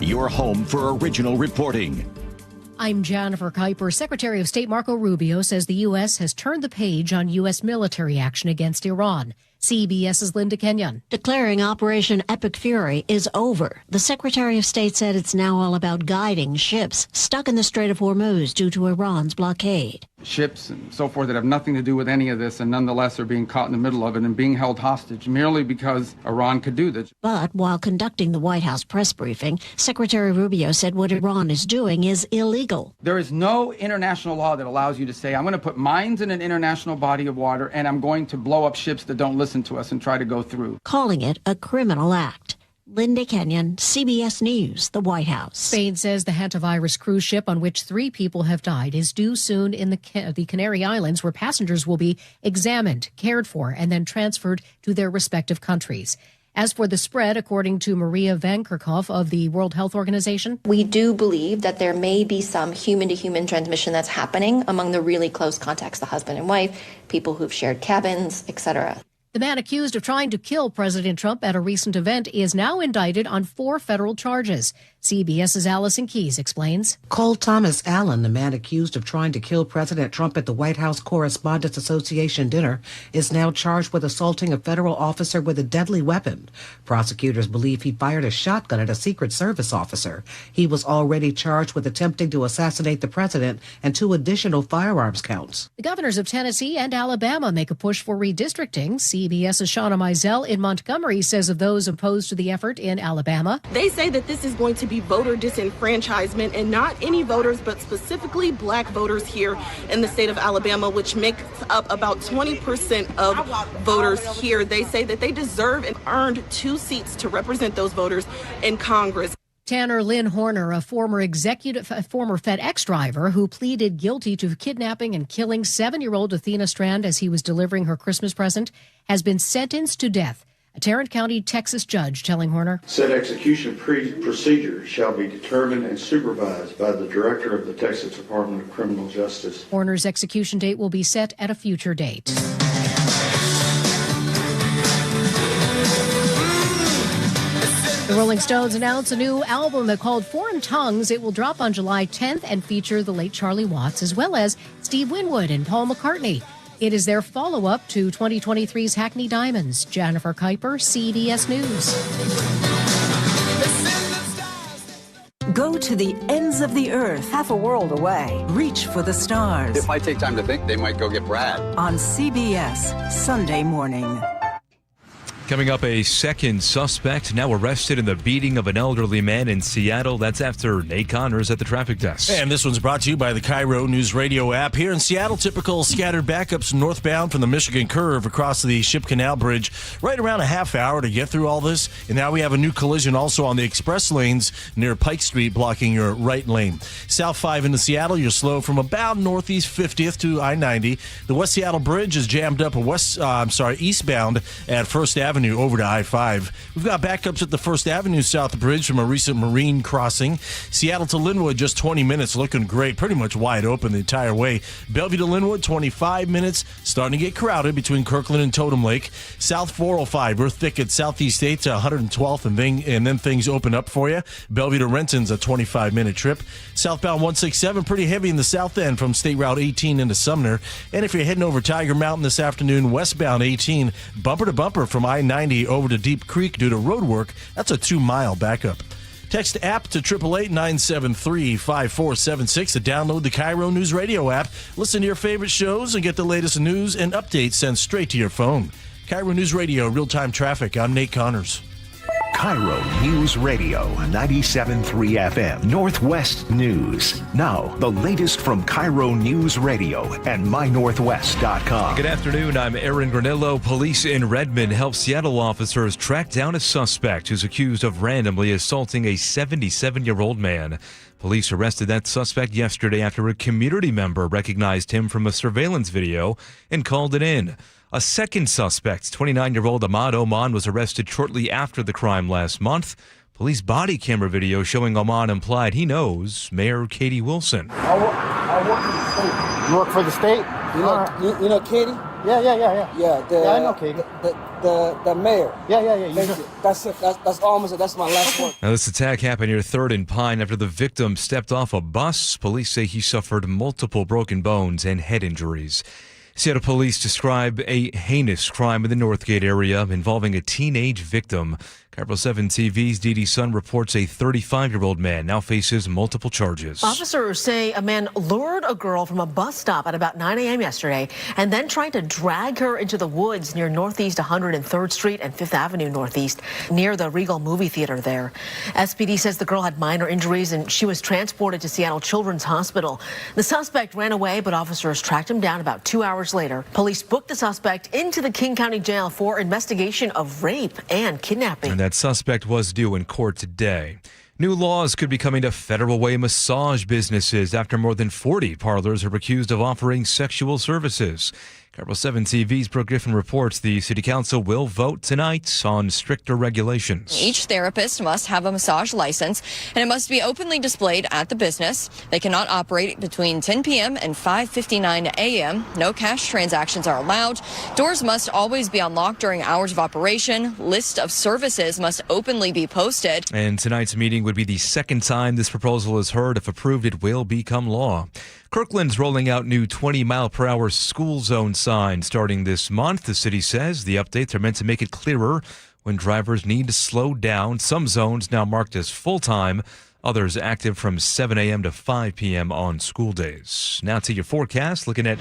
your home for original reporting. I'm Jennifer Kuiper. Secretary of State Marco Rubio says the U.S. has turned the page on U.S. military action against Iran. CBS's Linda Kenyon. Declaring Operation Epic Fury is over. The Secretary of State said it's now all about guiding ships stuck in the Strait of Hormuz due to Iran's blockade. Ships and so forth that have nothing to do with any of this and nonetheless are being caught in the middle of it and being held hostage merely because Iran could do this. But while conducting the White House press briefing, Secretary Rubio said what Iran is doing is illegal. There is no international law that allows you to say, I'm going to put mines in an international body of water and I'm going to blow up ships that don't listen to us and try to go through. Calling it a criminal act. Linda Kenyon, CBS News, the White House. Spain says the hantavirus cruise ship on which 3 people have died is due soon in the Canary Islands, where passengers will be examined, cared for, and then transferred to their respective countries. As for the spread, according to Maria Van Kerkhove of the World Health Organization, we do believe that there may be some human-to-human transmission that's happening among the really close contacts, the husband and wife, people who've shared cabins, etc. The man accused of trying to kill President Trump at a recent event is now indicted on 4 federal charges. CBS's Allison Keyes explains. Cole Thomas Allen, the man accused of trying to kill President Trump at the White House Correspondents Association dinner, is now charged with assaulting a federal officer with a deadly weapon. Prosecutors believe he fired a shotgun at a Secret Service officer. He was already charged with attempting to assassinate the president and 2 additional firearms counts. The governors of Tennessee and Alabama make a push for redistricting. CBS's Shauna Mizell in Montgomery says of those opposed to the effort in Alabama, they say that this is going to be voter disenfranchisement, and not any voters, but specifically black voters here in the state of Alabama, which makes up about 20% of voters here. They say that they deserve and earned 2 seats to represent those voters in Congress. Tanner Lynn Horner, a former FedEx driver who pleaded guilty to kidnapping and killing 7-year-old Athena Strand as he was delivering her Christmas present, has been sentenced to death. A Tarrant County, Texas judge telling Horner, said execution procedure shall be determined and supervised by the director of the Texas Department of Criminal Justice. Horner's execution date will be set at a future date. The Rolling Stones announced a new album called Foreign Tongues. It will drop on July 10th and feature the late Charlie Watts as well as Steve Winwood and Paul McCartney. It is their follow-up to 2023's Hackney Diamonds. Jennifer Kuiper, CBS News. Go to the ends of the earth, half a world away. Reach for the stars. It might take time to think. They might go get Brad. On CBS, Sunday morning. Coming up, a second suspect now arrested in the beating of an elderly man in Seattle. That's after Nate Connors at the traffic desk. And this one's brought to you by the KIRO Newsradio App. Here in Seattle, typical scattered backups northbound from the Michigan Curve across the Ship Canal Bridge. Right around a half hour to get through all this. And now we have a new collision also on the express lanes near Pike Street, blocking your right lane. South 5 into Seattle, you're slow from about northeast 50th to I-90. The West Seattle Bridge is jammed up eastbound at First Avenue over to I-5. We've got backups at the First Avenue South Bridge from a recent marine crossing. Seattle to Linwood, just 20 minutes, looking great, pretty much wide open the entire way. Bellevue to Linwood, 25 minutes, starting to get crowded between Kirkland and Totem Lake. South 405, we're thick at Southeast 8 to 112th, and then things open up for you. Bellevue to Renton's a 25-minute trip. Southbound 167, pretty heavy in the south end from State Route 18 into Sumner. And if you're heading over Tiger Mountain this afternoon, westbound 18, bumper to bumper from I-90 over to Deep Creek due to road work. That's a 2-mile backup. Text app to 888-973-5476 to download the KIRO News Radio app. Listen to your favorite shows and get the latest news and updates sent straight to your phone. KIRO News Radio, real-time traffic. I'm Nate Connors. KIRO News Radio, 97.3 FM, Northwest News. Now, the latest from KIRO News Radio and mynorthwest.com. Good afternoon, I'm Aaron Granillo. Police in Redmond help Seattle officers track down a suspect who's accused of randomly assaulting a 77-year-old man. Police arrested that suspect yesterday after a community member recognized him from a surveillance video and called it in. A second suspect, 29-year-old Ahmad Oman, was arrested shortly after the crime last month. Police body camera video showing Oman implied he knows Mayor Katie Wilson. I work for the state. You know Katie? Yeah, I know Katie. The mayor. Yeah. Thank you. That's it. That's almost. That's my last one. Now, this attack happened near 3rd and Pine after the victim stepped off a bus. Police say he suffered multiple broken bones and head injuries. Seattle police describe a heinous crime in the Northgate area involving a teenage victim. KIRO 7 TV's Dee Dee Sun reports a 35-year-old man now faces multiple charges. Officers say a man lured a girl from a bus stop at about 9 a.m. yesterday and then tried to drag her into the woods near Northeast 103rd Street and 5th Avenue Northeast, near the Regal movie theater there. SPD says the girl had minor injuries and she was transported to Seattle Children's Hospital. The suspect ran away, but officers tracked him down about 2 hours later. Police booked the suspect into the King County Jail for investigation of rape and kidnapping. And that suspect was due in court today. New laws could be coming to Federal Way massage businesses after more than 40 parlors are accused of offering sexual services. KIRO 7 TV's Brooke Griffin reports the City Council will vote tonight on stricter regulations. Each therapist must have a massage license, and it must be openly displayed at the business. They cannot operate between 10 p.m. and 5:59 a.m. No cash transactions are allowed. Doors must always be unlocked during hours of operation. List of services must openly be posted. And tonight's meeting would be the second time this proposal is heard. If approved, it will become law. Kirkland's rolling out new 20-mile-per-hour school zone signs starting this month. The city says the updates are meant to make it clearer when drivers need to slow down. Some zones now marked as full-time, others active from 7 a.m. to 5 p.m. on school days. Now to your forecast, looking at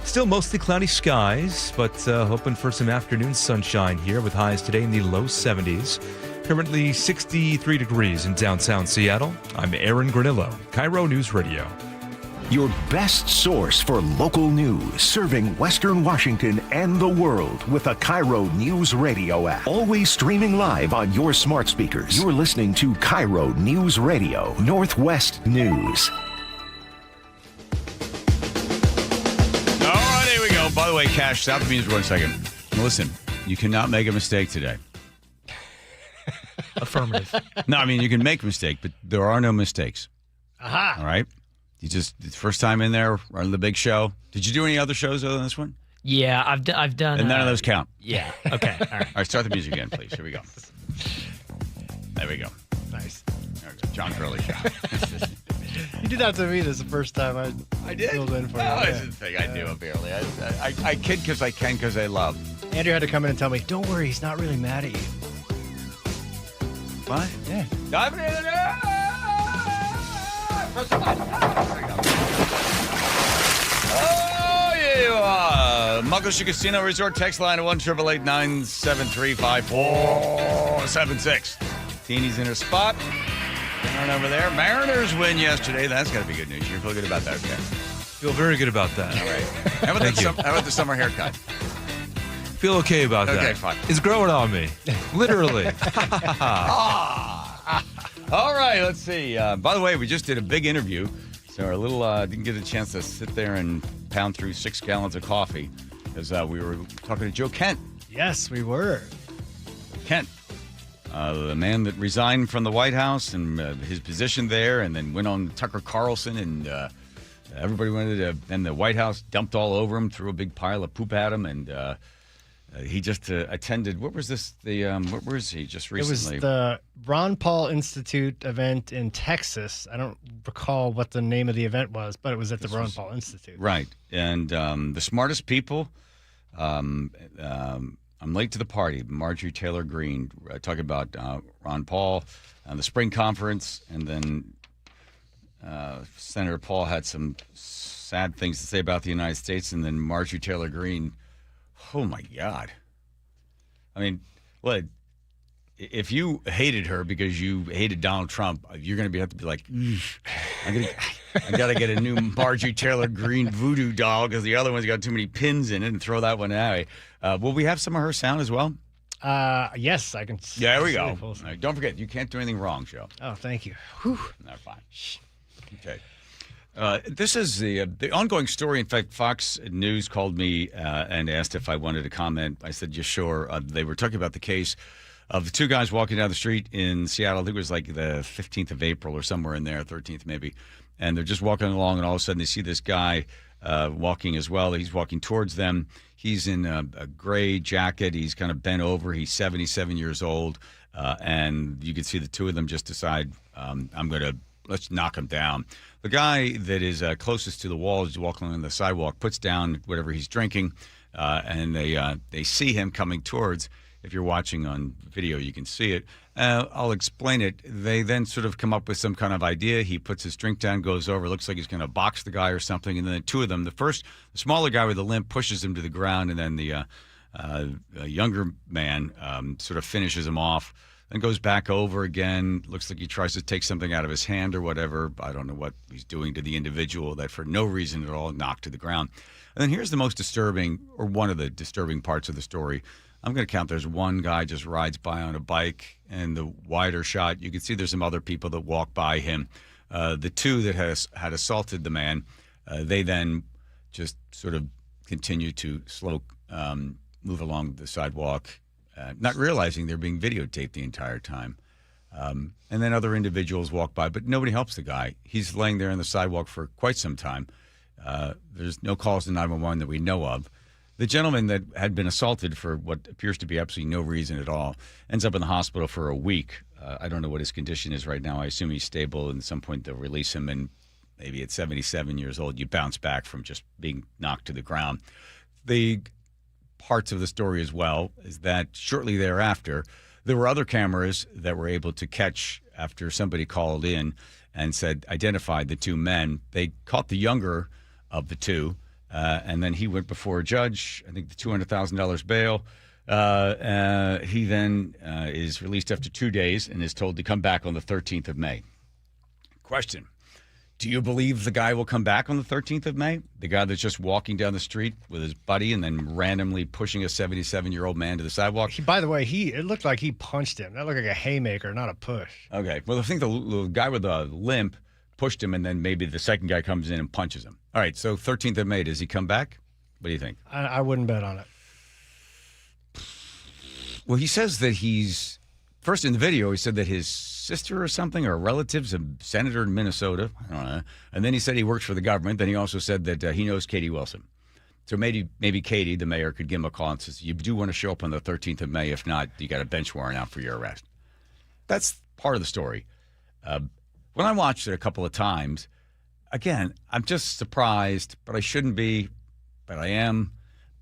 still mostly cloudy skies, but hoping for some afternoon sunshine here with highs today in the low 70s. Currently 63 degrees in downtown Seattle. I'm Aaron Granillo, KIRO News Radio. Your best source for local news, serving Western Washington and the world with the KIRO News Radio app. Always streaming live on your smart speakers. You're listening to KIRO News Radio, Northwest News. All right, here we go. By the way, Cash, stop the music 1 second. Listen, you cannot make a mistake today. Affirmative. No, I mean, you can make a mistake, but there are no mistakes. Aha. All right? You just, first time in there, running the big show. Did you do any other shows other than this one? Yeah, I've done. And none of those count. Yeah. Okay. All right. All right, start the music again, please. Here we go. There we go. Nice. John Curley Show. You did that to me. This is the first time I did. filled in for you. Oh, it's a thing I do, apparently. I kid because I can because I love. Andrew had to come in and tell me, "Don't worry, he's not really mad at you." What? Yeah. Oh, yeah. Muckleshoot Casino Resort text line at 1-888-973-5476. Teeny's in her spot. Turn over there. Mariners win yesterday. That's got to be good news. You feel good about that, okay? Feel very good about that. All right. How about the summer haircut? Feel okay about that. Okay, fine. It's growing on me. Literally. All right, let's see. By the way, we just did a big interview, so our little didn't get a chance to sit there and pound through 6 gallons of coffee because we were talking to Joe Kent. Yes, we were. Kent, the man that resigned from the White House and his position there, and then went on Tucker Carlson, and everybody wanted to. And the White House dumped all over him, threw a big pile of poop at him, and. He just attended. What was this? Where was he just recently? It was the Ron Paul Institute event in Texas. I don't recall what the name of the event was, but it was at the Ron Paul Institute. Right. And the smartest people. I'm late to the party. Marjorie Taylor Greene talking about Ron Paul and the spring conference, and then Senator Paul had some sad things to say about the United States, and then Marjorie Taylor Greene. Oh, my God. I mean, what? If you hated her because you hated Donald Trump, you're going to have to be like, I got to get a new Marjorie Taylor Greene voodoo doll because the other one's got too many pins in it, and throw that one out. Will we have some of her sound as well? Yes, I can. Yeah, there we go. Right, don't forget, you can't do anything wrong, Joe. Oh, thank you. Whew. No, fine. Okay. This is the ongoing story. In fact, Fox News called me and asked if I wanted to comment. I said, yeah, sure. They were talking about the case of the two guys walking down the street in Seattle. I think it was like the 15th of April or somewhere in there, 13th maybe. And they're just walking along, and all of a sudden they see this guy walking as well. He's walking towards them. He's in a gray jacket. He's kind of bent over. He's 77 years old. And you can see the two of them just decide, let's knock him down. The guy that is closest to the wall is walking on the sidewalk, puts down whatever he's drinking, and they see him coming towards. If you're watching on video, you can see it. I'll explain it. They then sort of come up with some kind of idea. He puts his drink down, goes over, looks like he's going to box the guy or something. And then the two of them, the smaller guy with the limp pushes him to the ground, and then the younger man sort of finishes him off. Then goes back over again. Looks like he tries to take something out of his hand or whatever. I don't know what he's doing to the individual that for no reason at all knocked to the ground. And then here's the most disturbing, or one of the disturbing parts of the story. I'm going to count. There's one guy just rides by on a bike, and the wider shot, you can see there's some other people that walk by him. The two that had assaulted the man, they then just sort of continue to move along the sidewalk, not realizing they're being videotaped the entire time. And then other individuals walk by, but nobody helps the guy. He's laying there on the sidewalk for quite some time. There's no calls to 911 that we know of. The gentleman that had been assaulted for what appears to be absolutely no reason at all ends up in the hospital for a week. I don't know what his condition is right now. I assume he's stable, and at some point they'll release him, and maybe at 77 years old, you bounce back from just being knocked to the ground. The parts of the story as well is that shortly thereafter, there were other cameras that were able to catch after somebody called in and identified the two men. They caught the younger of the two. And then he went before a judge, I think the $200,000 bail. He then is released after 2 days and is told to come back on the 13th of May. Question. Do you believe the guy will come back on the 13th of May? The guy that's just walking down the street with his buddy and then randomly pushing a 77-year-old man to the sidewalk? By the way, it looked like he punched him. That looked like a haymaker, not a push. Okay. Well, I think the guy with the limp pushed him, and then maybe the second guy comes in and punches him. All right, so 13th of May, does he come back? What do you think? I wouldn't bet on it. Well, he says that first in the video, he said that his sister or something, or relative's a senator in Minnesota. I don't know. And then he said he works for the government. Then he also said that he knows Katie Wilson. So maybe Katie, the mayor, could give him a call and says, you do want to show up on the 13th of May. If not, you got a bench warrant out for your arrest. That's part of the story. When I watched it a couple of times, again, I'm just surprised, but I shouldn't be, but I am,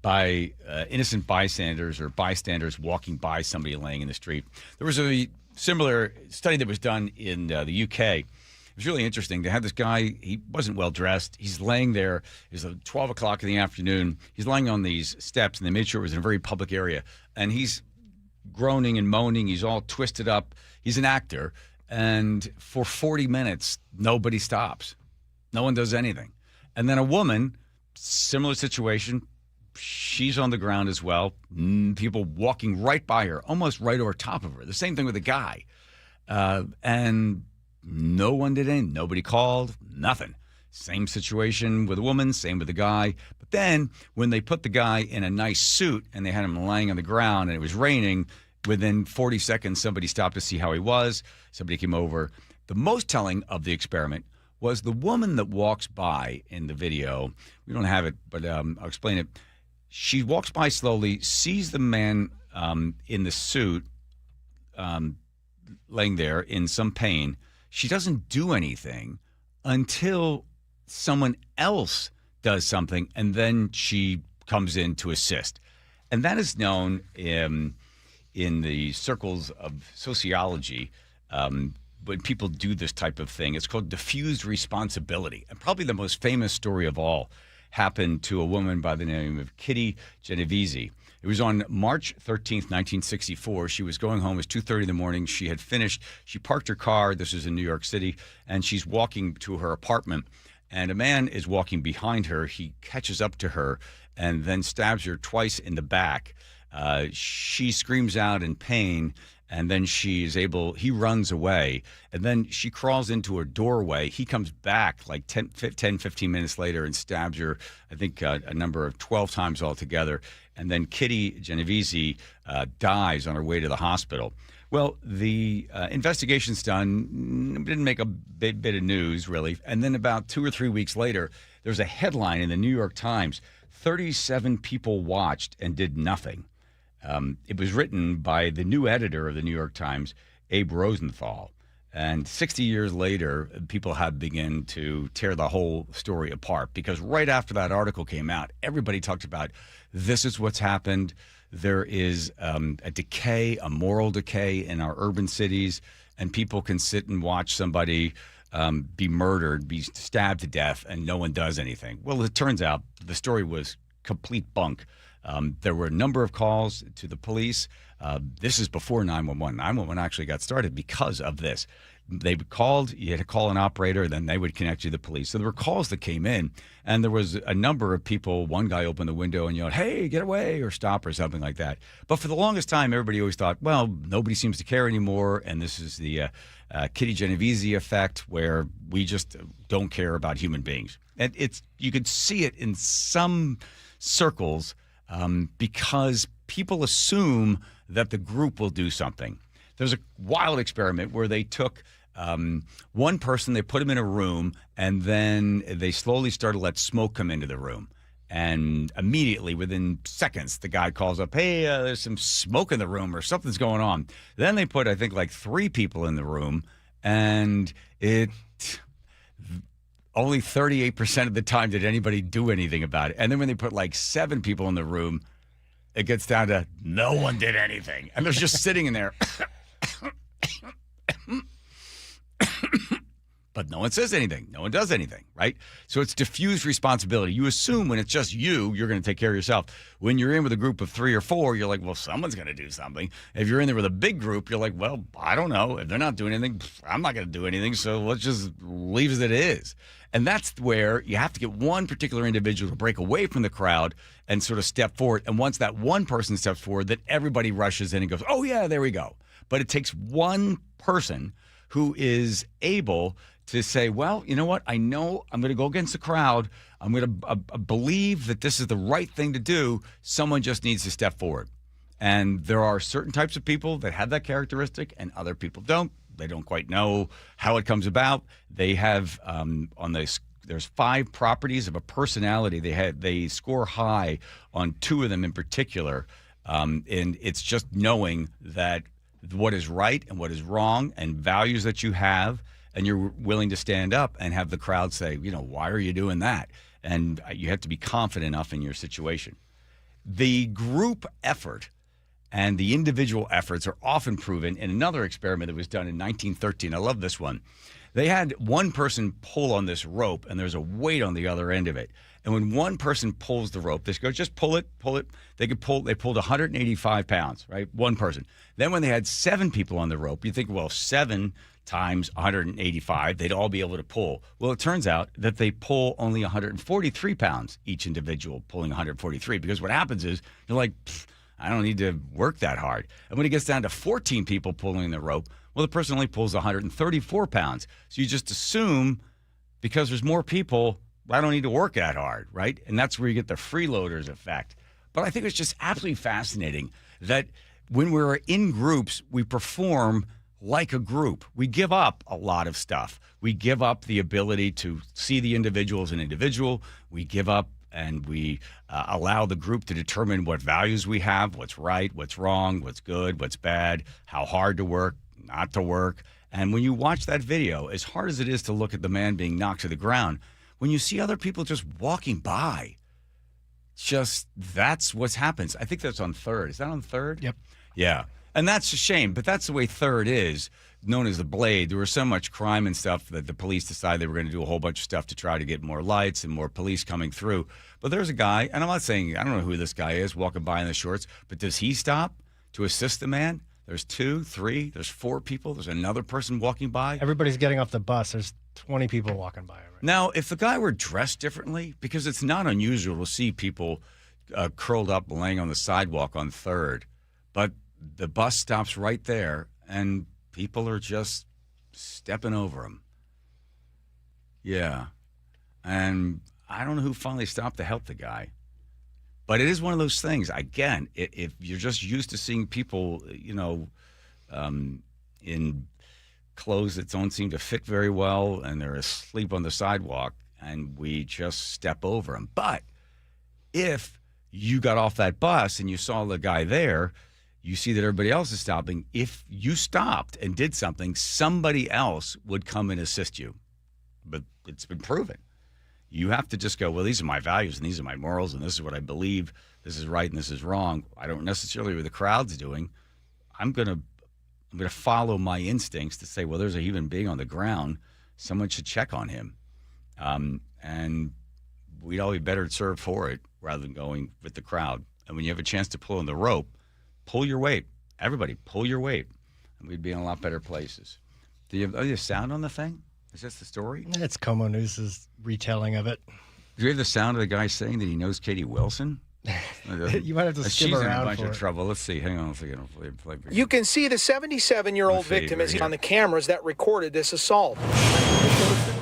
by innocent bystanders or bystanders walking by somebody laying in the street. There was a similar study that was done in the UK. It was really interesting. They had this guy, he wasn't well dressed. He's laying there. It was 12 o'clock in the afternoon. He's lying on these steps, and they made sure it was in a very public area. And he's groaning and moaning. He's all twisted up. He's an actor. And for 40 minutes, nobody stops. No one does anything. And then a woman, similar situation, she's on the ground as well. People walking right by her, almost right over top of her. The same thing with the guy. And no one did anything. Nobody called, nothing. Same situation with a woman, same with the guy. But then when they put the guy in a nice suit and they had him laying on the ground and it was raining, within 40 seconds, somebody stopped to see how he was. Somebody came over. The most telling of the experiment was the woman that walks by in the video. We don't have it, but I'll explain it. She walks by slowly, sees the man in the suit laying there in some pain. She doesn't do anything until someone else does something, and then she comes in to assist. And that is known in the circles of sociology, when people do this type of thing. It's called diffused responsibility. And probably the most famous story of all happened to a woman by the name of Kitty Genovese. It was on March 13th, 1964. She was going home. It was 2:30 in the morning. She had finished. She parked her car. This was in New York City. And she's walking to her apartment. And a man is walking behind her. He catches up to her and then stabs her twice in the back. She screams out in pain, and then he runs away, and then she crawls into a doorway. He comes back like 10, 15 minutes later and stabs her, I think a number of 12 times altogether. and then Kitty Genovese dies on her way to the hospital. Well, the investigation's done, didn't make a big bit of news, really. And then about 2 or 3 weeks later, there's a headline in the New York Times, 37 people watched and did nothing. It was written by the new editor of the New York Times, Abe Rosenthal. And 60 years later, people have begun to tear the whole story apart because right after that article came out, everybody talked about this is what's happened. There is a decay, a moral decay in our urban cities, and people can sit and watch somebody be murdered, be stabbed to death, and no one does anything. Well, it turns out the story was complete bunk. There were a number of calls to the police. This is before 911. 911 actually got started because of this. They called, you had to call an operator, then they would connect you to the police. So there were calls that came in, and there was a number of people. One guy opened the window and yelled, "Hey, get away," or "Stop," or something like that. But for the longest time, everybody always thought, well, nobody seems to care anymore, and this is the Kitty Genovese effect, where we just don't care about human beings. And you could see it in some circles because people assume that the group will do something. There's a wild experiment where they took one person, they put him in a room, and then they slowly started to let smoke come into the room. And immediately, within seconds, the guy calls up, "Hey, there's some smoke in the room," or something's going on. Then they put, I think, like 3 people in the room, and only 38% of the time did anybody do anything about it. And then when they put like 7 people in the room, it gets down to no one did anything. And they're just sitting in there. But no one says anything. No one does anything, right? So it's diffused responsibility. You assume when it's just you're going to take care of yourself. When you're in with a group of 3 or 4, you're like, well, someone's going to do something. If you're in there with a big group, you're like, well, I don't know. If they're not doing anything, I'm not going to do anything. So let's just leave as it is. And that's where you have to get one particular individual to break away from the crowd and sort of step forward. And once that one person steps forward, then everybody rushes in and goes, oh, yeah, there we go. But it takes one person who is able to say, well, you know what? I know I'm going to go against the crowd. I'm going to believe that this is the right thing to do. Someone just needs to step forward. And there are certain types of people that have that characteristic and other people don't. They don't quite know how it comes about. They have there's 5 properties of a personality. They score high on 2 of them in particular. And it's just knowing that what is right and what is wrong and values that you have, and you're willing to stand up and have the crowd say, why are you doing that? And you have to be confident enough in your situation. The group effort and the individual efforts are often proven in another experiment that was done in 1913. I love this one. They had one person pull on this rope, and there's a weight on the other end of it. And when one person pulls the rope, they go, just pull it. They pulled 185 pounds, right? One person. Then when they had 7 people on the rope, you think, well, 7 times 185, they'd all be able to pull. Well, it turns out that they pull only 143 pounds, each individual pulling 143, because what happens is you're like, I don't need to work that hard. And when it gets down to 14 people pulling the rope, well, the person only pulls 134 pounds. So you just assume because there's more people, I don't need to work that hard, right? And that's where you get the freeloaders effect. But I think it's just absolutely fascinating that when we're in groups, we perform like a group. We give up a lot of stuff. We give up the ability to see the individual as an individual. We give up and we allow the group to determine what values we have, what's right, what's wrong, what's good, what's bad, how hard to work, not to work. And when you watch that video, as hard as it is to look at the man being knocked to the ground, when you see other people just walking by, that's what happens. I think that's on 3rd. Is that on 3rd? Yep. Yeah. And that's a shame, but that's the way 3rd is, known as the Blade. There was so much crime and stuff that the police decided they were going to do a whole bunch of stuff to try to get more lights and more police coming through. But there's a guy, and I'm not saying, I don't know who this guy is walking by in the shorts, but does he stop to assist the man? There's 2, 3, there's 4 people. There's another person walking by. Everybody's getting off the bus. There's 20 people walking by. Right now, if the guy were dressed differently, because it's not unusual to see people curled up laying on the sidewalk on 3rd, but the bus stops right there, and people are just stepping over him. Yeah. And I don't know who finally stopped to help the guy. But it is one of those things. Again, if you're just used to seeing people, in clothes that don't seem to fit very well, and they're asleep on the sidewalk, and we just step over them. But if you got off that bus and you saw the guy there, you see that everybody else is stopping. If you stopped and did something, somebody else would come and assist you. But it's been proven. You have to just go, well, these are my values and these are my morals and this is what I believe. This is right and this is wrong. I don't necessarily what the crowd's doing. I'm going to follow my instincts to say, well, there's a human being on the ground. Someone should check on him. And we'd all be better served for it rather than going with the crowd. And when you have a chance to pull in the rope, pull your weight. Everybody, pull your weight. And we'd be in a lot better places. Do you have sound on the thing? Is this the story? It's Como News' retelling of it. Do you hear the sound of the guy saying that he knows Katie Wilson? You might have to skip around. She's in a bunch for of it. trouble. Let's see. Hang on a second. You can see the 77-year-old victim is on the cameras that recorded this assault.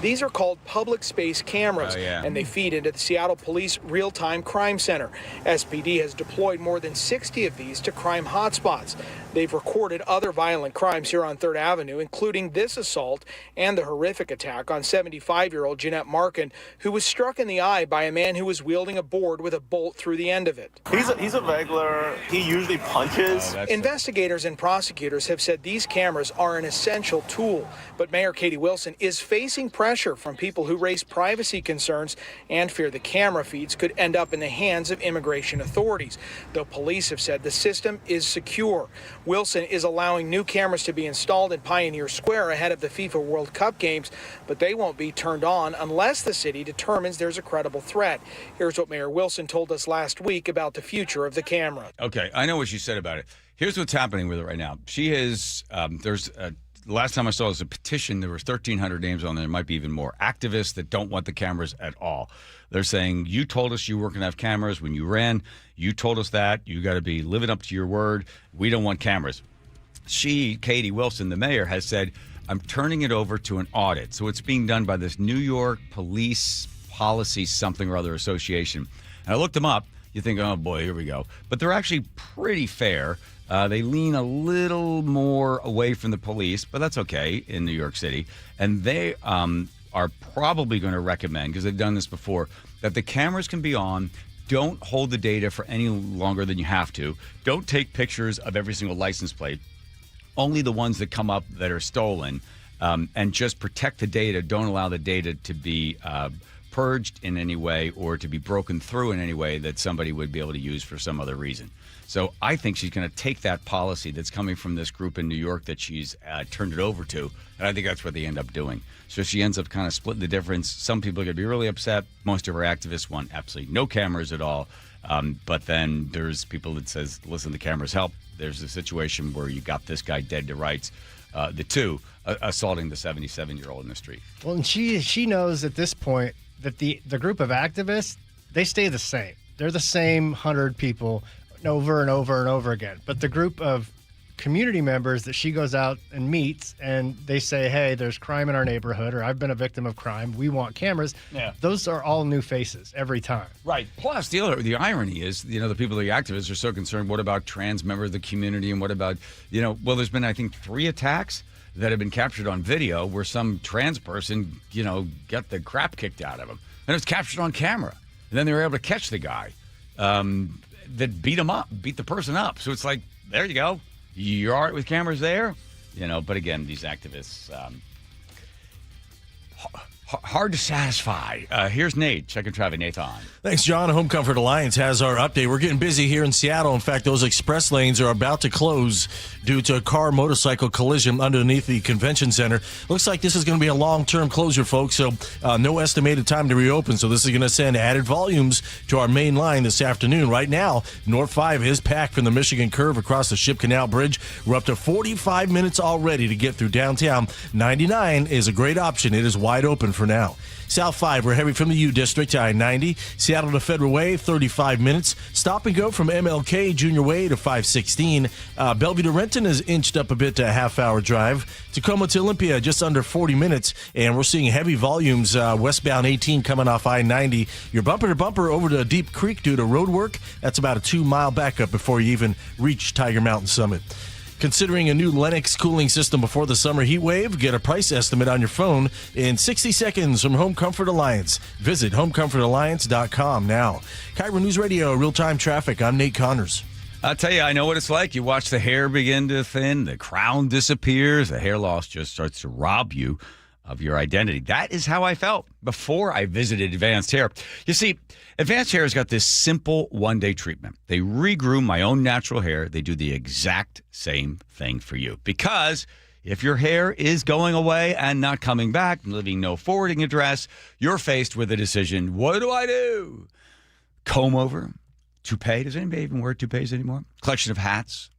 These are called public space cameras, and they feed into the Seattle Police Real-Time Crime Center. SPD has deployed more than 60 of these to crime hotspots. They've recorded other violent crimes here on 3rd Avenue, including this assault and the horrific attack on 75-year-old Jeanette Markin, who was struck in the eye by a man who was wielding a board with a bolt through the end of it. He's a regular. He usually punches. Investigators and prosecutors have said these cameras are an essential tool, but Mayor Katie Wilson is facing pressure from people who raise privacy concerns and fear the camera feeds could end up in the hands of immigration authorities, though police have said the system is secure. Wilson is allowing new cameras to be installed in Pioneer Square ahead of the FIFA World Cup games, but they won't be turned on unless the city determines there's a credible threat. Here's what Mayor Wilson told us last week about the future of the camera. Okay, I know what you said about it. Here's what's happening with it right now. She has, the last time I saw it was a petition. There were 1,300 names on there. There might be even more activists that don't want the cameras at all. They're saying, you told us you weren't going to have cameras when you ran. You told us that. You got to be living up to your word. We don't want cameras. She, Katie Wilson, the mayor, has said, I'm turning it over to an audit. So it's being done by this New York Police Policy something or other association. And I looked them up. You think, oh, boy, here we go. But they're actually pretty fair. They lean a little more away from the police, but that's okay in New York City. And they are probably going to recommend, because they've done this before, that the cameras can be on. Don't hold the data for any longer than you have to. Don't take pictures of every single license plate. Only the ones that come up that are stolen. And just protect the data. Don't allow the data to be purged in any way or to be broken through in any way that somebody would be able to use for some other reason. So I think she's going to take that policy that's coming from this group in New York that she's turned it over to, and I think that's what they end up doing. So she ends up kind of splitting the difference. Some people are going to be really upset. Most of her activists want absolutely no cameras at all. But then there's people that says, listen, the cameras help. There's a situation where you got this guy dead to rights. The two assaulting the 77-year-old in the street. Well, and she knows at this point that the group of activists, they stay the same. They're the same 100 people over and over and over again. But the group of community members that she goes out and meets and they say, hey, there's crime in our neighborhood, or I've been a victim of crime, we want cameras. Yeah. Those are all new faces every time. Right. Plus, the irony is, the people, the activists are so concerned, what about trans members of the community, and what about, well, there's been, I think, 3 attacks that have been captured on video where some trans person, got the crap kicked out of them. And it was captured on camera. And then they were able to catch the guy that beat the person up. So it's like, there you go. You're all right with cameras there? But again, these activists, hard to satisfy. Here's Nate. Checking traffic. Nathan. Thanks, John. Home Comfort Alliance has our update. We're getting busy here in Seattle. In fact, those express lanes are about to close due to a car-motorcycle collision underneath the convention center. Looks like this is going to be a long-term closure, folks, so no estimated time to reopen. So this is going to send added volumes to our main line this afternoon. Right now, North 5 is packed from the Michigan Curve across the Ship Canal Bridge. We're up to 45 minutes already to get through downtown. 99 is a great option. It is wide open for for now. South 5, we're heavy from the U District to I-90. Seattle to Federal Way, 35 minutes. Stop and go from MLK Junior Way to 516. Bellevue to Renton is inched up a bit to a half-hour drive. Tacoma to Olympia, just under 40 minutes. And we're seeing heavy volumes westbound 18 coming off I-90. You're bumper-to-bumper over to Deep Creek due to road work. That's about a 2-mile backup before you even reach Tiger Mountain Summit. Considering a new Lennox cooling system before the summer heat wave? Get a price estimate on your phone in 60 seconds from Home Comfort Alliance. Visit homecomfortalliance.com now. KIRO News Radio, real-time traffic. I'm Nate Connors. I'll tell you, I know what it's like. You watch the hair begin to thin, the crown disappears, the hair loss just starts to rob you of your identity. That is how I felt before I visited Advanced Hair. You see, Advanced Hair has got this simple one-day treatment. They regroom my own natural hair. They do the exact same thing for you. Because if your hair is going away and not coming back, leaving no forwarding address, you're faced with a decision. What do I do? Comb over? Toupee? Does anybody even wear toupees anymore? Collection of hats?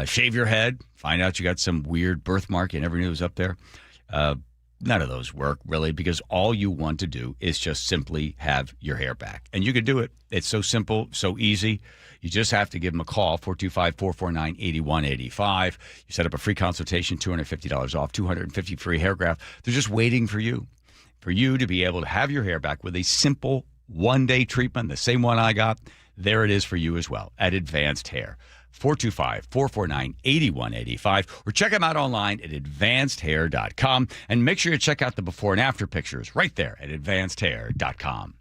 Shave your head? Find out you got some weird birthmark you never knew was up there? None of those work, really, because all you want to do is just simply have your hair back. And you can do it. It's so simple, so easy. You just have to give them a call, 425-449-8185. You set up a free consultation, $250 off, $250 free hair graft. They're just waiting for you to be able to have your hair back with a simple one-day treatment, the same one I got. There it is for you as well at Advanced Hair. 425-449-8185, or check them out online at advancedhair.com, and make sure you check out the before and after pictures right there at advancedhair.com.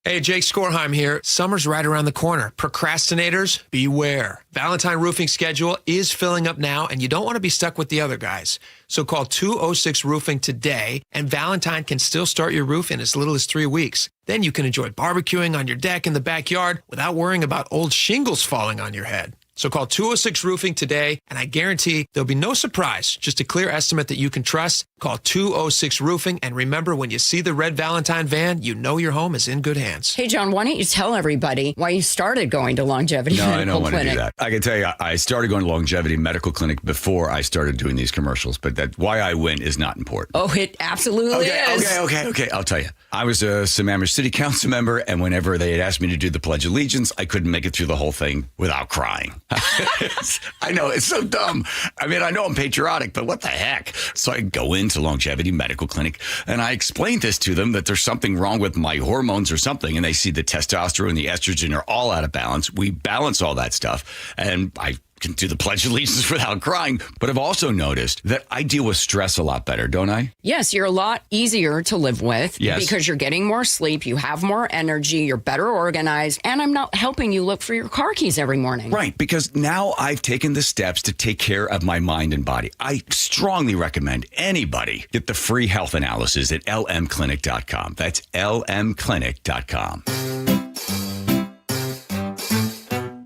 Hey, Jake Skorheim here. Summer's right around the corner. Procrastinators, beware. Valentine Roofing schedule is filling up now, and you don't want to be stuck with the other guys. So call 206 Roofing today, and Valentine can still start your roof in as little as 3 weeks. Then you can enjoy barbecuing on your deck in the backyard without worrying about old shingles falling on your head. So call 206 Roofing today, and I guarantee there'll be no surprise, just a clear estimate that you can trust. Call 206 Roofing, and remember, when you see the red Valentine van, you know your home is in good hands. Hey, John, why don't you tell everybody why you started going to Longevity Medical Clinic? No, I don't want to do that. I can tell you, I started going to Longevity Medical Clinic before I started doing these commercials, but that why I went is not important. Oh, it absolutely is. Okay. I'll tell you. I was a Sammamish City Council member, and whenever they had asked me to do the Pledge of Allegiance, I couldn't make it through the whole thing without crying. I know, it's so dumb. I mean, I know I'm patriotic, but what the heck? So I go into Longevity Medical Clinic, and I explain this to them, that there's something wrong with my hormones or something, and they see the testosterone and the estrogen are all out of balance. We balance all that stuff, and I can do the Pledge of Allegiance without crying. But I've also noticed that I deal with stress a lot better, don't I? Yes, you're a lot easier to live with because you're getting more sleep, you have more energy, you're better organized, and I'm not helping you look for your car keys every morning. Right, because now I've taken the steps to take care of my mind and body. I strongly recommend anybody get the free health analysis at lmclinic.com. That's lmclinic.com.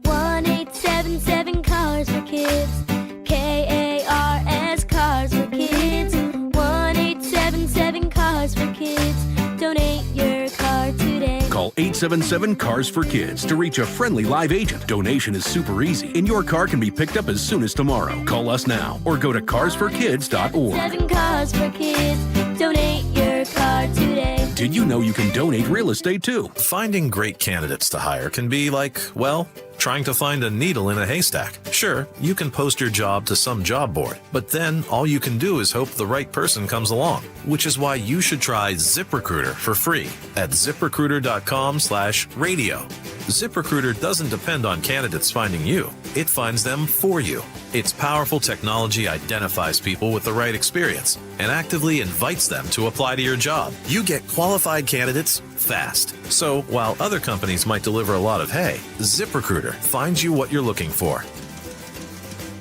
1-877 Cars for Kids. KARS Cars for Kids. 1-877 Cars for Kids. Donate your car today. Call 877-CARS for Kids to reach a friendly live agent. Donation is super easy, and your car can be picked up as soon as tomorrow. Call us now or go to carsforkids.org. 7 Cars for Kids. Donate your car today. Did you know you can donate real estate too? Finding great candidates to hire can be like, well, trying to find a needle in a haystack. Sure, you can post your job to some job board, but then all you can do is hope the right person comes along, which is why you should try ZipRecruiter for free at ZipRecruiter.com/radio. ZipRecruiter doesn't depend on candidates finding you. It finds them for you. Its powerful technology identifies people with the right experience and actively invites them to apply to your job. You get qualified candidates fast. So while other companies might deliver a lot of hay, ZipRecruiter finds you what you're looking for.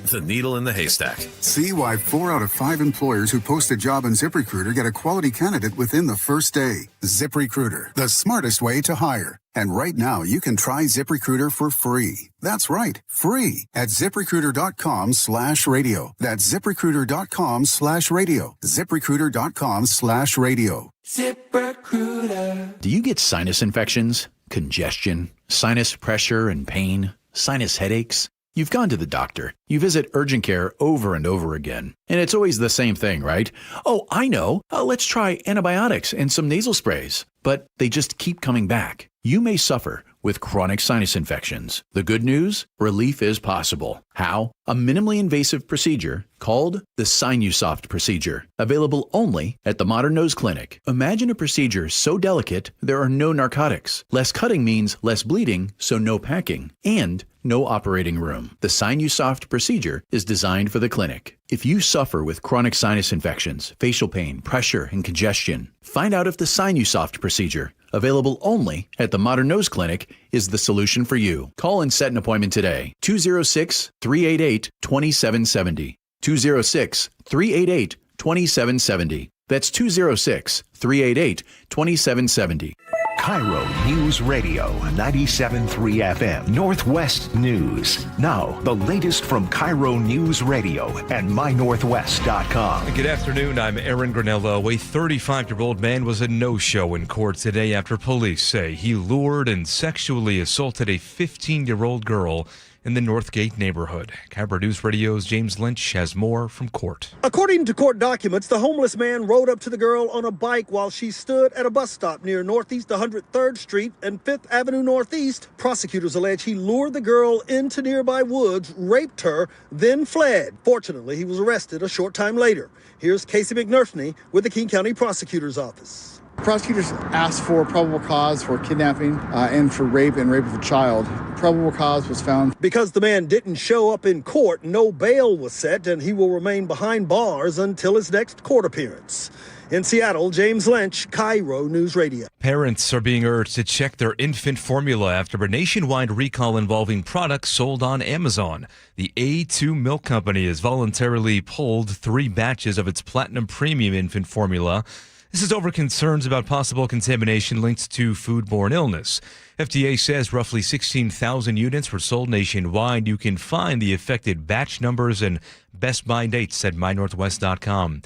The needle in the haystack. See why 4 out of 5 employers who post a job on ZipRecruiter get a quality candidate within the first day. ZipRecruiter, the smartest way to hire. And right now, you can try ZipRecruiter for free. That's right, free at ZipRecruiter.com/radio. That's ZipRecruiter.com/radio. ZipRecruiter.com/radio. ZipRecruiter. Do you get sinus infections, congestion, sinus pressure and pain, sinus headaches? You've gone to the doctor. You visit urgent care over and over again. And it's always the same thing, right? Oh, I know. Let's try antibiotics and some nasal sprays. But they just keep coming back. You may suffer with chronic sinus infections. The good news? Relief is possible. How? A minimally invasive procedure called the Sinusoft procedure, available only at the Modern Nose Clinic. Imagine a procedure so delicate there are no narcotics. Less cutting means less bleeding, so no packing, and no operating room. The Sinusoft procedure is designed for the clinic. If you suffer with chronic sinus infections, facial pain, pressure, and congestion, find out if the Sinusoft procedure, available only at the Modern Nose Clinic, is the solution for you. Call and set an appointment today. 206-388-2770. 206-388-2770. That's 206-388-2770. KIRO News Radio 97.3 FM Northwest News. Now, the latest from KIRO News Radio and mynorthwest.com. Good afternoon. I'm Aaron Granello. A 35-year-old man was a no-show in court today after police say he lured and sexually assaulted a 15-year-old girl in the Northgate neighborhood. KIRO News Radio's James Lynch has more from court. According to court documents, the homeless man rode up to the girl on a bike while she stood at a bus stop near Northeast 103rd Street and 5th Avenue Northeast. Prosecutors allege he lured the girl into nearby woods, raped her, then fled. Fortunately, he was arrested a short time later. Here's Casey McNerfney with the King County Prosecutor's Office. Prosecutors asked for probable cause for kidnapping and for rape and rape of a child. Probable cause was found. Because the man didn't show up in court, no bail was set, and he will remain behind bars until his next court appearance. In Seattle, James Lynch, KIRO News Radio. Parents are being urged to check their infant formula after a nationwide recall involving products sold on Amazon. The A2 Milk Company has voluntarily pulled 3 batches of its Platinum Premium infant formula. This is over concerns about possible contamination linked to foodborne illness. FDA says roughly 16,000 units were sold nationwide. You can find the affected batch numbers and best by dates at mynorthwest.com.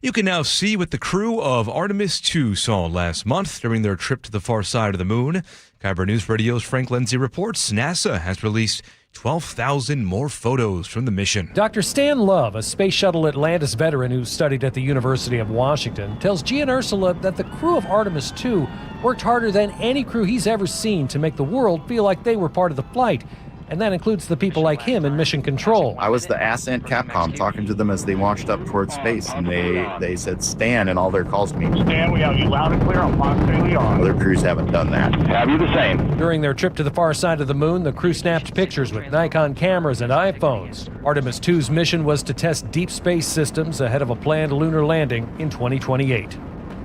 You can now see what the crew of Artemis 2 saw last month during their trip to the far side of the moon. KIRO News Radio's Frank Lindsay reports NASA has released 12,000 more photos from the mission. Dr. Stan Love, a Space Shuttle Atlantis veteran who studied at the University of Washington, tells Gia and Ursula that the crew of Artemis 2 worked harder than any crew he's ever seen to make the world feel like they were part of the flight. And that includes the people like him in mission control. I was the Ascent Capcom talking to them as they launched up towards space, and they said Stan in all their calls to me. Stan, we have you loud and clear on Fox 3 Leon. Other crews haven't done that. Have you the same? During their trip to the far side of the moon, the crew snapped pictures with Nikon cameras and iPhones. Artemis 2's mission was to test deep space systems ahead of a planned lunar landing in 2028.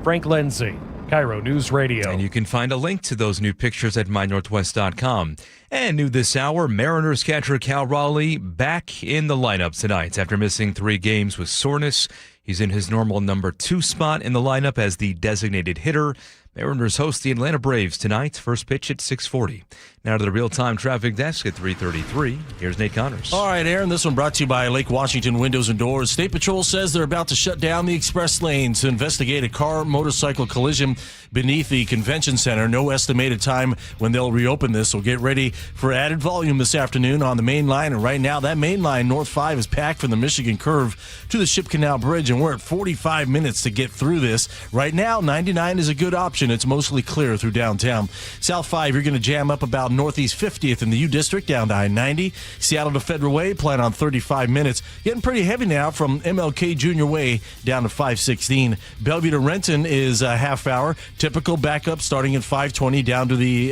Frank Lindsay, KIRO News Radio. And you can find a link to those new pictures at mynorthwest.com. And new this hour, Mariners catcher Cal Raleigh back in the lineup tonight after missing 3 games with soreness. He's in his normal number 2 spot in the lineup as the designated hitter. Mariners host the Atlanta Braves tonight. First pitch at 6:40. Now to the real-time traffic desk at 3:33. Here's Nate Connors. All right, Aaron, this one brought to you by Lake Washington Windows and Doors. State Patrol says they're about to shut down the express lanes to investigate a car-motorcycle collision beneath the convention center. No estimated time when they'll reopen this, so get ready for added volume this afternoon on the main line. And right now, that main line, North 5, is packed from the Michigan Curve to the Ship Canal Bridge, and we're at 45 minutes to get through this. Right now, 99 is a good option. It's mostly clear through downtown. South 5, you're going to jam up about Northeast 50th in the U District down to I-90. Seattle to Federal Way, plan on 35 minutes. Getting pretty heavy now from MLK Junior Way down to 516. Bellevue to Renton is a half hour. Typical backup starting at 520 down to the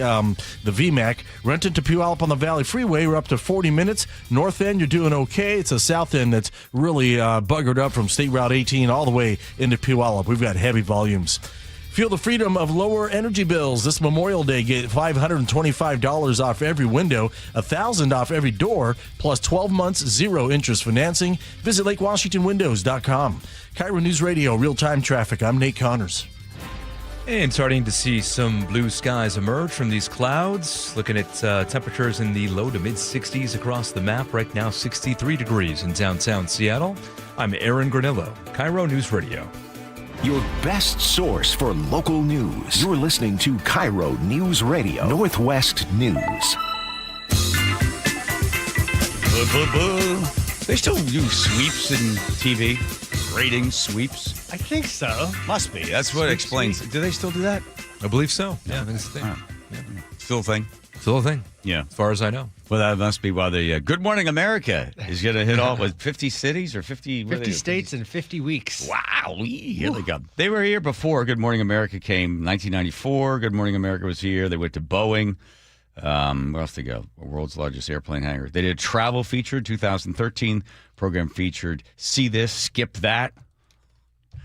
VMAC. Renton to Puyallup on the Valley Freeway, we're up to 40 minutes. North end, you're doing okay. It's a south end that's really buggered up from State Route 18 all the way into Puyallup. We've got heavy volumes. Feel the freedom of lower energy bills. This Memorial Day, get $525 off every window, $1,000 off every door, plus 12 months zero interest financing. Visit LakeWashingtonWindows.com. KIRO News Radio, real-time traffic. I'm Nate Connors. And starting to see some blue skies emerge from these clouds. Looking at temperatures in the low to mid-60s across the map. Right now, 63 degrees in downtown Seattle. I'm Aaron Granillo, KIRO News Radio. Your best source for local news. You're listening to KIRO News Radio, Northwest News. They still do sweeps in TV, ratings sweeps. I think so. Must be. That's what explains. Do they still do that? I believe so. Yeah, I think it's a thing. Still a thing. Still a thing. Yeah, as far as I know. Well, that must be why the Good Morning America is going to hit all with 50 cities or 50 states in 50 weeks. Wow, here they go. They were here before Good Morning America came. 1994, Good Morning America was here. They went to Boeing. Where else did they go? World's largest airplane hangar. They did a travel feature. 2013 program featured See This, Skip That.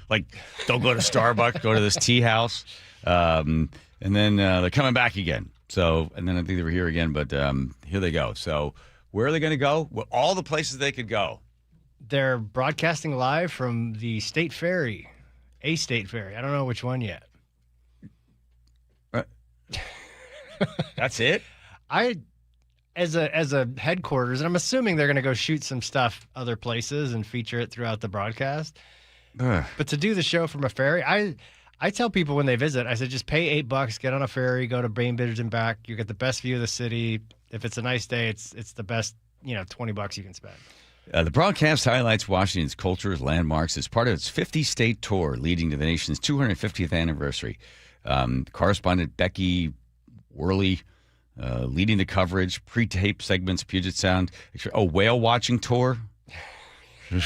Like, don't go to Starbucks, go to this tea house. And then they're coming back again. So, and then I think they were here again, but here they go. So, where are they going to go? Well, all the places they could go. They're broadcasting live from the State Ferry, a State Ferry. I don't know which one yet. That's it? As a headquarters, and I'm assuming they're going to go shoot some stuff other places and feature it throughout the broadcast. But to do the show from a ferry, I tell people when they visit, I said, just pay $8, get on a ferry, go to Bainbridge and back. You get the best view of the city. If it's a nice day, it's the best, $20 you can spend. The broadcast highlights Washington's cultures, landmarks as part of its 50-state tour leading to the nation's 250th anniversary. Correspondent Becky Worley leading the coverage, pre-tape segments, Puget Sound. Whale watching tour. You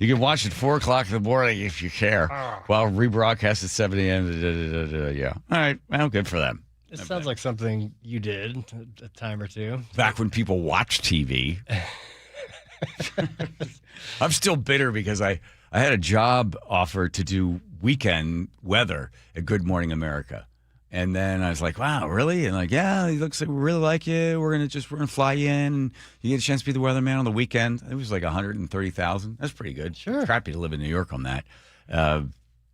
can watch at 4 o'clock in the morning if you care, while rebroadcast at 7 a.m. Yeah. All right. Well, good for them. It sounds like something you did a time or two. Back when people watched TV. I'm still bitter because I had a job offer to do weekend weather at Good Morning America. And then I was like, wow, really? And like, yeah, he looks like we really like you. We're gonna fly you in. And you get a chance to be the weatherman on the weekend. It was like $130,000. That's pretty good. Sure. Crappy to live in New York on that.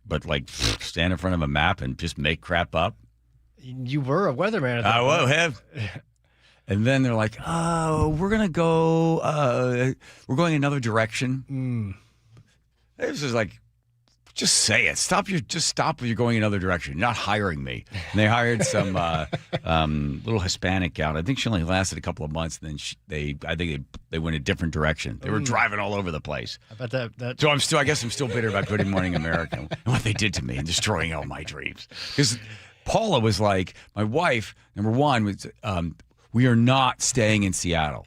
But like stand in front of a map and just make crap up. You were a weatherman at that I point. have. And then they're like, oh, we're gonna go. We're going another direction. It was just like, just say it. Just stop when you're going another direction. You're not hiring me. And they hired some little Hispanic gal. I think she only lasted a couple of months. And then I think they went a different direction. They were driving all over the place. I bet that. So I guess I'm still bitter about Good Morning America and what they did to me and destroying all my dreams. Because Paula was like, my wife, number one, was we are not staying in Seattle.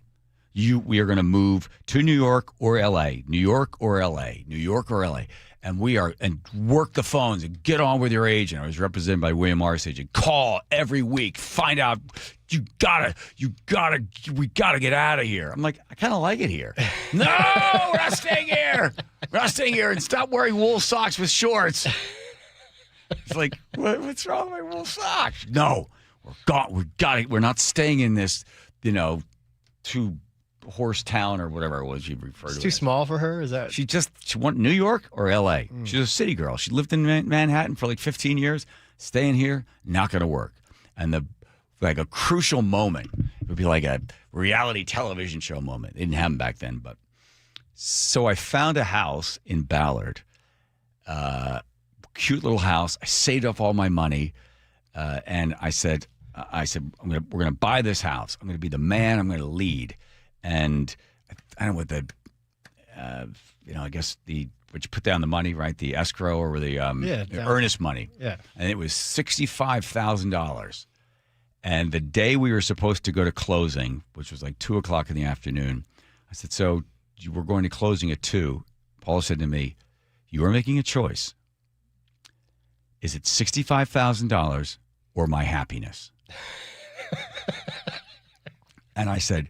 We are going to move to New York or L.A., New York or L.A., New York or L.A., and work the phones and get on with your agent. I was represented by William Morris agent. Call every week, find out. We gotta get out of here. I'm like, I kind of like it here. No, we're not staying here. We're not staying here. And stop wearing wool socks with shorts. It's like, what's wrong with my wool socks? No, we're not staying in this, 2-horse town or whatever it was you referred to. It's too small for her? Is that? She went New York or L.A. She's a city girl. She lived in Manhattan for like 15 years. Staying here, not going to work. And a crucial moment, it would be like a reality television show moment. They didn't have them back then. But so I found a house in Ballard, cute little house. I saved up all my money, and I said, we're going to buy this house. I'm going to be the man. I'm going to lead. And I don't know what I guess what you put down the money, right? The escrow or the earnest money. Yeah. And it was $65,000. And the day we were supposed to go to closing, which was like 2 o'clock in the afternoon, I said, so we're going to closing at 2. Paula said to me, you are making a choice. Is it $65,000 or my happiness? And I said,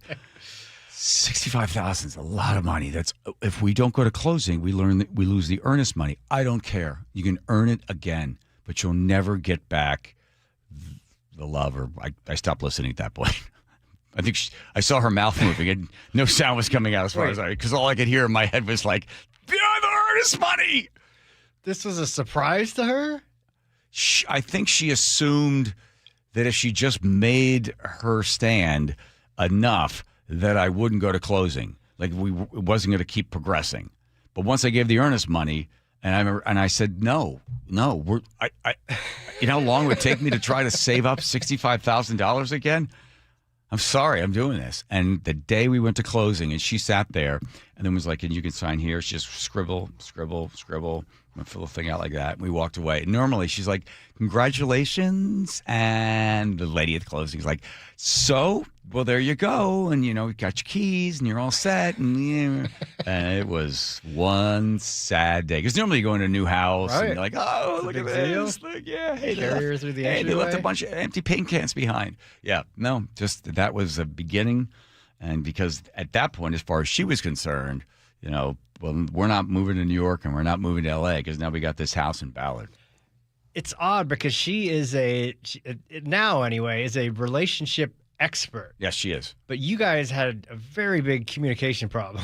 $65,000 is a lot of money. That's if we don't go to closing, we lose the earnest money. I don't care. You can earn it again, but you'll never get back the love. Or I stopped listening at that point. I think I saw her mouth moving and no sound was coming out as far as because all I could hear in my head was like, the earnest money. This was a surprise to her? I think she assumed that if she just made her stand enough that I wouldn't go to closing. Like it wasn't going to keep progressing. But once I gave the earnest money, and I said no. You know how long it would take me to try to save up $65,000 again? I'm sorry, I'm doing this. And the day we went to closing, and she sat there and then was like, and you can sign here. She just scribble, and fill the thing out like that. And we walked away. And normally she's like, congratulations. And the lady at the closing is like, so, well, there you go. And, you got your keys and you're all set. And it was one sad day. Because normally you go into a new house and you're like, oh, look at this. Look, yeah. Hey, carrier through the hey, they left entryway. a bunch of empty paint cans behind. Yeah, no, just that was a beginning. And because at that point, as far as she was concerned, well, we're not moving to New York and we're not moving to L.A. because now we got this house in Ballard. It's odd because she is now anyway, is a relationship expert. Yes, she is. But you guys had a very big communication problem.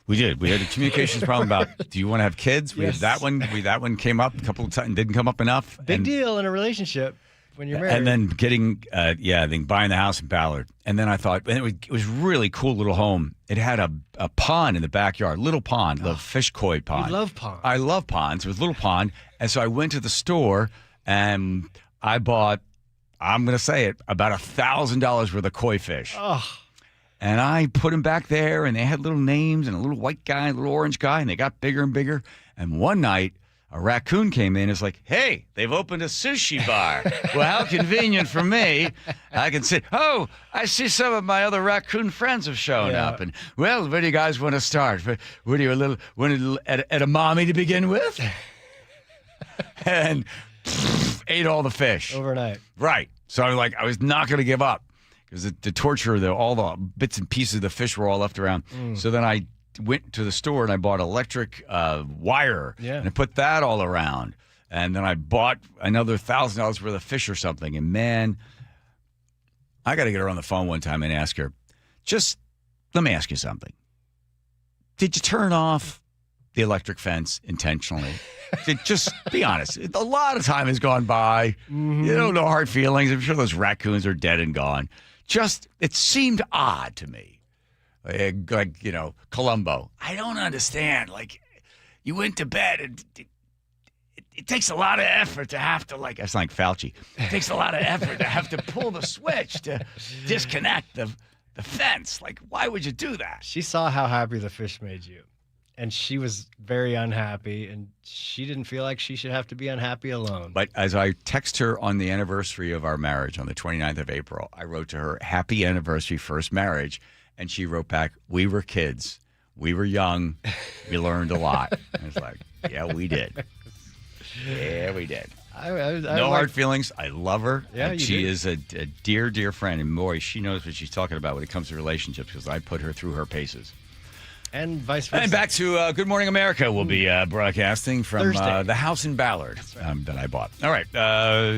We did. We had a communications problem about, do you want to have kids? We Yes. had that one. That one came up a couple of times and didn't come up enough. Big deal in a relationship when you're married. And then getting, buying the house in Ballard. And then I thought, and it was really cool little home. It had a pond in the backyard, little pond, the fish koi pond. You love ponds. I love ponds. It was a little pond. And so I went to the store and I bought, I'm going to say it, about $1,000 worth of koi fish. Oh. And I put them back there, and they had little names and a little white guy, a little orange guy, and they got bigger and bigger. And one night, a raccoon came in and was like, hey, they've opened a sushi bar. Well, how convenient for me. I can sit, oh, I see some of my other raccoon friends have shown up. And, well, where do you guys want to start? What are you, at a mommy to begin with? And ate all the fish. Overnight. Right. So I was not going to give up. Because the torture, all the bits and pieces of the fish were all left around. So then I went to the store and I bought electric wire. Yeah. And I put that all around. And then I bought another $1,000 worth of fish or something. And man, I got to get her on the phone one time and ask her, just let me ask you something. Did you turn off the electric fence intentionally? Just be honest. A lot of time has gone by. You don't know hard feelings. I'm sure those raccoons are dead and gone. It seemed odd to me. Like Columbo. I don't understand. Like, you went to bed and it takes a lot of effort to have to, that's like Fauci. It takes a lot of effort to have to pull the switch to disconnect the fence. Like, why would you do that? She saw how happy the fish made you. And she was very unhappy, and she didn't feel like she should have to be unhappy alone. But as I text her on the anniversary of our marriage on the 29th of April, I wrote to her, happy anniversary, first marriage. And she wrote back, we were kids. We were young. We learned a lot. I was like, yeah, we did. Yeah, we did. No hard feelings. I love her. Yeah, she is a dear, dear friend. And boy, she knows what she's talking about when it comes to relationships because I put her through her paces. And vice versa. And back to Good Morning America. We'll be broadcasting from the house in Ballard that I bought. All right.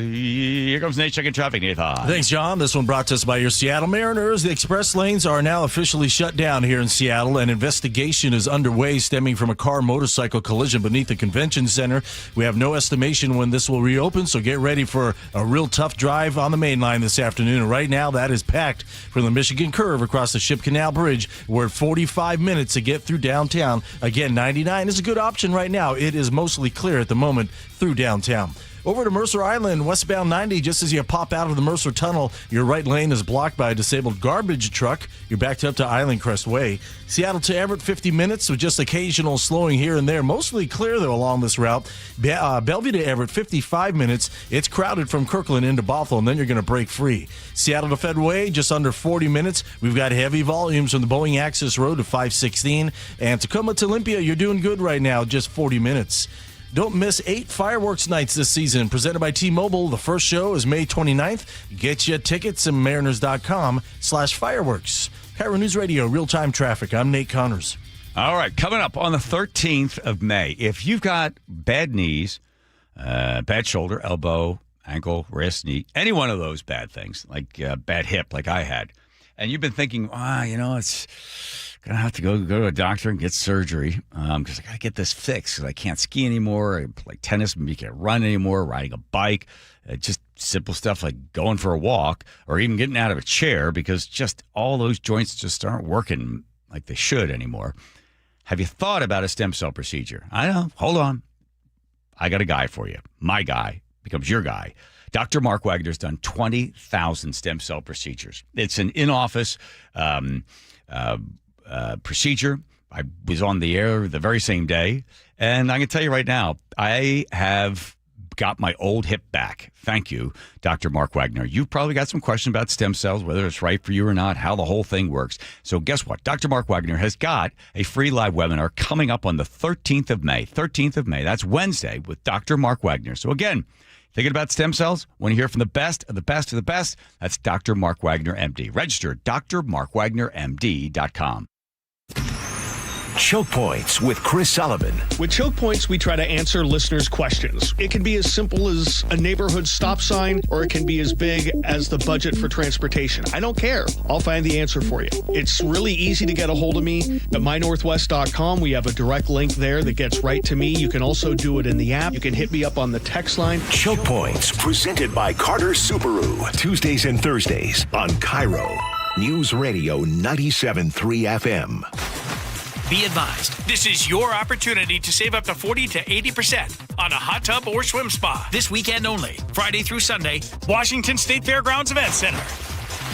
Here comes Nate checking traffic, Nathan. Thanks, John. This one brought to us by your Seattle Mariners. The express lanes are now officially shut down here in Seattle. An investigation is underway stemming from a car-motorcycle collision beneath the convention center. We have no estimation when this will reopen, so get ready for a real tough drive on the main line this afternoon. And right now, that is packed from the Michigan Curve across the Ship Canal Bridge. We're at 45 minutes to get through downtown. Again, 99 is a good option right now. It is mostly clear at the moment through downtown. Over to Mercer Island, westbound 90, just as you pop out of the Mercer Tunnel, your right lane is blocked by a disabled garbage truck. You're backed up to Island Crest Way. Seattle to Everett, 50 minutes with just occasional slowing here and there. Mostly clear, though, along this route. Bellevue to Everett, 55 minutes. It's crowded from Kirkland into Bothell, and then you're going to break free. Seattle to Fedway, just under 40 minutes. We've got heavy volumes from the Boeing Access Road to 516. And Tacoma to Olympia, you're doing good right now, just 40 minutes. Don't miss 8 fireworks nights this season, presented by T-Mobile. The first show is May 29th. Get you tickets at mariners.com/fireworks. KIRO News Radio, real-time traffic. I'm Nate Connors. All right, coming up on the 13th of May, if you've got bad knees, bad shoulder, elbow, ankle, wrist, knee, any one of those bad things, like bad hip like I had, and you've been thinking, it's going to have to go to a doctor and get surgery because I got to get this fixed because I can't ski anymore. I play tennis, maybe can't run anymore, riding a bike, just simple stuff like going for a walk or even getting out of a chair because just all those joints just aren't working like they should anymore. Have you thought about a stem cell procedure? I know. Hold on. I got a guy for you. My guy. becomes your guy. Dr. Mark Wagner's done 20,000 stem cell procedures. It's an in-office procedure. I was on the air the very same day, and I can tell you right now, I have got my old hip back. Thank you, Dr. Mark Wagner. You've probably got some questions about stem cells, whether it's right for you or not, how the whole thing works. So guess what? Dr. Mark Wagner has got a free live webinar coming up on the 13th of May. 13th of May. That's Wednesday with Dr. Mark Wagner. So again, thinking about stem cells? Want to hear from the best of the best of the best? That's Dr. Mark Wagner, MD. Register at drmarkwagnermd.com. Choke Points with Chris Sullivan. With Choke Points, we try to answer listeners' questions. It can be as simple as a neighborhood stop sign, or it can be as big as the budget for transportation. I don't care. I'll find the answer for you. It's really easy to get a hold of me at mynorthwest.com. We have a direct link there that gets right to me. You can also do it in the app. You can hit me up on the text line. Choke Points, presented by Carter Subaru. Tuesdays and Thursdays on KIRO Newsradio 97.3 FM. Be advised, this is your opportunity to save up to 40 to 80% on a hot tub or swim spa this weekend only, Friday through Sunday, Washington State Fairgrounds Event Center.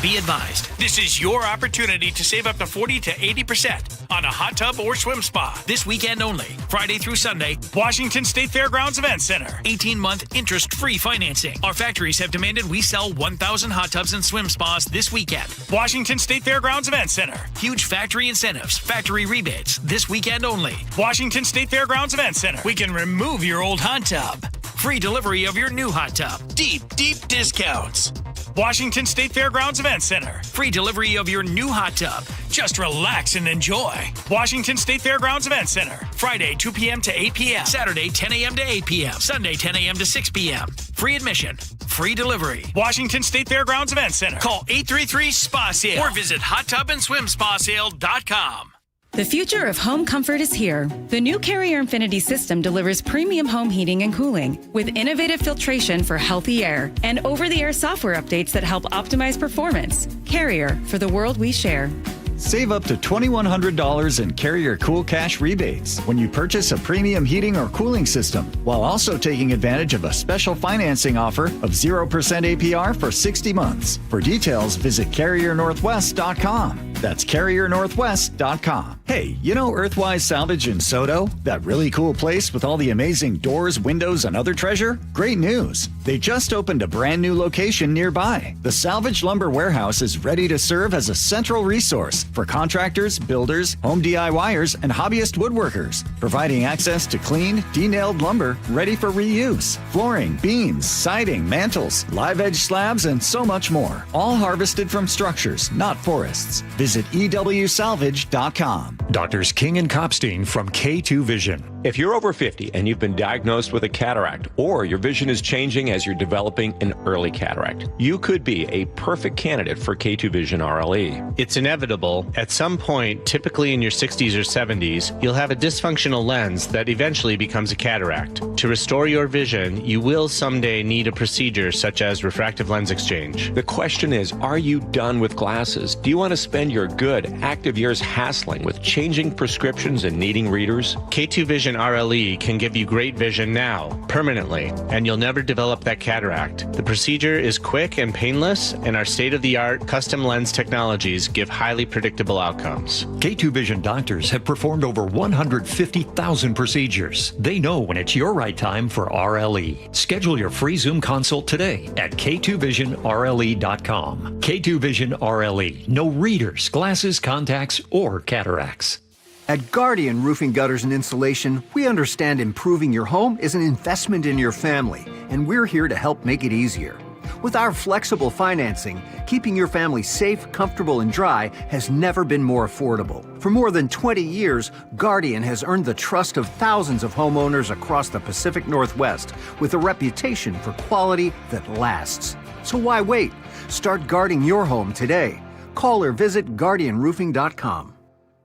Be advised, this is your opportunity to save up to 40 to 80% on a hot tub or swim spa this weekend only, Friday through Sunday, Washington State Fairgrounds Event Center. 18-month interest-free financing. Our factories have demanded we sell 1,000 hot tubs and swim spas this weekend. Washington State Fairgrounds Event Center. Huge factory incentives, factory rebates this weekend only. Washington State Fairgrounds Event Center. We can remove your old hot tub. Free delivery of your new hot tub. Deep discounts. Washington State Fairgrounds Event Center. Free delivery of your new hot tub. Just relax and enjoy. Washington State Fairgrounds Event Center. Friday, 2 p.m. to 8 p.m. Saturday, 10 a.m. to 8 p.m. Sunday, 10 a.m. to 6 p.m. Free admission. Free delivery. Washington State Fairgrounds Event Center. Call 833-SPA-SALE or visit hottubandSwimSpaSale.com. The future of home comfort is here. The new Carrier Infinity system delivers premium home heating and cooling with innovative filtration for healthy air and over-the-air software updates that help optimize performance. Carrier, for the world we share. Save up to $2,100 in Carrier Cool Cash rebates when you purchase a premium heating or cooling system, while also taking advantage of a special financing offer of 0% APR for 60 months. For details, visit CarrierNorthwest.com. That's CarrierNorthwest.com. Hey, you know Earthwise Salvage in Soto? That really cool place with all the amazing doors, windows, and other treasure? Great news! They just opened a brand new location nearby. The Salvage Lumber Warehouse is ready to serve as a central resource for contractors, builders, home DIYers, and hobbyist woodworkers, providing access to clean, de-nailed lumber ready for reuse, flooring, beams, siding, mantles, live edge slabs, and so much more. All harvested from structures, not forests. Visit EWSalvage.com. Doctors King and Kopstein from K2 Vision. If you're over 50 and you've been diagnosed with a cataract, or your vision is changing as you're developing an early cataract, you could be a perfect candidate for K2 Vision RLE. It's inevitable. At some point, typically in your 60s or 70s, you'll have a dysfunctional lens that eventually becomes a cataract. To restore your vision, you will someday need a procedure such as refractive lens exchange. The question is, are you done with glasses? Do you want to spend your good, active years hassling with changing prescriptions and needing readers? K2 Vision RLE can give you great vision now, permanently, and you'll never develop that cataract. The procedure is quick and painless, and our state-of-the-art custom lens technologies give highly predictable outcomes. K2 Vision doctors have performed over 150,000 procedures. They know when it's your right time for RLE. Schedule your free Zoom consult today at K2VisionRLE.com. K2 Vision RLE. No readers, glasses, contacts, or cataracts. At Guardian Roofing, Gutters, and Insulation, we understand improving your home is an investment in your family, and we're here to help make it easier. With our flexible financing, keeping your family safe, comfortable, and dry has never been more affordable. For more than 20 years, Guardian has earned the trust of thousands of homeowners across the Pacific Northwest with a reputation for quality that lasts. So why wait? Start guarding your home today. Call or visit GuardianRoofing.com.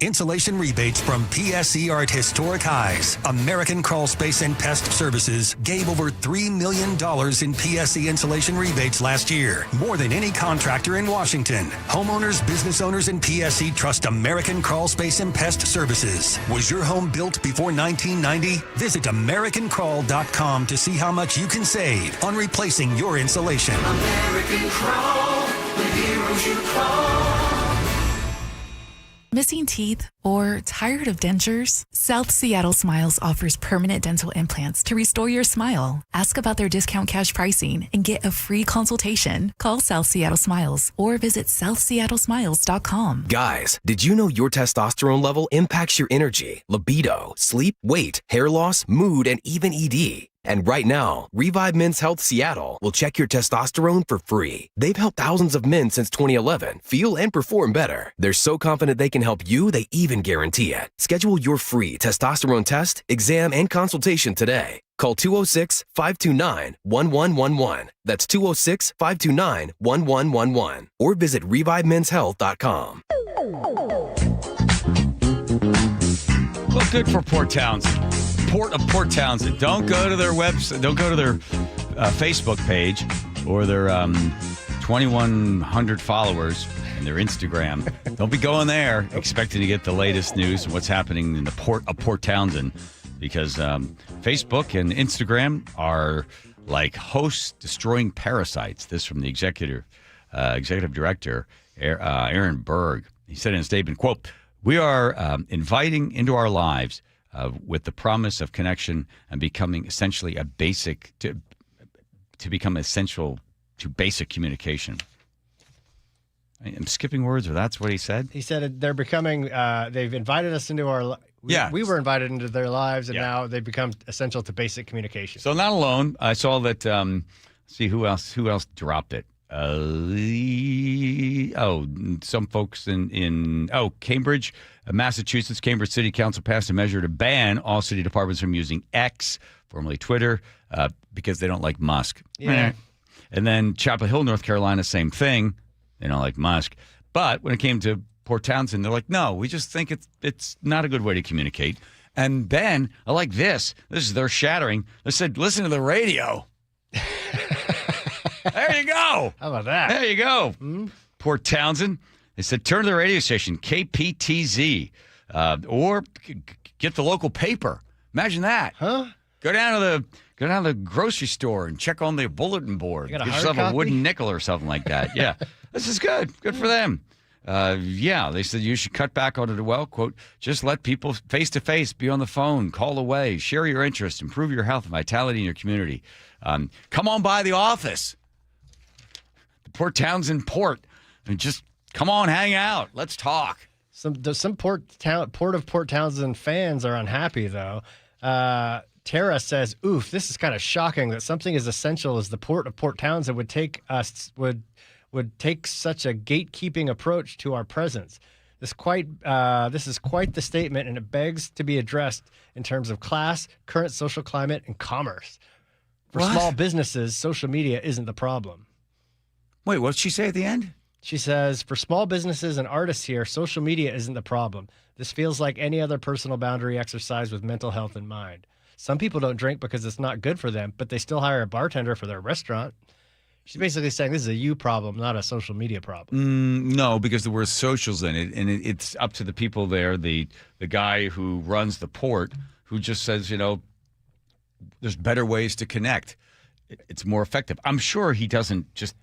Insulation rebates from PSE are at historic highs. American Crawl Space and Pest Services gave over $3 million in PSE insulation rebates last year, more than any contractor in Washington. Homeowners, business owners, and PSE trust American Crawl Space and Pest Services. Was your home built before 1990? Visit AmericanCrawl.com to see how much you can save on replacing your insulation. American Crawl, the heroes you call. Missing teeth or tired of dentures? South Seattle Smiles offers permanent dental implants to restore your smile. Ask about their discount cash pricing and get a free consultation. Call South Seattle Smiles or visit southseattlesmiles.com. Guys, did you know your testosterone level impacts your energy, libido, sleep, weight, hair loss, mood, and even ED? And right now, Revive Men's Health Seattle will check your testosterone for free. They've helped thousands of men since 2011 feel and perform better. They're so confident they can help you, they even guarantee it. Schedule your free testosterone test, exam, and consultation today. Call 206-529-1111. That's 206-529-1111. Or visit ReviveMen'sHealth.com. Well, good for Port Townsend. Port of Port Townsend. Don't go to their website. Don't go to their Facebook page or their 2,100 followers and their Instagram. Don't be going there expecting to get the latest news and what's happening in the Port of Port Townsend, because Facebook and Instagram are like hosts destroying parasites. This from the executive director, Aaron Berg. He said in a statement, quote, "We are inviting into our lives with the promise of connection and becoming essentially a basic to become essential to basic communication." I'm skipping words, or that's what he said? He said they're becoming, they've invited us into our we were invited into their lives, and now they've become essential to basic communication. So not alone. I saw that, let's see who else dropped it. Some folks in Cambridge, Massachusetts. Cambridge City Council passed a measure to ban all city departments from using X, formerly Twitter, because they don't like Musk. Yeah. And then Chapel Hill, North Carolina, same thing. They don't like Musk. But when it came to Port Townsend, they're like, no, we just think it's not a good way to communicate. And then I like this. This is their shattering. They said, listen to the radio. There you go. How about that? There you go. Port Townsend. They said turn to the radio station, KPTZ, or get the local paper. Imagine that. Huh? Go down to the grocery store and check on the bulletin board. Get yourself a wooden nickel or something like that. Yeah. This is good. Good for them. They said you should cut back on it. Well, quote, just let people face to face, be on the phone, call away, share your interests, improve your health and vitality in your community. Come on by the office. Port Townsend Port, and just come on, hang out. Let's talk. Some Port of Port Townsend fans are unhappy though. Tara says, "Oof, this is kind of shocking that something as essential as the Port of Port Townsend would take such a gatekeeping approach to our presence. This is quite the statement, and it begs to be addressed in terms of class, current social climate, and commerce. For small businesses, social media isn't the problem." Wait, what did she say at the end? She says, for small businesses and artists here, social media isn't the problem. This feels like any other personal boundary exercise with mental health in mind. Some people don't drink because it's not good for them, but they still hire a bartender for their restaurant. She's basically saying this is a you problem, not a social media problem. No, because there were socials in it, and it's up to the people there, the guy who runs the port, who just says, there's better ways to connect. It's more effective. I'm sure he doesn't just...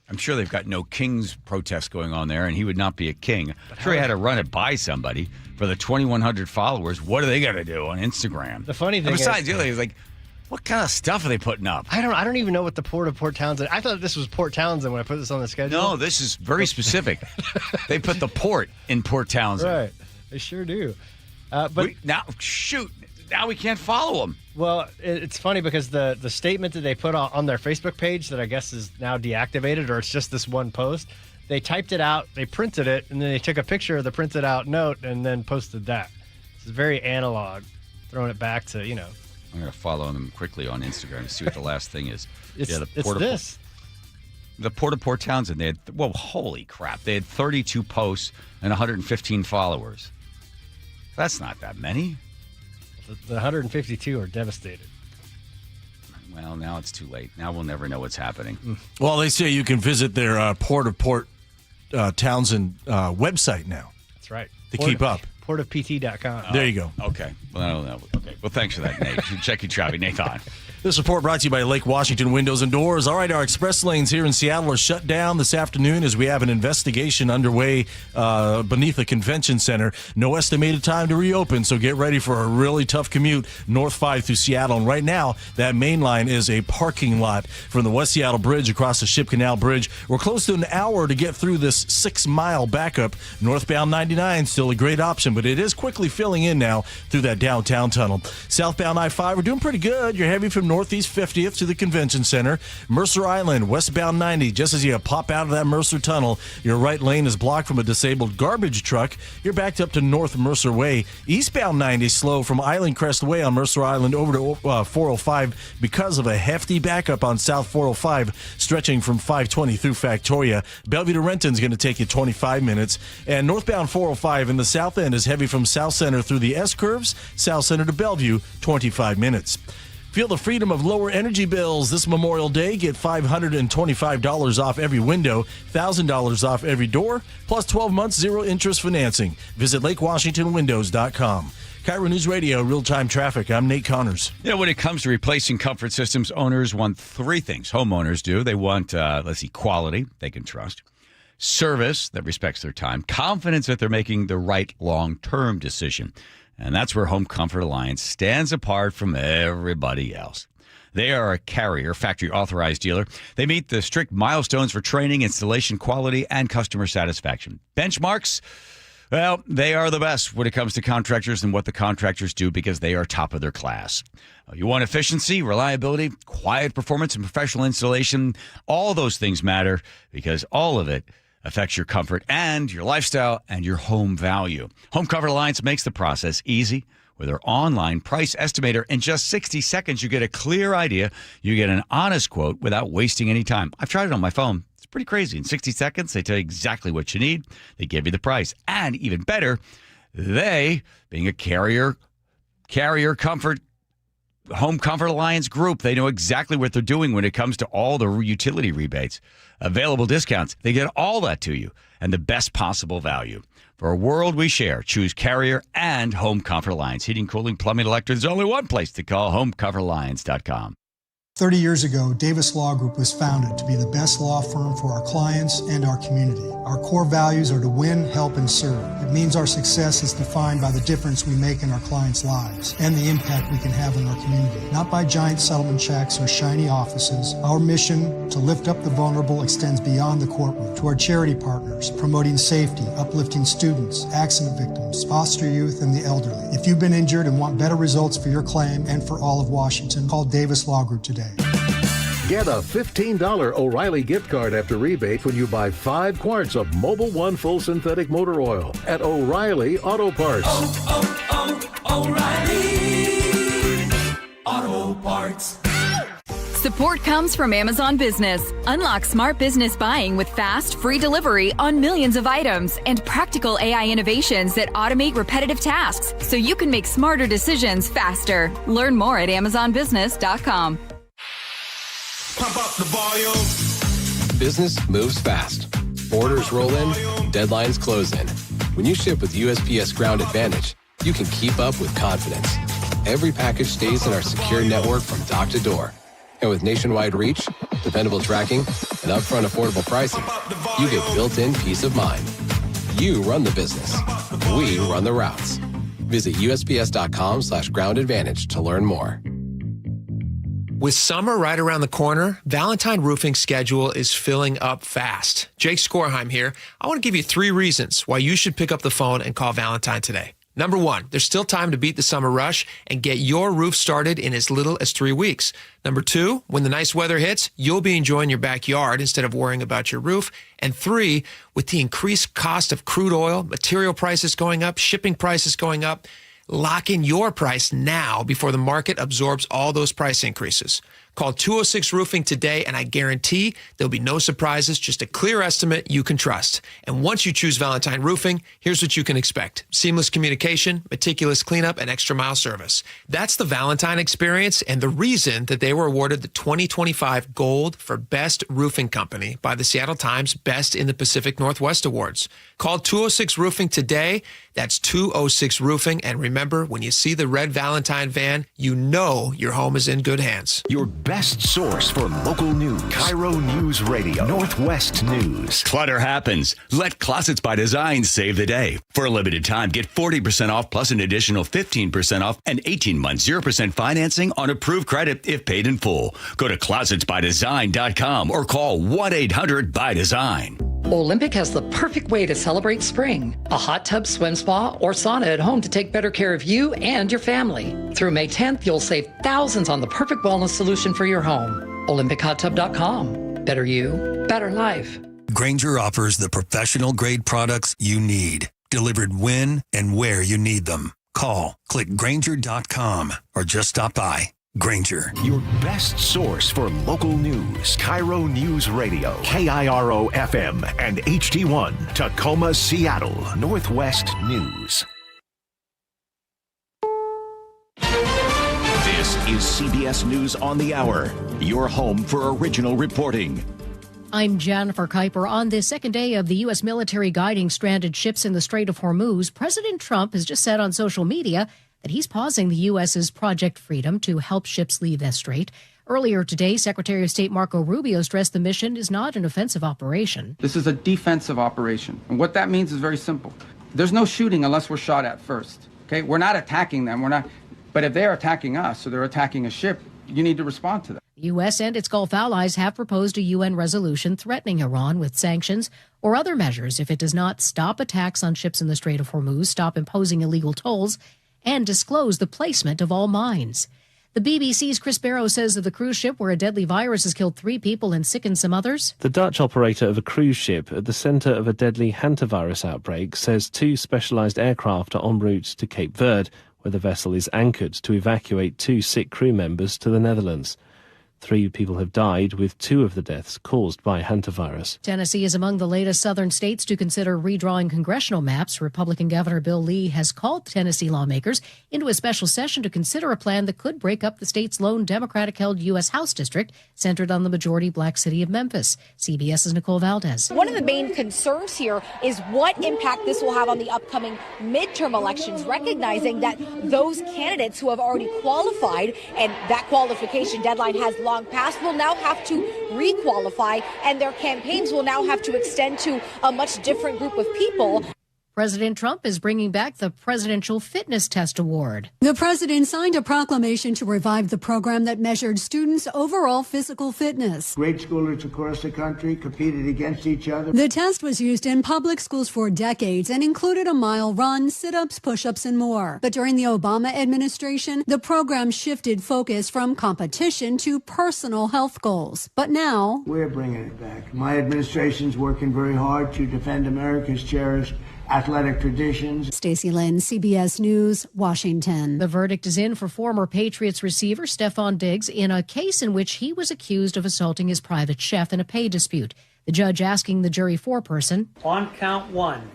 I'm sure they've got no king's protest going on there, and he would not be a king. I'm sure he had to run it by somebody. For the 2,100 followers, what are they going to do on Instagram? The funny thing besides, the other thing is like, what kind of stuff are they putting up? I don't even know what the Port of Port Townsend. I thought this was Port Townsend when I put this on the schedule. No, this is very specific. They put the port in Port Townsend. Right, they sure do. Now we can't follow them. Well, it's funny because the statement that they put on their Facebook page that I guess is now deactivated, or it's just this one post, they typed it out, they printed it, and then they took a picture of the printed out note and then posted that. It's very analog, throwing it back to, I'm going to follow them quickly on Instagram to see what the last thing is. It's the Port this. the Port Townsend, they had, well, holy crap. They had 32 posts and 115 followers. That's not that many. The 152 are devastated. Well, now it's too late. Now we'll never know what's happening. Well, they say you can visit their Port Townsend website now. That's right. To keep up. Portofpt.com. There you go. Okay. Well, I don't know. Okay. Well, thanks for that, Nate. Check your traffic, Nathan. This report brought to you by Lake Washington Windows and Doors. All right, our express lanes here in Seattle are shut down this afternoon as we have an investigation underway beneath the convention center. No estimated time to reopen, so get ready for a really tough commute north 5 through Seattle. And right now, that main line is a parking lot from the West Seattle Bridge across the Ship Canal Bridge. We're close to an hour to get through this 6-mile backup. Northbound 99, still a great option, but it is quickly filling in now through that downtown tunnel. Southbound I-5, we're doing pretty good. You're heavy from Northeast 50th to the Convention Center. Mercer Island, westbound 90. Just as you pop out of that Mercer Tunnel, your right lane is blocked from a disabled garbage truck. You're backed up to North Mercer Way. Eastbound 90 slow from Island Crest Way on Mercer Island over to 405 because of a hefty backup on South 405 stretching from 520 through Factoria. Bellevue to Renton's going to take you 25 minutes. And northbound 405 in the south end is heavy from South Center through the S-curves. South Center to Bellevue, 25 minutes. Feel the freedom of lower energy bills this Memorial Day. Get $525 off every window, $1,000 off every door, plus 12 months zero-interest financing. Visit LakeWashingtonWindows.com. KIRO News Radio, real-time traffic. I'm Nate Connors. You know, when it comes to replacing comfort systems, owners want three things. Homeowners do. They want, quality they can trust, service that respects their time, confidence that they're making the right long-term decision. And that's where Home Comfort Alliance stands apart from everybody else. They are a Carrier factory authorized dealer. They meet the strict milestones for training, installation quality, and customer satisfaction. Benchmarks, well, they are the best when it comes to contractors and what the contractors do because they are top of their class. You want efficiency, reliability, quiet performance, and professional installation. All those things matter because all of it affects your comfort and your lifestyle and your home value. Home Comfort Alliance makes the process easy. With their online price estimator, in just 60 seconds, you get a clear idea. You get an honest quote without wasting any time. I've tried it on my phone. It's pretty crazy. In 60 seconds, they tell you exactly what you need. They give you the price. And even better, they, being a Carrier Comfort Home Comfort Alliance group, they know exactly what they're doing when it comes to all the utility rebates, available discounts. They get all that to you and the best possible value. For a world we share, choose Carrier and Home Comfort Alliance. Heating, cooling, plumbing, electric. There's only one place to call, homecomfortalliance.com. 30 years ago, Davis Law Group was founded to be the best law firm for our clients and our community. Our core values are to win, help, and serve. It means our success is defined by the difference we make in our clients' lives and the impact we can have in our community. Not by giant settlement checks or shiny offices. Our mission to lift up the vulnerable extends beyond the courtroom to our charity partners, promoting safety, uplifting students, accident victims, foster youth, and the elderly. If you've been injured and want better results for your claim and for all of Washington, call Davis Law Group today. Get a $15 O'Reilly gift card after rebate when you buy 5 quarts of Mobil 1 full synthetic motor oil at O'Reilly Auto Parts. O'Reilly Auto Parts. Support comes from Amazon Business. Unlock smart business buying with fast, free delivery on millions of items and practical AI innovations that automate repetitive tasks so you can make smarter decisions faster. Learn more at AmazonBusiness.com. Pump up the volume. Business moves fast. Orders roll in, deadlines close in. When you ship with USPS Ground Advantage, you can keep up with confidence. Every package stays in our secure network from dock to door. And with nationwide reach, dependable tracking, and upfront affordable pricing, you get built-in peace of mind. You run the business. We run the routes. Visit USPS.com/Ground Advantage to learn more. With summer right around the corner, Valentine Roofing's schedule is filling up fast. Jake Skorheim here. I want to give you 3 reasons why you should pick up the phone and call Valentine today. Number 1, there's still time to beat the summer rush and get your roof started in as little as 3 weeks. Number 2, when the nice weather hits, you'll be enjoying your backyard instead of worrying about your roof. And 3, with the increased cost of crude oil, material prices going up, shipping prices going up, lock in your price now before the market absorbs all those price increases. Call 206 Roofing today, and I guarantee there'll be no surprises, just a clear estimate you can trust. And once you choose Valentine Roofing, here's what you can expect. Seamless communication, meticulous cleanup, and extra mile service. That's the Valentine experience and the reason that they were awarded the 2025 Gold for Best Roofing Company by the Seattle Times Best in the Pacific Northwest Awards. Call 206 Roofing today. That's 206 Roofing. And remember, when you see the red Valentine van, you know your home is in good hands. Your best source for local news. KIRO Newsradio Northwest News. Clutter happens. Let Closets by Design save the day. For a limited time, get 40% off plus an additional 15% off and 18-month 0% financing on approved credit if paid in full. Go to closetsbydesign.com or call 1-800-BY-DESIGN. Olympic has the perfect way to celebrate spring. A hot tub, swim spa, or sauna at home to take better care of you and your family. Through May 10th, you'll save thousands on the perfect wellness solution for your home. OlympicHotTub.com. Better you, better life. Grainger offers the professional grade products you need, delivered when and where you need them. Call, click Grainger.com, or just stop by. Grainger. Your best source for local news. KIRO News Radio. KIRO FM and HD1. Tacoma, Seattle. Northwest News. This is CBS News on the Hour. Your home for original reporting. I'm Jennifer Kuiper. On the second day of the U.S. military guiding stranded ships in the Strait of Hormuz, President Trump has just said on social media that he's pausing the U.S.'s Project Freedom to help ships leave that strait. Earlier today, Secretary of State Marco Rubio stressed the mission is not an offensive operation. This is a defensive operation. And what that means is very simple. There's no shooting unless we're shot at first. Okay? We're not attacking them. But if they're attacking us or they're attacking a ship, you need to respond to that. The U.S. and its Gulf allies have proposed a U.N. resolution threatening Iran with sanctions or other measures if it does not stop attacks on ships in the Strait of Hormuz, stop imposing illegal tolls, and disclose the placement of all mines. The BBC's Chris Barrow says of the cruise ship where a deadly virus has killed 3 people and sickened some others. The Dutch operator of a cruise ship at the centre of a deadly hantavirus outbreak says 2 specialised aircraft are en route to Cape Verde, where the vessel is anchored to evacuate 2 sick crew members to the Netherlands. 3 people have died, with 2 of the deaths caused by hantavirus. Tennessee is among the latest southern states to consider redrawing congressional maps. Republican Governor Bill Lee has called Tennessee lawmakers into a special session to consider a plan that could break up the state's lone Democratic-held U.S. House district centered on the majority black city of Memphis. CBS's Nicole Valdez. One of the main concerns here is what impact this will have on the upcoming midterm elections, recognizing that those candidates who have already qualified and that qualification deadline has long passed will now have to requalify, and their campaigns will now have to extend to a much different group of people. President Trump is bringing back the Presidential Fitness Test Award. The president signed a proclamation to revive the program that measured students' overall physical fitness. Grade schoolers across the country competed against each other. The test was used in public schools for decades and included a mile run, sit-ups, push-ups, and more. But during the Obama administration, the program shifted focus from competition to personal health goals. But now, we're bringing it back. My administration's working very hard to defend America's cherished athletic traditions. Stacey Lynn, CBS News, Washington. The verdict is in for former Patriots receiver Stephon Diggs in a case in which he was accused of assaulting his private chef in a pay dispute. The judge asking the jury foreperson, on count 1,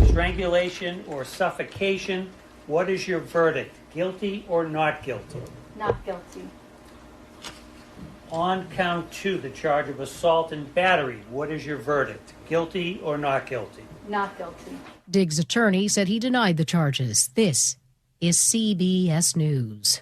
strangulation or suffocation, what is your verdict? Guilty or not guilty? Not guilty. On count 2, the charge of assault and battery, what is your verdict? Guilty or not guilty? Not guilty. Diggs' attorney said he denied the charges. This is CBS News.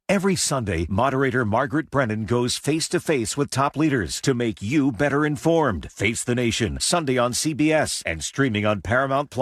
Every Sunday, moderator Margaret Brennan goes face-to-face with top leaders to make you better informed. Face the Nation, Sunday on CBS and streaming on Paramount+.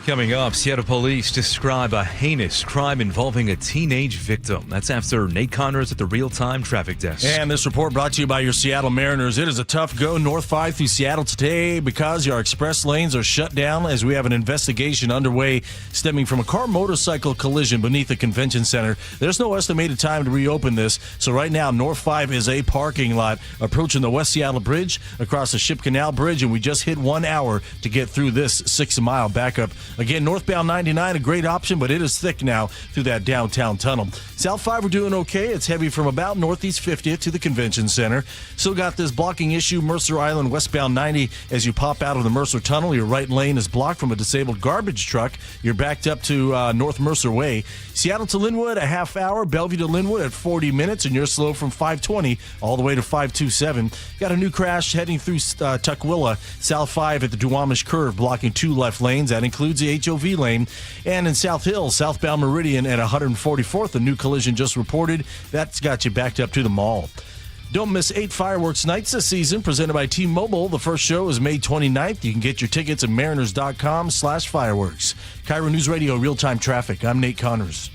Coming up, Seattle police describe a heinous crime involving a teenage victim. That's after Nate Connors at the real-time traffic desk. And this report brought to you by your Seattle Mariners. It is a tough go North 5 through Seattle today because our express lanes are shut down as we have an investigation underway stemming from a car-motorcycle collision beneath the convention center. There's no estimated time to reopen this, so right now North 5 is a parking lot approaching the West Seattle Bridge across the Ship Canal Bridge, and we just hit 1 hour to get through this 6-mile backup Again, northbound 99, a great option, but it is thick now through that downtown tunnel. South 5, we're doing okay. It's heavy from about Northeast 50th to the Convention Center. Still got this blocking issue, Mercer Island westbound 90. As you pop out of the Mercer Tunnel, your right lane is blocked from a disabled garbage truck. You're backed up to North Mercer Way. Seattle to Linwood, a half hour. Bellevue to Linwood at 40 minutes, and you're slow from 520 all the way to 527. Got a new crash heading through Tukwila, South 5 at the Duwamish Curve, blocking 2 left lanes. That includes the HOV lane. And in South Hills, southbound Meridian at 144th, a new collision just reported. That's got you backed up to the mall. Don't miss 8 fireworks nights this season, presented by T-Mobile. The first show is May 29th. You can get your tickets at mariners.com/fireworks. KIRO News Radio real-time traffic. I'm Nate Connors.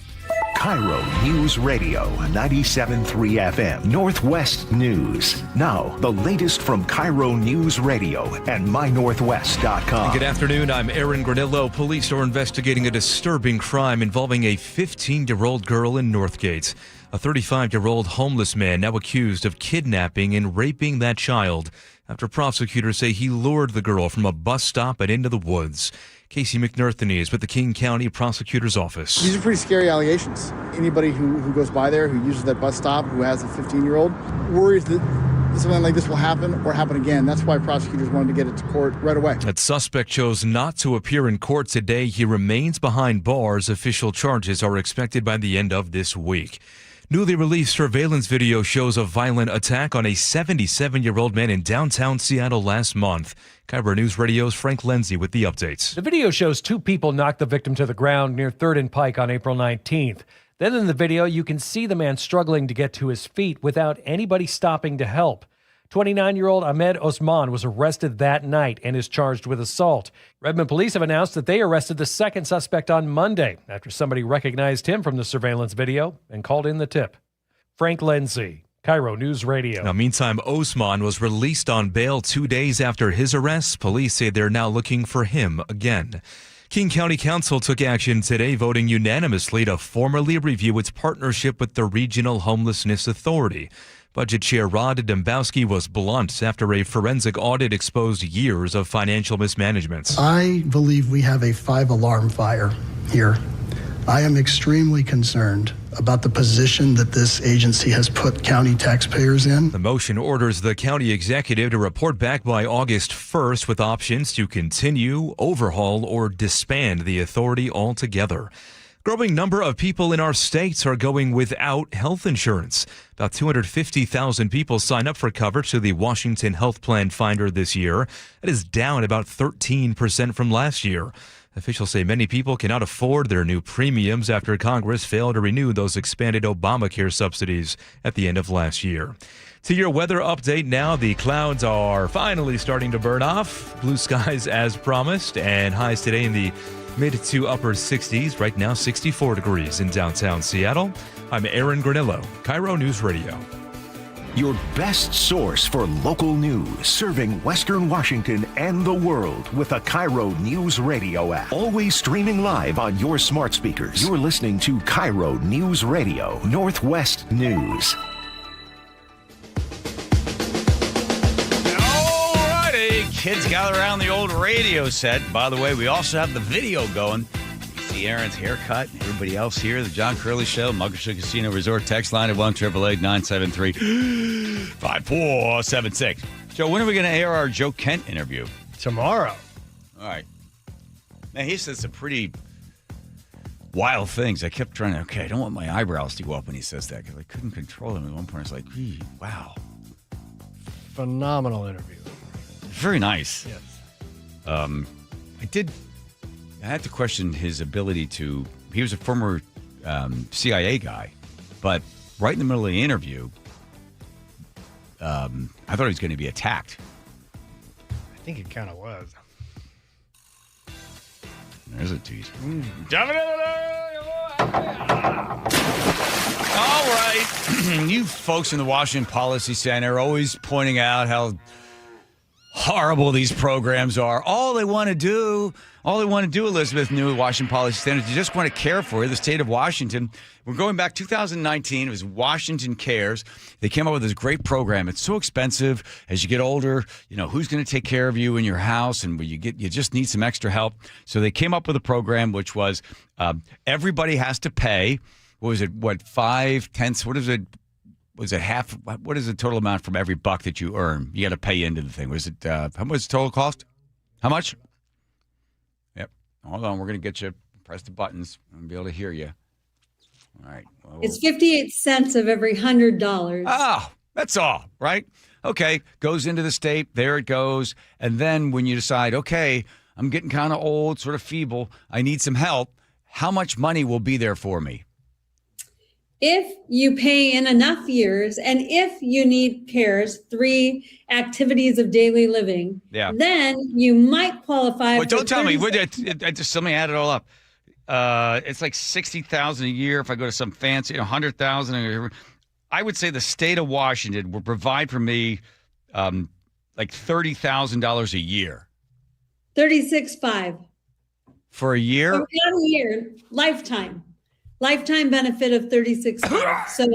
KIRO News Radio, 97.3 FM, Northwest News. Now, the latest from KIRO News Radio and mynorthwest.com. Good afternoon. I'm Aaron Granillo. Police are investigating a disturbing crime involving a 15-year-old girl in Northgate. A 35-year-old homeless man now accused of kidnapping and raping that child after prosecutors say he lured the girl from a bus stop and into the woods. Casey McNerthany is with the King County Prosecutor's Office. These are pretty scary allegations. Anybody who goes by there, who uses that bus stop, who has a 15-year-old, worries that something like this will happen or happen again. That's why prosecutors wanted to get it to court right away. That suspect chose not to appear in court today. He remains behind bars. Official charges are expected by the end of this week. Newly released surveillance video shows a violent attack on a 77-year-old man in downtown Seattle last month. KIRO News Radio's Frank Lindsay with the updates. The video shows 2 people knock the victim to the ground near 3rd and Pike on April 19th. Then in the video, you can see the man struggling to get to his feet without anybody stopping to help. 29-year-old Ahmed Osman was arrested that night and is charged with assault. Redmond police have announced that they arrested the second suspect on Monday after somebody recognized him from the surveillance video and called in the tip. Frank Lindsay, KIRO News Radio. Now, meantime, Osman was released on bail 2 days after his arrest. Police say they're now looking for him again. King County Council took action today, voting unanimously to formally review its partnership with the Regional Homelessness Authority. Budget Chair Rod Dembowski was blunt after a forensic audit exposed years of financial mismanagement. I believe we have a 5-alarm fire here. I am extremely concerned about the position that this agency has put county taxpayers in. The motion orders the county executive to report back by August 1st with options to continue, overhaul, or disband the authority altogether. Growing number of people in our states are going without health insurance. About 250,000 people sign up for coverage through the Washington Health Plan Finder this year. That is down about 13% from last year. Officials say many people cannot afford their new premiums after Congress failed to renew those expanded Obamacare subsidies at the end of last year. To your weather update now, the clouds are finally starting to burn off. Blue skies as promised, and highs today in the mid to upper 60s. Right now, 64 degrees in downtown Seattle. I'm Aaron Granillo, KIRO News Radio. Your best source for local news, serving Western Washington and the world with a KIRO News Radio app. Always streaming live on your smart speakers. You're listening to KIRO News Radio, Northwest News. Kids gather around the old radio set. By the way, we also have the video going. You see Aaron's haircut. Everybody else here, the John Curley Show, Muckleshoot Casino Resort text line at 1-888-973-5476. Joe, when are we going to air our Joe Kent interview? Tomorrow. All right. Now, he says some pretty wild things. I kept trying to, I don't want my eyebrows to go up when he says that because I couldn't control them. At one point, I was like, wow. Phenomenal interview. Very nice. Yes. I had to question his ability to, he was a former CIA guy, but right in the middle of the interview, I thought he was going to be attacked. I think it kind of was. There's a tease. All right. You folks in the Washington Policy Center are always pointing out how horrible these programs are. All they want to do, Elizabeth knew Washington Policy Standards, they just want to care for you, the state of Washington. We're going back 2019. It was Washington Cares. They came up with this great program. It's so expensive. As you get older, who's going to take care of you in your house? And when you just need some extra help. So they came up with a program which was everybody has to pay. What was it? 5/10? What is it? Was it half? What is the total amount from every buck that you earn? You got to pay into the thing. Was it how much the total cost? How much? Yep. Hold on. We're going to get you. Press the buttons. I'm be able to hear you. All right. Well, it's 58 cents of every $100. Oh, that's all, right? Okay. Goes into the state. There it goes. And then when you decide, okay, I'm getting kind of old, sort of feeble. I need some help. How much money will be there for me? If you pay in enough years, and if you need CARES, 3 activities of daily living, then you might qualify. Well, don't tell me. Just let me add it all up. It's like $60,000 a year if I go to some fancy, $100,000. I would say the state of Washington will provide for me like $30,000 a year. $36,500 for a year. Not a year, lifetime benefit of $36,500. So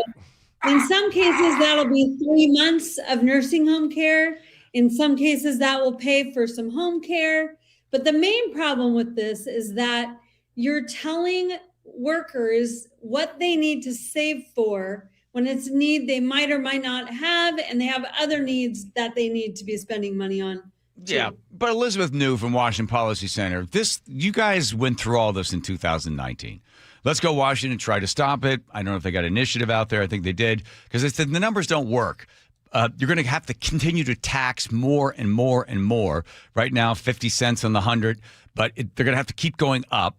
in some cases that'll be 3 months of nursing home care. In some cases that will pay for some home care. But the main problem with this is that you're telling workers what they need to save for when it's a need they might or might not have, and they have other needs that they need to be spending money on. Yeah, but Elizabeth knew from Washington Policy Center, you guys went through all this in 2019. Let's Go Washington, try to stop it. I don't know if they got an initiative out there. I think they did, because they said the numbers don't work. You're going to have to continue to tax more and more and more. Right now, 50 cents on the 100, but they're going to have to keep going up.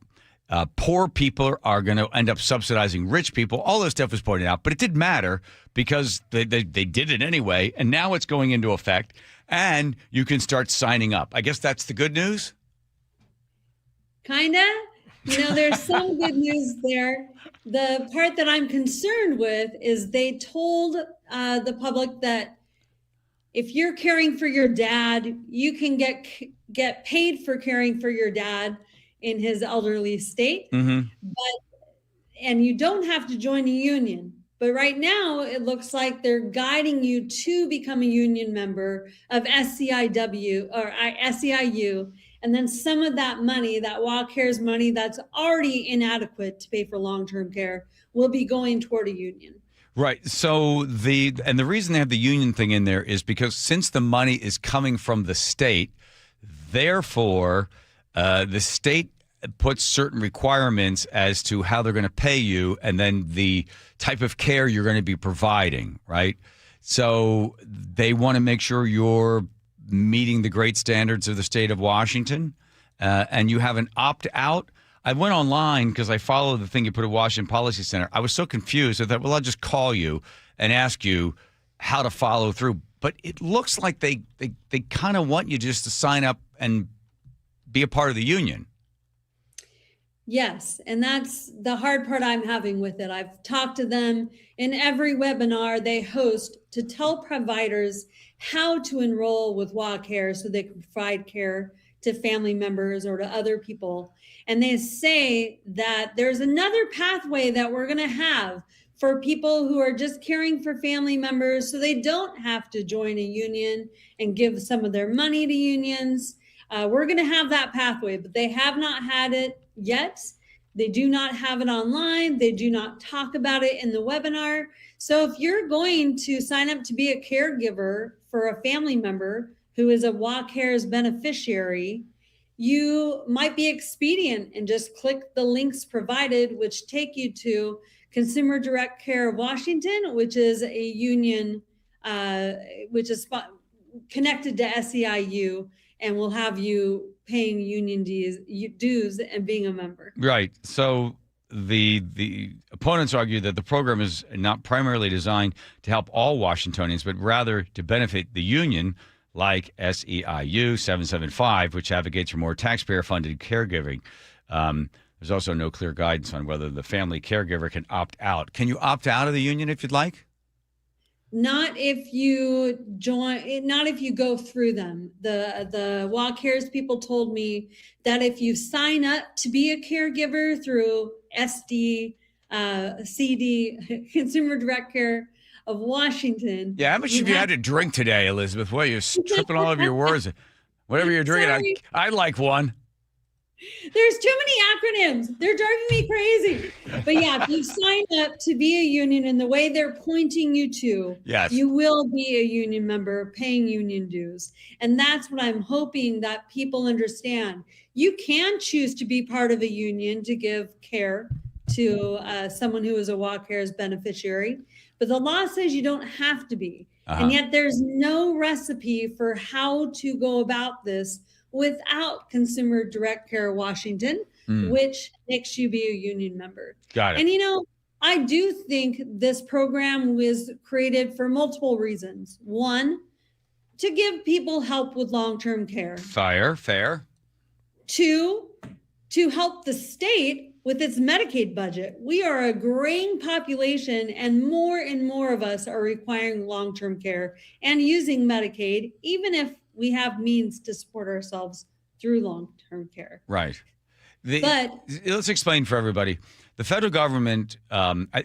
Poor people are going to end up subsidizing rich people. All this stuff was pointed out, but it didn't matter because they did it anyway, and now it's going into effect, and you can start signing up. I guess that's the good news? Kinda. There's some good news there. The part that I'm concerned with is they told the public that if you're caring for your dad, you can get paid for caring for your dad in his elderly state, and you don't have to join a union. But right now, it looks like they're guiding you to become a union member of SEIW or SEIU, and then some of that money, that WellCares money that's already inadequate to pay for long-term care, will be going toward a union. Right. So the reason they have the union thing in there is because since the money is coming from the state, therefore the state puts certain requirements as to how they're going to pay you and then the type of care you're going to be providing, right? So they want to make sure you're meeting the great standards of the state of Washington, and you have an opt-out. I went online because I followed the thing you put at Washington Policy Center. I was so confused. I thought, well, I'll just call you and ask you how to follow through. But it looks like they kind of want you just to sign up and be a part of the union. Yes, and that's the hard part I'm having with it. I've talked to them in every webinar they host to tell providers how to enroll with WellCare so they can provide care to family members or to other people. And they say that there's another pathway that we're going to have for people who are just caring for family members so they don't have to join a union and give some of their money to unions. We're going to have that pathway, but they have not had it yet. They do not have it online. They do not talk about it in the webinar. So if you're going to sign up to be a caregiver for a family member who is a WellCares beneficiary, you might be expedient and just click the links provided, which take you to Consumer Direct Care of Washington, which is a union, which is connected to SEIU, and will have you paying union dues and being a member. Right. So the opponents argue that the program is not primarily designed to help all Washingtonians, but rather to benefit the union like SEIU 775, which advocates for more taxpayer-funded caregiving. There's also no clear guidance on whether the family caregiver can opt out. Can you opt out of the union if you'd like? Not if you join, not if you go through them. The WA Cares people told me that if you sign up to be a caregiver through CD, Consumer Direct Care of Washington. Yeah, how much have you had to drink today, Elizabeth? Boy, you're tripping all over your words. Whatever you're drinking, I like one. There's too many acronyms. They're driving me crazy. But yeah, if you sign up to be a union in the way they're pointing you to, yes, you will be a union member paying union dues. And that's what I'm hoping that people understand. You can choose to be part of a union to give care to someone who is a WA Cares beneficiary, but the law says you don't have to be. And yet there's no recipe for how to go about this without Consumer Direct Care Washington, which makes you be a union member. Got it. And I do think this program was created for multiple reasons. One, to give people help with long-term care. Fair. Two, to help the state with its Medicaid budget. We are a graying population, and more of us are requiring long-term care and using Medicaid, even if we have means to support ourselves through long-term care. Right. But let's explain for everybody. The federal government,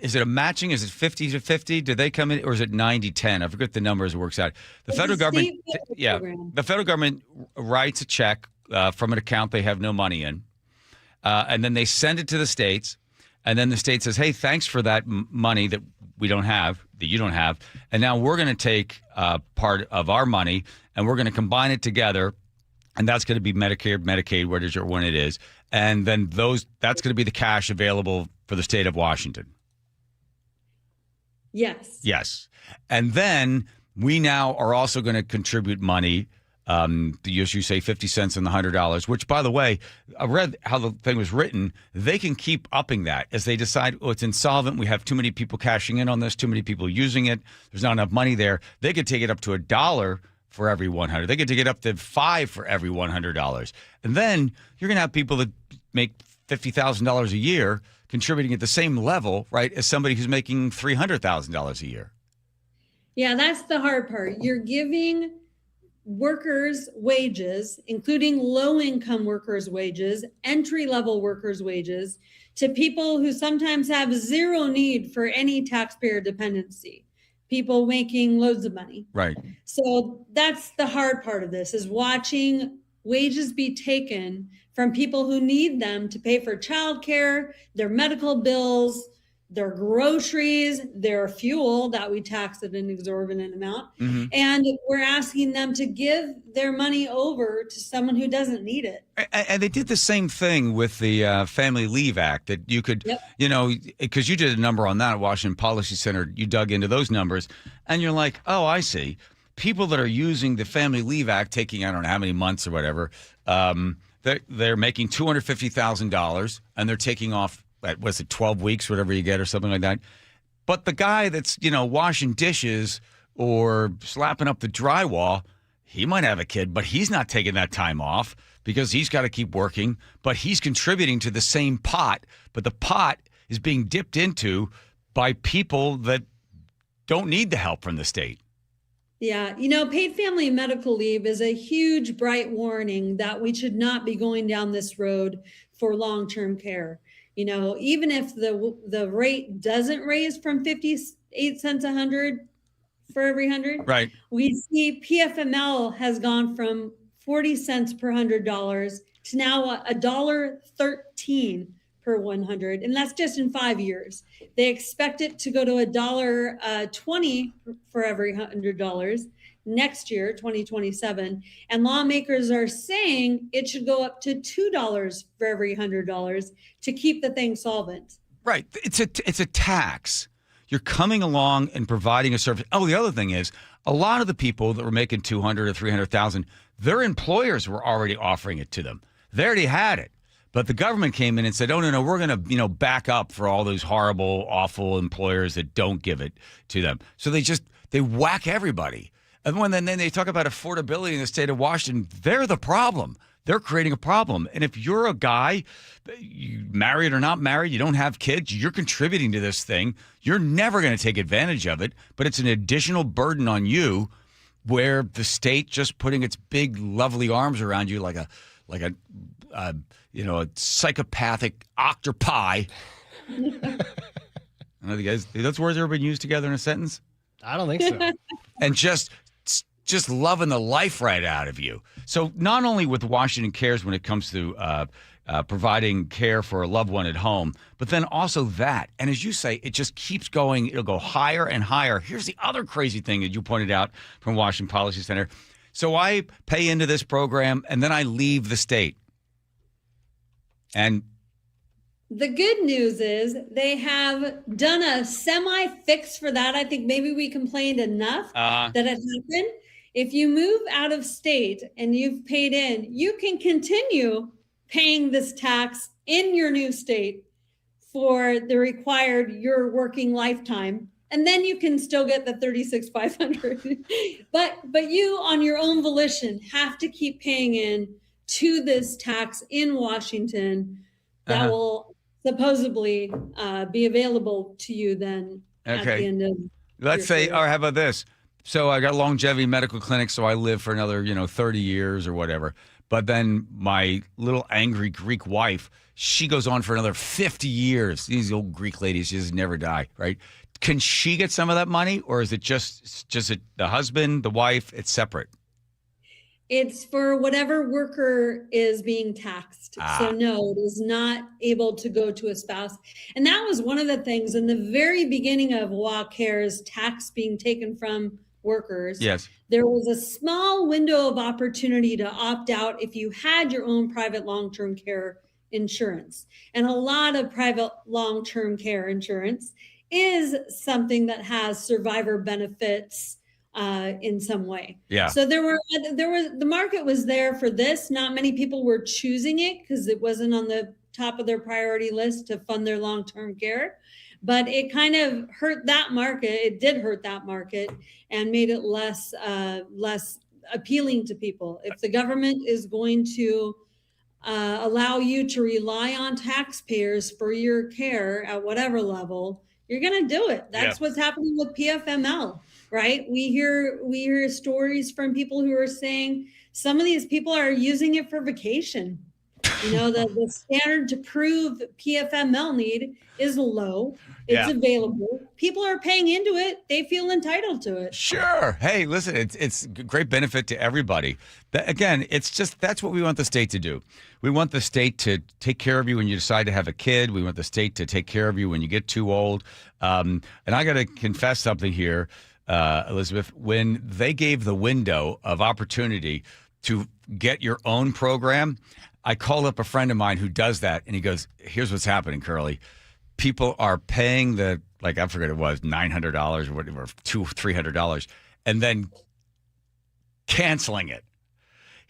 is it a matching? Is it 50-50? Do they come in, or is it 90-10? I forget the numbers it works out. The federal government, the federal government writes a check from an account they have no money in, and then they send it to the states, and then the state says, "Hey, thanks for that money that we don't have, that you don't have, and now we're going to take part of our money and we're going to combine it together, and that's going to be Medicare, Medicaid, whatever one it is, and then that's going to be the cash available for the state of Washington." Yes. Yes. And then we now are also going to contribute money. You say 50 cents on the $100, which, by the way, I read how the thing was written. They can keep upping that as they decide, it's insolvent. We have too many people cashing in on this, too many people using it. There's not enough money there. They could take it up to $1 for every 100. They could take it up to $5 for every $100. And then you're going to have people that make $50,000 a year contributing at the same level, right, as somebody who's making $300,000 a year. Yeah, that's the hard part. You're giving workers' wages, including low-income workers' wages, entry-level workers' wages, to people who sometimes have zero need for any taxpayer dependency, people making loads of money. Right. So that's the hard part of this, is watching wages be taken from people who need them to pay for childcare, their medical bills, their groceries, their fuel that we tax at an exorbitant amount. And we're asking them to give their money over to someone who doesn't need it. And they did the same thing with the Family Leave Act, that you could, because you did a number on that at Washington Policy Center, you dug into those numbers, and you're like, oh, I see. People that are using the Family Leave Act, taking, I don't know how many months or whatever, they're making $250,000, and they're taking off, was it 12 weeks, whatever you get, or something like that. But the guy that's, washing dishes or slapping up the drywall, he might have a kid, but he's not taking that time off because he's got to keep working, but he's contributing to the same pot, but the pot is being dipped into by people that don't need the help from the state. Yeah, paid family medical leave is a huge bright warning that we should not be going down this road for long-term care. Even if the rate doesn't raise from 58 cents a 100 for every 100, right? We see PFML has gone from 40 cents per $100 to now $1.13 per 100, and that's just in 5 years. They expect it to go to $1.20 for every $100 next year, 2027, and lawmakers are saying it should go up to $2 for every $100 to keep the thing solvent. Right. It's a tax. You're coming along and providing a service. Oh, the other thing is, a lot of the people that were making $200,000 or $300,000, their employers were already offering it to them. They already had it. But the government came in and said, oh, no, we're going to, back up for all those horrible, awful employers that don't give it to them. So they whack everybody. And when then they talk about affordability in the state of Washington, they're the problem. they're creating a problem. And if you're a guy, you married or not married, you don't have kids, you're contributing to this thing, you're never going to take advantage of it, but it's an additional burden on you where the state just putting its big, lovely arms around you like a psychopathic octopi. I know you guys, those words ever been used together in a sentence? I don't think so. And just loving the life right out of you. So not only with Washington Cares when it comes to providing care for a loved one at home, but then also that. And as you say, it just keeps going. It'll go higher and higher. Here's the other crazy thing that you pointed out from Washington Policy Center. So I pay into this program and then I leave the state. And the good news is they have done a semi-fix for that. I think maybe we complained enough that it happened. If you move out of state and you've paid in, you can continue paying this tax in your new state for the required your working lifetime. And then you can still get the $36,500. but you on your own volition have to keep paying in to this tax in Washington that will supposedly be available to you then at the end of let's say, or how about this? So I got a longevity medical clinic, so I live for another, 30 years or whatever. But then my little angry Greek wife, she goes on for another 50 years. These old Greek ladies just never die, right? Can she get some of that money, or is it just the husband, the wife, it's separate? It's for whatever worker is being taxed. So no, it is not able to go to a spouse. And that was one of the things in the very beginning of WACARE's tax being taken from workers. Yes. There was a small window of opportunity to opt out if you had your own private long-term care insurance. And a lot of private long-term care insurance is something that has survivor benefits in some way. Yeah. So the market was there for this. Not many people were choosing it because it wasn't on the top of their priority list to fund their long-term care. But it kind of hurt that market. It did hurt that market and made it less appealing to people. If the government is going to allow you to rely on taxpayers for your care at whatever level, you're going to do it. That's what's happening with PFML, right? We hear stories from people who are saying some of these people are using it for vacation. The standard to prove PFML need is low. It's available. People are paying into it. They feel entitled to it. Sure. Hey, listen, it's a great benefit to everybody. Again, that's what we want the state to do. We want the state to take care of you when you decide to have a kid. We want the state to take care of you when you get too old. And I got to confess something here, Elizabeth. When they gave the window of opportunity to get your own program, I called up a friend of mine who does that, and he goes, here's what's happening, Curly. People are paying I forget it was, $900 or whatever, $200-$300, and then canceling it.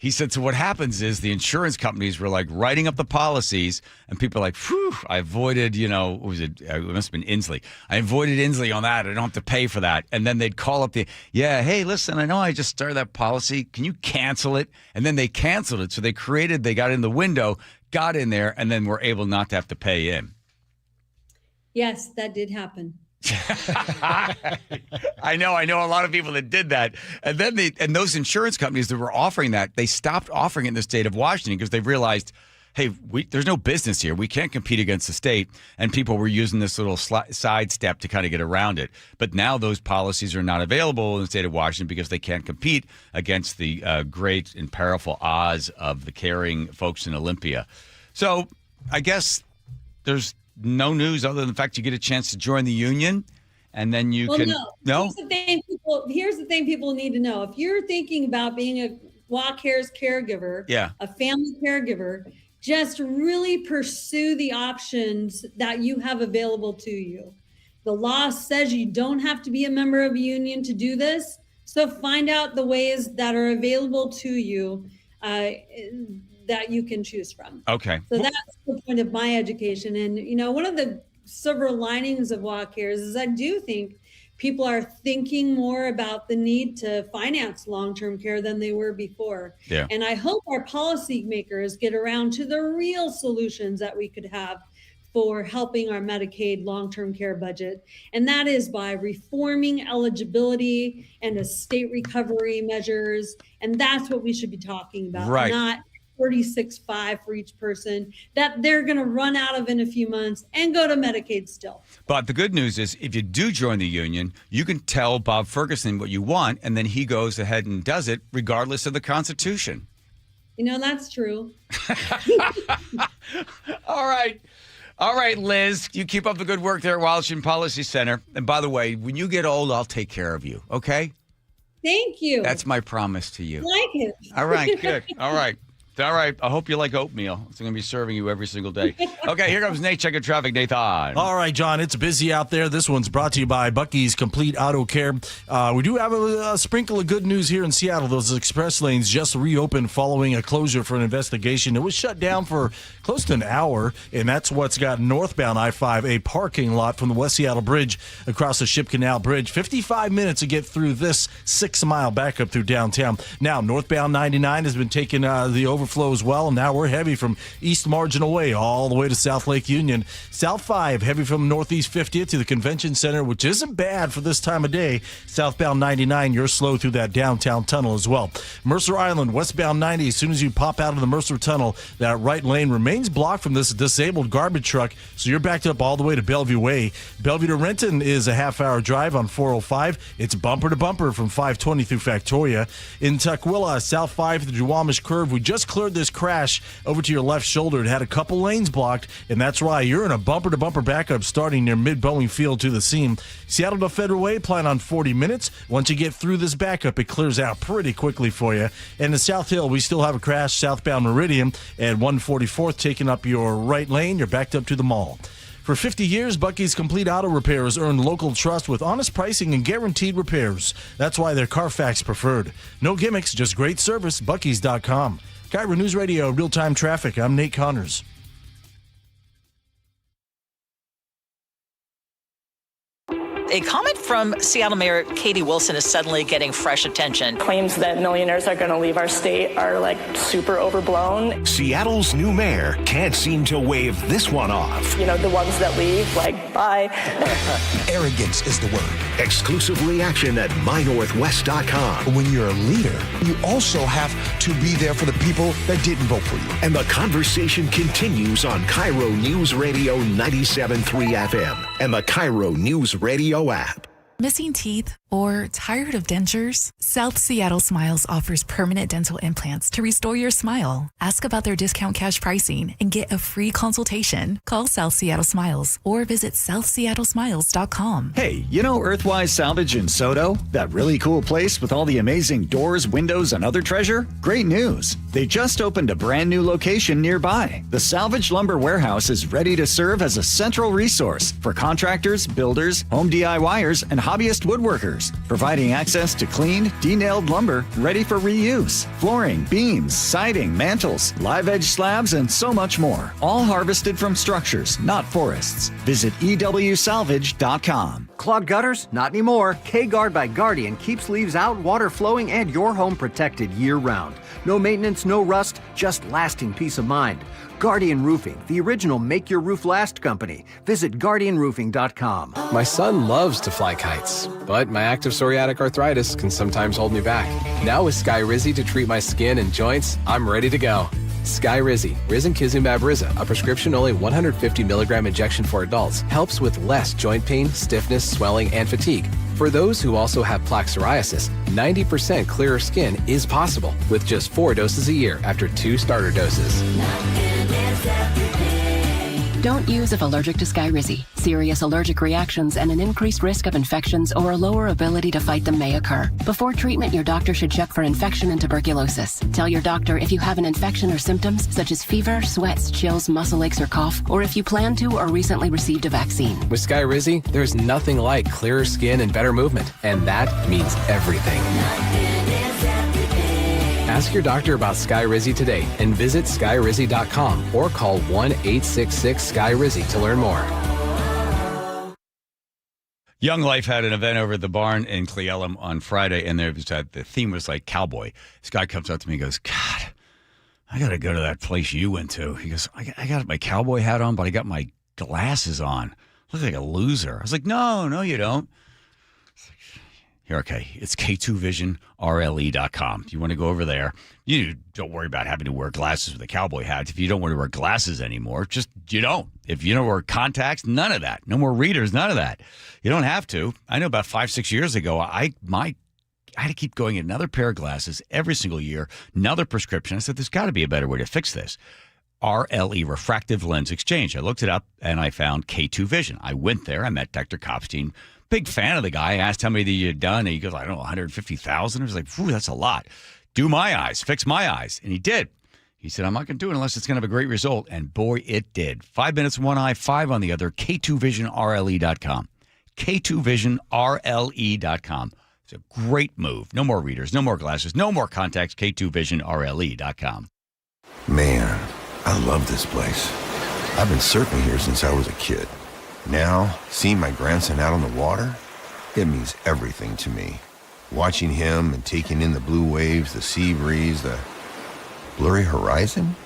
He said, so what happens is the insurance companies were writing up the policies, and people are like, whew, I avoided, what was it? It must have been Inslee. I avoided Inslee on that. I don't have to pay for that. And then they'd call up hey, listen, I know I just started that policy. Can you cancel it? And then they canceled it. So they got in the window, got in there, and then were able not to have to pay in. Yes, that did happen. I know a lot of people that did that. And then those insurance companies that were offering that, they stopped offering it in the state of Washington because they realized, hey, there's no business here. We can't compete against the state. And people were using this little sidestep to kind of get around it. But now those policies are not available in the state of Washington because they can't compete against the great and powerful odds of the caring folks in Olympia. So I guess there's no news other than the fact you get a chance to join the union, and then you can. No. Here's the thing people need to know. If you're thinking about being a WACARE's caregiver, a family caregiver, just really pursue the options that you have available to you. The law says you don't have to be a member of a union to do this. So find out the ways that are available to you that you can choose from. Okay. So that's the point of my education. And, one of the silver linings of WACARES is I do think people are thinking more about the need to finance long-term care than they were before. Yeah. And I hope our policymakers get around to the real solutions that we could have for helping our Medicaid long-term care budget. And that is by reforming eligibility and estate recovery measures. And that's what we should be talking about, Right. not 46.5 for each person that they're going to run out of in a few months and go to Medicaid still. But the good news is if you do join the union, you can tell Bob Ferguson what you want, and then he goes ahead and does it regardless of the Constitution. You know, that's true. All right, Liz, you keep up the good work there at Washington Policy Center. And by the way, when you get old, I'll take care of you, okay? Thank you. That's my promise to you. Like it. All right, good. All right. I hope you like oatmeal. It's going to be serving you every single day. Okay, here comes Nate checking traffic. Nathan. All right, John, it's busy out there. This one's brought to you by Bucky's Complete Auto Care. We do have a sprinkle of good news here in Seattle. Those express lanes just reopened following a closure for an investigation. It was shut down for close to an hour, and that's what's got northbound I-5 a parking lot from the West Seattle Bridge across the Ship Canal Bridge. 55 minutes to get through this 6-mile backup through downtown. Now, northbound 99 has been taking the overflow as well, and now we're heavy from East Marginal Way all the way to South Lake Union. South 5 heavy from Northeast 50th to the Convention Center, which isn't bad for this time of day. Southbound 99, you're slow through that downtown tunnel as well. Mercer Island, westbound 90, as soon as you pop out of the Mercer Tunnel, that right lane remains blocked from this disabled garbage truck, so you're backed up all the way to Bellevue Way. Bellevue to Renton is a half-hour drive on 405. It's bumper to bumper from 520 through Factoria. In Tukwila, South 5 to the Duwamish Curve, we just cleared this crash over to your left shoulder. It had a couple lanes blocked, and that's why you're in a bumper-to-bumper backup starting near mid-Boeing Field to the seam. Seattle to Federal Way, plan on 40 minutes. Once you get through this backup, it clears out pretty quickly for you. And the South Hill, we still have a crash southbound Meridian at 144th, taking up your right lane. You're backed up to the mall. For 50 years, Bucky's Complete Auto Repair has earned local trust with honest pricing and guaranteed repairs. That's why they're Carfax preferred. No gimmicks, just great service. Bucky's.com. KIRO News Radio, real-time traffic. I'm Nate Connors. A comment from Seattle Mayor Katie Wilson is suddenly getting fresh attention. Claims that millionaires are going to leave our state are like super overblown. Seattle's new mayor can't seem to wave this one off. You know, the ones that leave, like, bye. Arrogance is the word. Exclusive reaction at mynorthwest.com. When you're a leader, you also have to be there for the people that didn't vote for you. And the conversation continues on KIRO News Radio 97.3 FM and the KIRO News Radio App. Missing teeth or tired of dentures? South Seattle Smiles offers permanent dental implants to restore your smile. Ask about their discount cash pricing and get a free consultation. Call South Seattle Smiles or visit southseattlesmiles.com. Hey, you know Earthwise Salvage in Soto? That really cool place with all the amazing doors, windows, and other treasure? Great news! They just opened a brand new location nearby. The Salvage Lumber Warehouse is ready to serve as a central resource for contractors, builders, home DIYers, and hobbyist woodworkers, providing access to cleaned, de-nailed lumber ready for reuse, flooring, beams, siding, mantles, live edge slabs, and so much more. All harvested from structures, not forests. Visit EWSalvage.com. Clogged gutters? Not anymore. K-Guard by Guardian keeps leaves out, water flowing, and your home protected year-round. No maintenance, no rust, just lasting peace of mind. Guardian Roofing, the original Make Your Roof Last company. Visit GuardianRoofing.com. My son loves to fly kites, but my active psoriatic arthritis can sometimes hold me back. Now with Skyrizi to treat my skin and joints, I'm ready to go. Skyrizi, Risankizumab Riza, a prescription-only 150 milligram injection for adults, helps with less joint pain, stiffness, swelling, and fatigue. For those who also have plaque psoriasis, 90% clearer skin is possible with just 4 doses a year after 2 starter doses. Don't use if allergic to Skyrizi. Serious allergic reactions and an increased risk of infections or a lower ability to fight them may occur. Before treatment, your doctor should check for infection and tuberculosis. Tell your doctor if you have an infection or symptoms such as fever, sweats, chills, muscle aches, or cough, or if you plan to or recently received a vaccine. With Skyrizi, there's nothing like clearer skin and better movement, and that means everything. Ask your doctor about Skyrizi today and visit skyrizi.com or call 1-866-SKYRIZI to learn more. Young Life had an event over at the barn in Cle Elum on Friday, and there was the theme was like cowboy. This guy comes up to me and goes, God, I got to go to that place you went to. He goes, I got my cowboy hat on, but I got my glasses on. Look like a loser. I was like, no, you don't. Here, okay, it's K2VisionRLE.com. You want to go over there. You don't worry about having to wear glasses with a cowboy hat. If you don't want to wear glasses anymore, you don't. If you don't wear contacts, none of that. No more readers, none of that. You don't have to. I know about 5-6 years ago, I had to keep going get another pair of glasses every single year, another prescription. I said, there's got to be a better way to fix this. RLE, Refractive Lens Exchange. I looked it up, and I found K2 Vision. I went there. I met Dr. Kopstein. Big fan of the guy. I asked how many that you had done, and he goes, I don't know, 150,000. I was like, that's a lot. Do my eyes. Fix my eyes. And he did. He said, I'm not going to do it unless it's going to have a great result. And boy, it did. 5 minutes in one eye, 5 on the other. K2VisionRLE.com. K2VisionRLE.com. It's a great move. No more readers, no more glasses, no more contacts. K2VisionRLE.com. Man, I love this place. I've been surfing here since I was a kid. Now, seeing my grandson out on the water, it means everything to me. Watching him and taking in the blue waves, the sea breeze, the blurry horizon.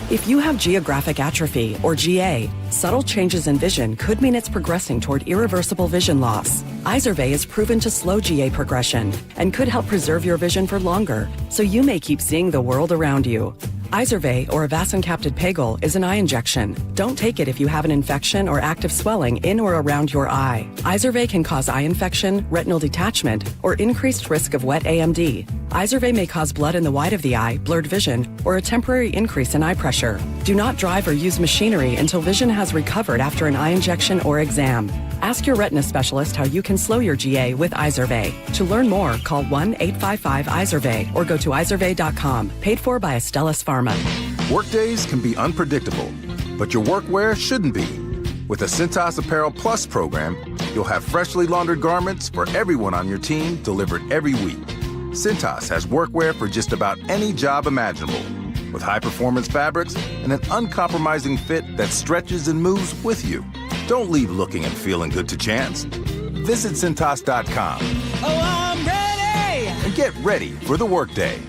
If you have geographic atrophy, or GA, subtle changes in vision could mean it's progressing toward irreversible vision loss. Izervay is proven to slow GA progression and could help preserve your vision for longer, so you may keep seeing the world around you. Izervay, or avacincaptad pegol, is an eye injection. Don't take it if you have an infection or active swelling in or around your eye. Izervay can cause eye infection, retinal detachment, or increased risk of wet AMD. Izervay may cause blood in the white of the eye, blurred vision, or a temporary increase in eye pressure. Do not drive or use machinery until vision has recovered after an eye injection or exam. Ask your retina specialist how you can slow your GA with Izervay. To learn more, call 1-855-IZERVAY or go to izervay.com. Paid for by Astellas Pharma. Workdays can be unpredictable, but your workwear shouldn't be. With the Cintas Apparel Plus program, you'll have freshly laundered garments for everyone on your team delivered every week. Cintas has workwear for just about any job imaginable, with high-performance fabrics and an uncompromising fit that stretches and moves with you. Don't leave looking and feeling good to chance. Visit Cintas.com. Oh, I'm ready! And get ready for the workday.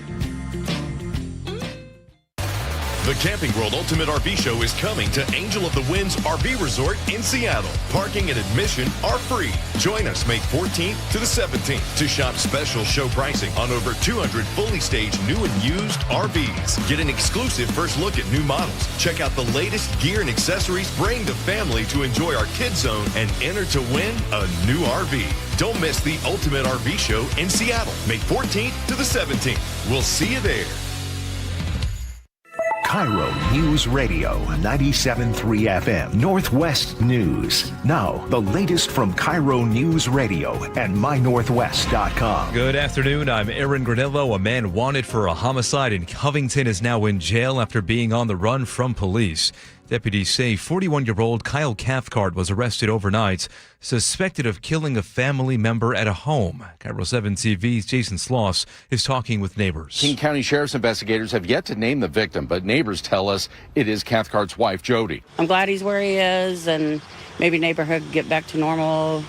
The Camping World Ultimate RV Show is coming to Angel of the Winds RV Resort in Seattle. Parking and admission are free. Join us May 14th to the 17th to shop special show pricing on over 200 fully staged new and used RVs. Get an exclusive first look at new models. Check out the latest gear and accessories. Bring the family to enjoy our kids zone and enter to win a new RV. Don't miss the Ultimate RV Show in Seattle, May 14th to the 17th. We'll see you there. KIRO News Radio 97.3 FM Northwest News. Now, the latest from KIRO News Radio and mynorthwest.com. Good afternoon. I'm Aaron Granillo. A man wanted for a homicide in Covington is now in jail after being on the run from police. Deputies say 41-year-old Kyle Cathcart was arrested overnight, suspected of killing a family member at a home. KIRO 7 TV's Jason Sloss is talking with neighbors. King County Sheriff's investigators have yet to name the victim, but neighbors tell us it is Cathcart's wife, Jody. I'm glad he's where he is, and maybe neighborhood get back to normal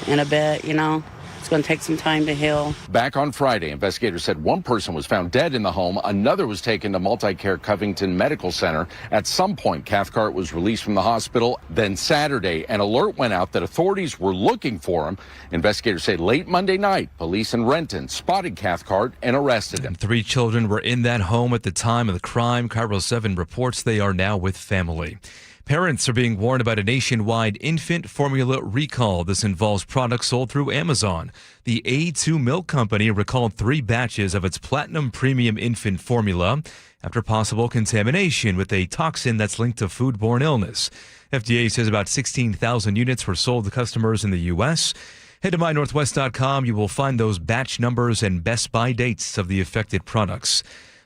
in a bit, you know. It's going to take some time to heal. Back on Friday, investigators said one person was found dead in the home. Another was taken to Multi-Care Covington Medical Center. At some point, Cathcart was released from the hospital. Then Saturday, an alert went out that authorities were looking for him. Investigators say late Monday night, police in Renton spotted Cathcart and arrested him. 3 children were in that home at the time of the crime. KIRO 7 reports they are now with family. Parents are being warned about a nationwide infant formula recall. This involves products sold through Amazon. The A2 Milk Company recalled 3 batches of its Platinum Premium Infant Formula after possible contamination with a toxin that's linked to foodborne illness. FDA says about 16,000 units were sold to customers in the U.S. Head to mynorthwest.com. You will find those batch numbers and best buy dates of the affected products.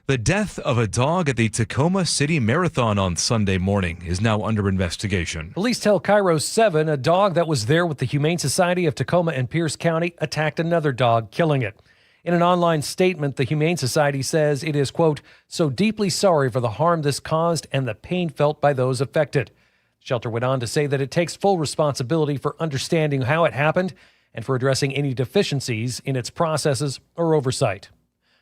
The death of a dog at the Tacoma City Marathon on Sunday morning is now under investigation. Police tell KIRO 7 a dog that was there with the Humane Society of Tacoma and Pierce County attacked another dog, killing it. In an online statement, the Humane Society says it is, quote, so deeply sorry for the harm this caused and the pain felt by those affected. Shelter went on to say that it takes full responsibility for understanding how it happened and for addressing any deficiencies in its processes or oversight.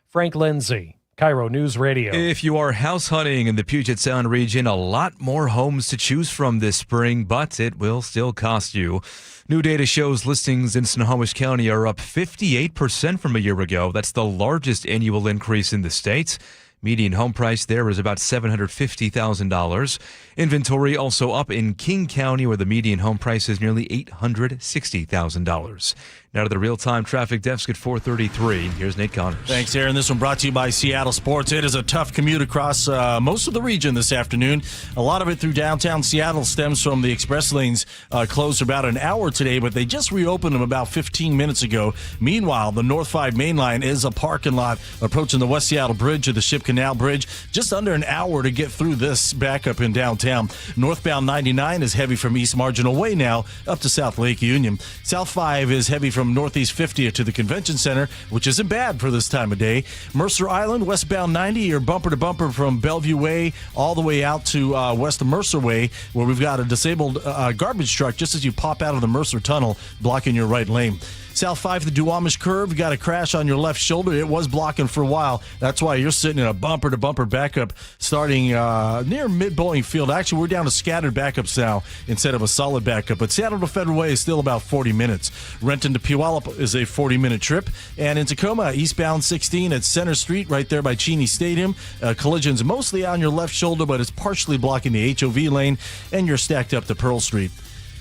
Frank Lindsay, KIRO News Radio. If you are house hunting in the Puget Sound region, a lot more homes to choose from this spring, but it will still cost you. New data shows listings in Snohomish County are up 58% from a year ago. That's the largest annual increase in the state. Median home price there is about $750,000. Inventory also up in King County, where the median home price is nearly $860,000. Now to the real-time traffic desk at 4:33. Here's Nate Connors. Thanks, Aaron. This one brought to you by Seattle Sports. It is a tough commute across most of the region this afternoon. A lot of it through downtown Seattle stems from the express lanes closed for about an hour today, but they just reopened them about 15 minutes ago. Meanwhile, the North 5 main line is a parking lot approaching the West Seattle Bridge to the Ship Canal Bridge. Just under an hour to get through this backup in downtown. Northbound 99 is heavy from East Marginal Way now up to South Lake Union. South 5 is heavy from Northeast 50th to the Convention Center, which isn't bad for this time of day. Mercer Island, westbound 90, you're bumper to bumper from Bellevue Way all the way out to west of Mercer Way, where we've got a disabled garbage truck just as you pop out of the Mercer Tunnel, blocking your right lane. South 5, the Duwamish Curve, you got a crash on your left shoulder. It was blocking for a while. That's why you're sitting in a bumper-to-bumper backup starting near mid-Bowling Field. Actually, we're down to scattered backups now instead of a solid backup. But Seattle to Federal Way is still about 40 minutes. Renton to Puyallup is a 40-minute trip. And in Tacoma, eastbound 16 at Center Street, right there by Cheney Stadium. Collisions mostly on your left shoulder, but it's partially blocking the HOV lane, and you're stacked up to Pearl Street.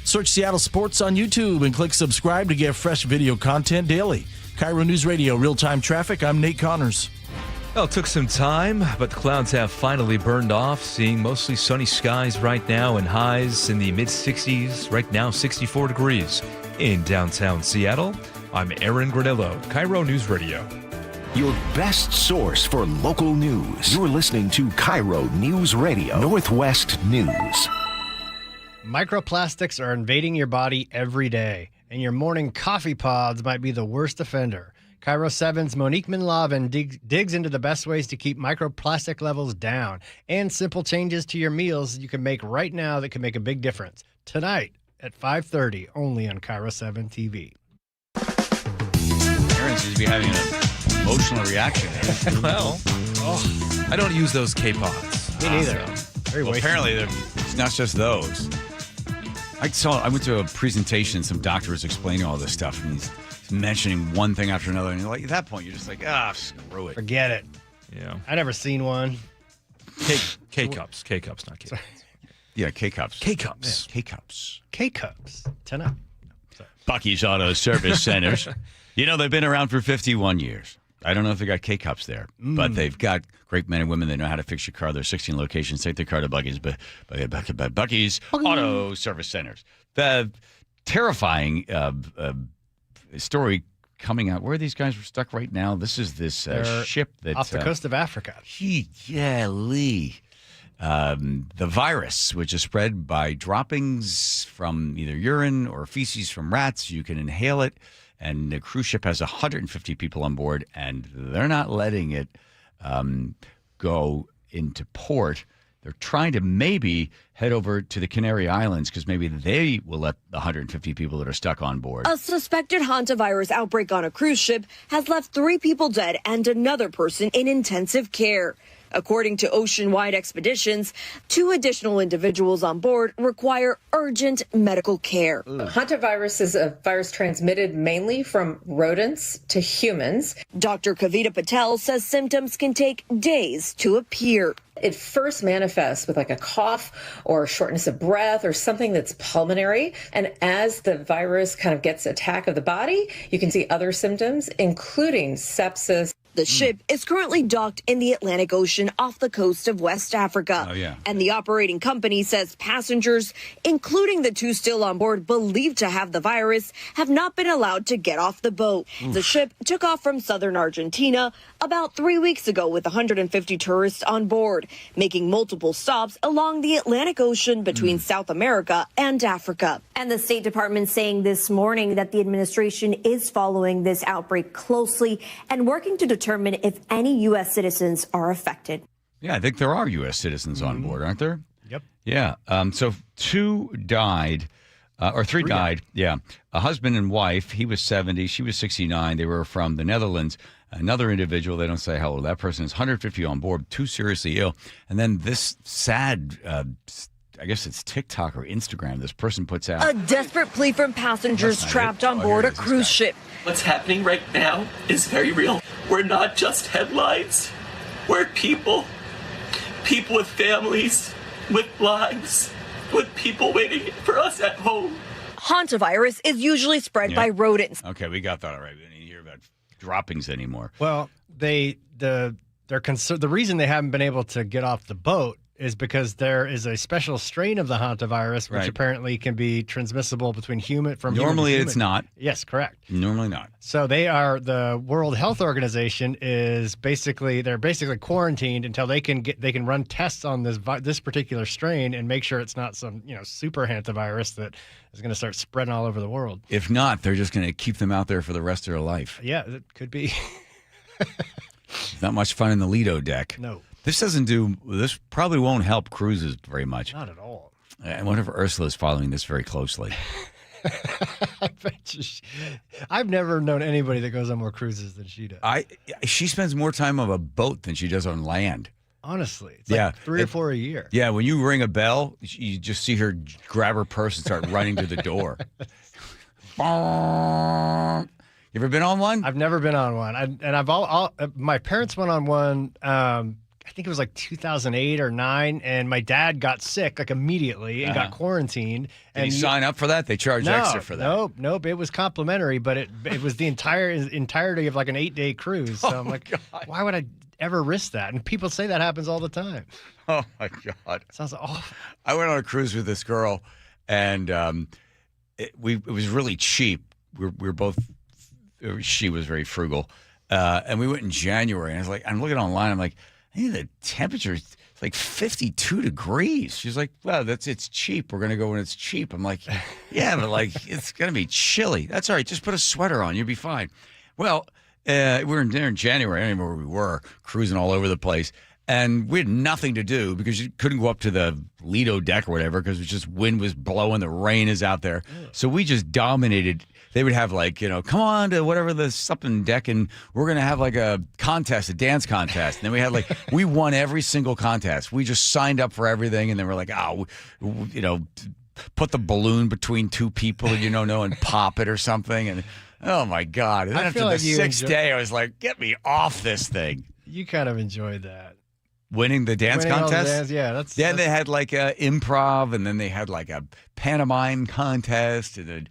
Search Seattle Sports on YouTube and click subscribe to get fresh video content daily. KIRO News Radio, real-time traffic. I'm Nate Connors. Well, it took some time, but the clouds have finally burned off. Seeing mostly sunny skies right now and highs in the mid-60s. Right now, 64 degrees in downtown Seattle. I'm Aaron Granillo, KIRO News Radio. Your best source for local news. You're listening to KIRO News Radio, Northwest News. Microplastics are invading your body every day, and your morning coffee pods might be the worst offender. KIRO 7's Monique Minlavin digs into the best ways to keep microplastic levels down and simple changes to your meals you can make right now that can make a big difference. Tonight at 5:30, only on KIRO 7 TV. Aaron seems to be having an emotional reaction. Well, I don't use those K-pods. Me neither. Well, apparently, it's not just those. I went to a presentation, some doctor was explaining all this stuff, and he's mentioning one thing after another, and at that point, you're just like, screw it. Forget it. Yeah. I never seen one. K-cups, not K-cups. Yeah, K-cups. K-cups. Yeah, K-cups. K-cups. 10 up. Bucky's Auto Service Centers. They've been around for 51 years. I don't know if they got K-cups there, but they've got great men and women that know how to fix your car. There's 16 locations. Take their car to Bucky's Auto Service Centers. The terrifying story coming out where these guys were stuck right now. This is this ship that's off the coast of Africa. The virus, which is spread by droppings from either urine or feces from rats. You can inhale it. And the cruise ship has 150 people on board, and they're not letting it go into port. They're trying to maybe head over to the Canary Islands because maybe they will let the 150 people that are stuck on board. A suspected hantavirus outbreak on a cruise ship has left 3 people dead and another person in intensive care. According to Ocean-wide Expeditions, 2 additional individuals on board require urgent medical care. Hantavirus is a virus transmitted mainly from rodents to humans. Dr. Kavita Patel says symptoms can take days to appear. It first manifests with like a cough or shortness of breath or something that's pulmonary. And as the virus kind of gets attack of the body, you can see other symptoms, including sepsis. The ship is currently docked in the Atlantic Ocean off the coast of West Africa. And the operating company says passengers, including the 2 still on board believed to have the virus, have not been allowed to get off the boat. The ship took off from southern Argentina about 3 weeks ago with 150 tourists on board, making multiple stops along the Atlantic Ocean between South America and Africa. And the State Department saying this morning that the administration is following this outbreak closely and working to determine if any U.S. citizens are affected. Yeah, I think there are U.S. citizens on board, aren't there? Yep. Yeah. So 2 died, or 3 died. Yeah. A husband and wife. He was 70. She was 69. They were from the Netherlands. Another individual, they don't say how old that person is, 150 on board, 2 seriously ill. And then this sad, I guess it's TikTok or Instagram, this person puts out a desperate plea from passengers trapped on board a cruise ship. What's happening right now is very real. We're not just headlines. We're people. People with families, with lives, with people waiting for us at home. Hantavirus is usually spread by rodents. Okay, we got that all right. We didn't hear about droppings anymore. Well, the reason they haven't been able to get off the boat is because there is a special strain of the hantavirus, which apparently can be transmissible between human to Normally human. it's not. Yes, correct. Normally not. So the World Health Organization is basically quarantined until they can run tests on this particular strain and make sure it's not some super hantavirus that is going to start spreading all over the world. If not, they're just going to keep them out there for the rest of their life. Yeah, it could be. Not much fun in the Lido deck. No. This probably won't help cruises very much. Not at all. I wonder if Ursula is following this very closely. I bet I've never known anybody that goes on more cruises than she does. She spends more time on a boat than she does on land. Honestly, it's like 3 or 4 a year. Yeah, when you ring a bell, you just see her grab her purse and start running to the door. You ever been on one? I've never been on one. My parents went on one. I think it was like 2008 or 2009, and my dad got sick like immediately and got quarantined. Did you sign up for that? They charge extra for that. Nope. It was complimentary, but it was the entirety of like an 8-day cruise. So I'm like, why would I ever risk that? And people say that happens all the time. Oh my God, sounds awful. I went on a cruise with this girl, and it was really cheap. We were both. She was very frugal, and we went in January. And I was like, I'm looking online. I'm like, I think the temperature is like 52 degrees. She's like, well, it's cheap. We're going to go when it's cheap. I'm like, yeah, but like it's going to be chilly. That's all right. Just put a sweater on. You'll be fine. Well, we were there in January. I don't even know where we were, cruising all over the place. And we had nothing to do because you couldn't go up to the Lido deck or whatever because it was just wind was blowing. The rain is out there. So we just dominated. They would have like, come on to whatever the something deck and we're going to have like a contest, a dance contest. And then we had we won every single contest. We just signed up for everything. And then we're like, put the balloon between 2 people and pop it or something. And oh my God. And then after the 6th day, I was like, get me off this thing. You kind of enjoyed that. Winning the dance contest? That's they had like a improv and then they had like a pantomime contest and then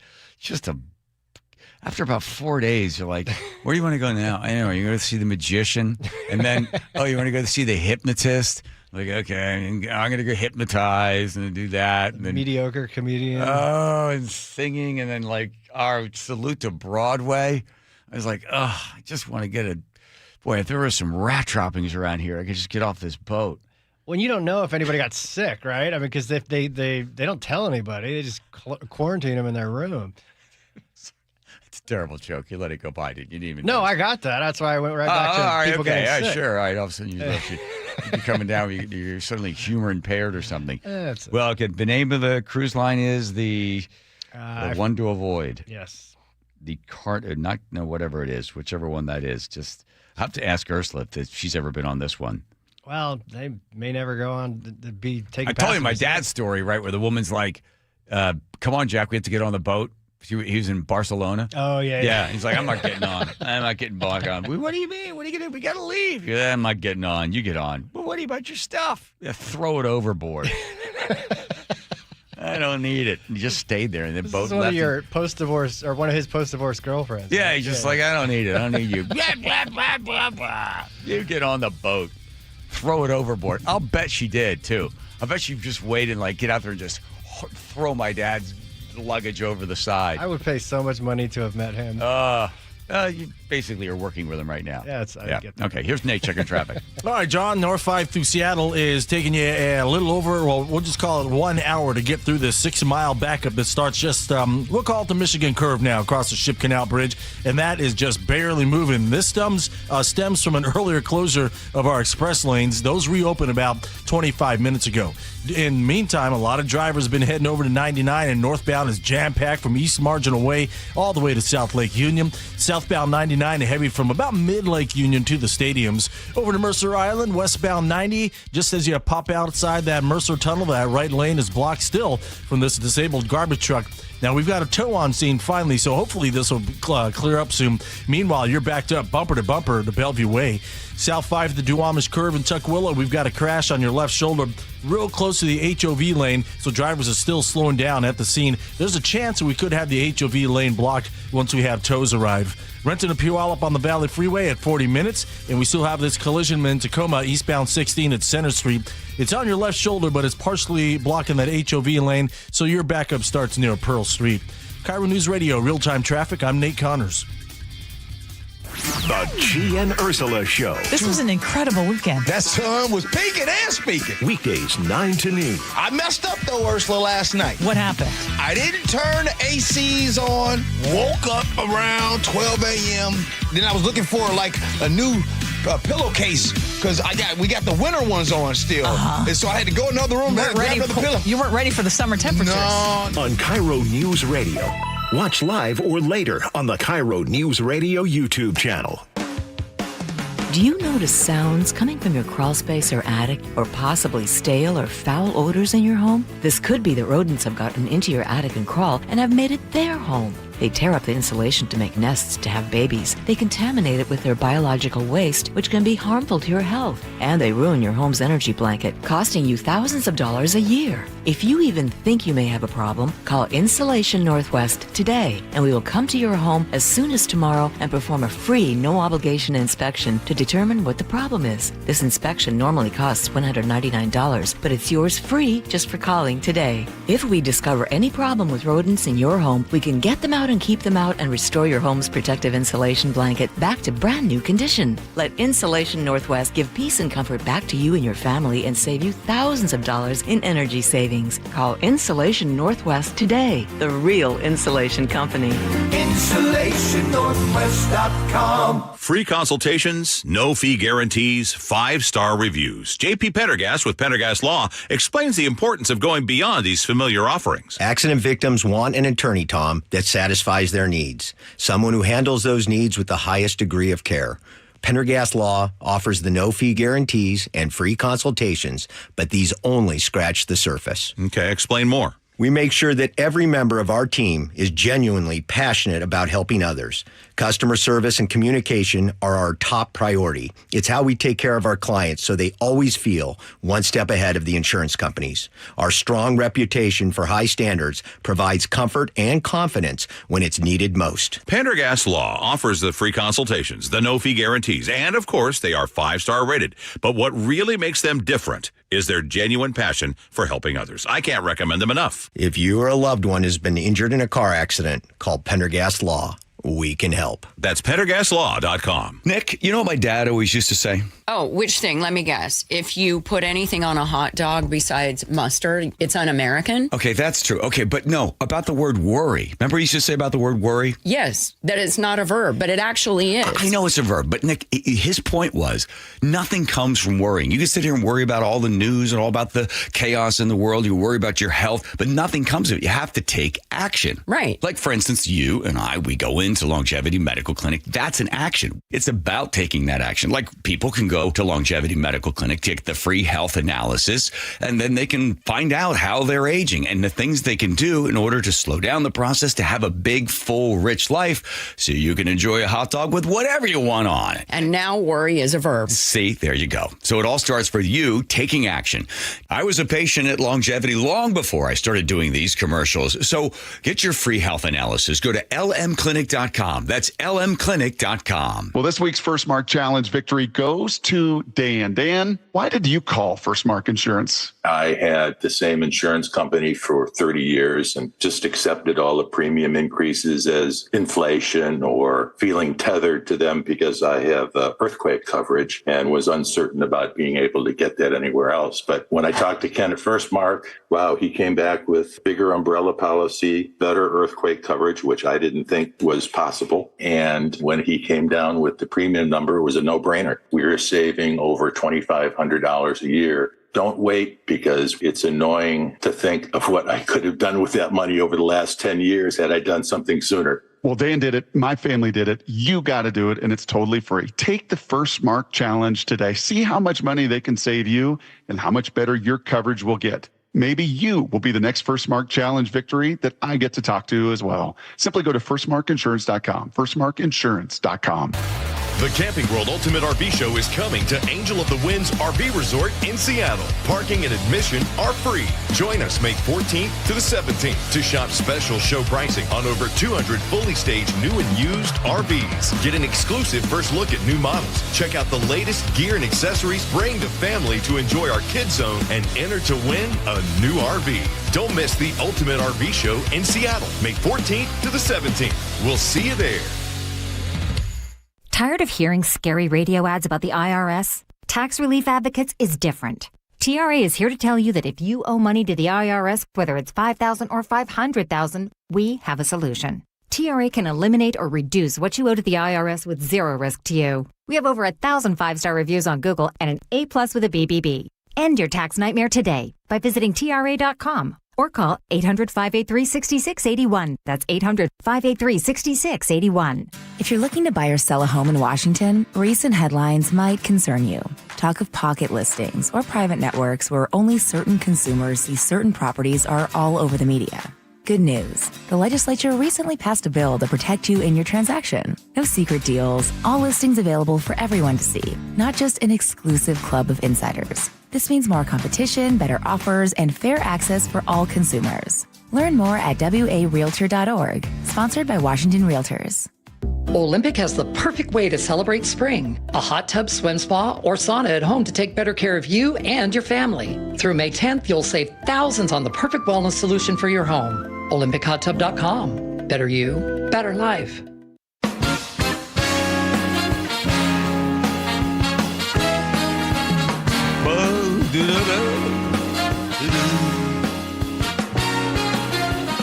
after about 4 days, you're like, where do you want to go now? I know, you're going to see the magician. And then, you want to go to see the hypnotist? Like, okay, I'm going to go hypnotize and do that. And then, mediocre comedian. Oh, and singing. And then like our salute to Broadway. I was like, I just want to get boy, if there were some rat droppings around here, I could just get off this boat. Well, you don't know if anybody got sick, right? I mean, because if they don't tell anybody, they just quarantine them in their room. It's a terrible joke. You let it go by, didn't you? Didn't even No, I got that. That's why I went right back to people getting sick. Sure. All right. All of a sudden, you're coming down. You're suddenly humor impaired or something. Well, okay. The name of the cruise line is the one to avoid. Yes. The whatever it is, whichever one that is. Just have to ask Ursula if she's ever been on this one. Well, they may never go on to be taken. I told you my dad's story, right, where the woman's like, come on, Jack, we have to get on the boat. He was in Barcelona. Oh, yeah. Yeah, he's like, I'm not getting on. I'm not getting back on. What do you mean? What are you going to do? We got to leave. Yeah, I'm not getting on. You get on. Well, what about your stuff? Yeah, throw it overboard. I don't need it. He just stayed there, and the boat left. One of your post-divorce, or one of his post-divorce girlfriends. Yeah, he's just like, I don't need it. I don't need you. Blah, blah, blah, blah, blah. You get on the boat. Throw it overboard. I'll bet she did, too. I bet she just waited and, get out there and just throw my dad's luggage over the side. I would pay so much money to have met him. You basically are working with him right now. Yeah, I get that. Okay, here's Nate checking traffic. All right, John, North 5 through Seattle is taking you a little over, well, we'll just call it 1 hour to get through this 6-mile backup that starts just, we'll call it the Michigan Curve now, across the Ship Canal Bridge, and that is just barely moving. This stems from an earlier closure of our express lanes. Those reopened about 25 minutes ago. In the meantime, a lot of drivers have been heading over to 99, and northbound is jam-packed from East Marginal Way all the way to South Lake Union. Southbound 99 heavy from about mid-Lake Union to the stadiums. Over to Mercer Island, westbound 90, just as you pop outside that Mercer Tunnel, that right lane is blocked still from this disabled garbage truck. Now, we've got a tow on scene finally, so hopefully this will clear up soon. Meanwhile, you're backed up bumper to bumper to Bellevue Way. South 5 to the Duwamish Curve in Tukwila, we've got a crash on your left shoulder real close to the HOV lane, so drivers are still slowing down at the scene. There's a chance that we could have the HOV lane blocked once we have tows arrive. Renton and Puyallup on the Valley Freeway at 40 minutes, and we still have this collision in Tacoma, eastbound 16 at Center Street. It's on your left shoulder, but it's partially blocking that HOV lane, so your backup starts near Pearl Street. KIRO News Radio, real-time traffic. I'm Nate Connors. The G and Ursula Show. This was an incredible weekend. That sun was peaking and speaking. Weekdays 9 to noon. I messed up though, Ursula, last night. What happened? I didn't turn the ACs on. Woke up around 12 a.m. Then I was looking for like a new pillowcase because we got the winter ones on still. And so I had to go in another room and grab another pillow. You weren't ready for the summer temperatures. No. On KIRO News Radio. Watch live or later on the KIRO News Radio YouTube channel. Do you notice sounds coming from your crawl space or attic, or possibly stale or foul odors in your home? This could be that rodents have gotten into your attic and crawl and have made it their home. They tear up the insulation to make nests to have babies. They contaminate it with their biological waste, which can be harmful to your health. And they ruin your home's energy blanket, costing you thousands of dollars a year. If you even think you may have a problem, call Insulation Northwest today, and we will come to your home as soon as tomorrow and perform a free, no-obligation inspection to determine what the problem is. This inspection normally costs $199, but it's yours free just for calling today. If we discover any problem with rodents in your home, we can get them out and keep them out and restore your home's protective insulation blanket back to brand new condition. Let Insulation Northwest give peace and comfort back to you and your family and save you thousands of dollars in energy savings. Call Insulation Northwest today, the real insulation company. InsulationNorthwest.com. Free consultations, no fee guarantees, 5-star reviews. JP Pendergast with Pendergast Law explains the importance of going beyond these familiar offerings. Accident victims want an attorney, Tom, that satisfies their needs. Someone who handles those needs with the highest degree of care. Pendergast Law offers the no-fee guarantees and free consultations, but these only scratch the surface. Okay, explain more. We make sure that every member of our team is genuinely passionate about helping others. Customer service and communication are our top priority. It's how we take care of our clients so they always feel one step ahead of the insurance companies. Our strong reputation for high standards provides comfort and confidence when it's needed most. Pendergast Law offers the free consultations, the no-fee guarantees, and of course, they are 5-star rated. But what really makes them different is their genuine passion for helping others. I can't recommend them enough. If you or a loved one has been injured in a car accident, call Pendergast Law. We can help. That's PendergastLaw.com. Nick, you know what my dad always used to say? Oh, which thing? Let me guess. If you put anything on a hot dog besides mustard, it's un-American? Okay, that's true. Okay, but no, about the word worry. Remember he used to say about the word worry? Yes, that it's not a verb, but it actually is. I know it's a verb, but Nick, his point was nothing comes from worrying. You can sit here and worry about all the news and all about the chaos in the world. You worry about your health, but nothing comes of it. You have to take action. Right. Like, for instance, you and I, we go into Longevity Medical Clinic. That's an action. It's about taking that action. Like, people can go to Longevity Medical Clinic, take the free health analysis, and then they can find out how they're aging and the things they can do in order to slow down the process to have a big, full, rich life so you can enjoy a hot dog with whatever you want on it. And now worry is a verb. See, there you go. So it all starts for you taking action. I was a patient at Longevity long before I started doing these commercials. So get your free health analysis. Go to lmclinic.com lmclinic.com. That's lmclinic.com. Well, this week's First Mark Challenge victory goes to Dan. Dan, why did you call First Mark Insurance? I had the same insurance company for 30 years and just accepted all the premium increases as inflation or feeling tethered to them because I have earthquake coverage and was uncertain about being able to get that anywhere else. But when I talked to Ken at First Mark, wow, he came back with bigger umbrella policy, better earthquake coverage, which I didn't think was possible. And when he came down with the premium number, it was a no-brainer. We were saving over $2,500 a year. Don't wait, because it's annoying to think of what I could have done with that money over the last 10 years had I done something sooner. Well, Dan did it. My family did it. You got to do it, and it's totally free. Take the First Mark Challenge today. See how much money they can save you and how much better your coverage will get. Maybe you will be the next First Mark Challenge victory that I get to talk to as well. Simply go to firstmarkinsurance.com, firstmarkinsurance.com. The Camping World Ultimate RV Show is coming to Angel of the Winds RV Resort in Seattle. Parking and admission are free. Join us May 14th to the 17th to shop special show pricing on over 200 fully staged new and used RVs. Get an exclusive first look at new models. Check out the latest gear and accessories. Bring the family to enjoy our kids zone and enter to win a new RV. Don't miss the Ultimate RV Show in Seattle, May 14th to the 17th. We'll see you there. Tired of hearing scary radio ads about the IRS? Tax Relief Advocates is different. TRA is here to tell you that if you owe money to the IRS, whether it's $5,000 or $500,000, we have a solution. TRA can eliminate or reduce what you owe to the IRS with zero risk to you. We have over 1,000 5-star reviews on Google and an A+ with a BBB. End your tax nightmare today by visiting TRA.com or call 800-583-6681. That's 800-583-6681. If you're looking to buy or sell a home in Washington, recent headlines might concern you. Talk of pocket listings or private networks where only certain consumers see certain properties are all over the media. Good news. The legislature recently passed a bill to protect you in your transaction. No secret deals, all listings available for everyone to see, not just an exclusive club of insiders. This means more competition, better offers, and fair access for all consumers. Learn more at warealtor.org, sponsored by Washington Realtors. Olympic has the perfect way to celebrate spring. A hot tub, swim spa, or sauna at home to take better care of you and your family. Through May 10th, you'll save thousands on the perfect wellness solution for your home. OlympicHotTub.com. Better you, better life.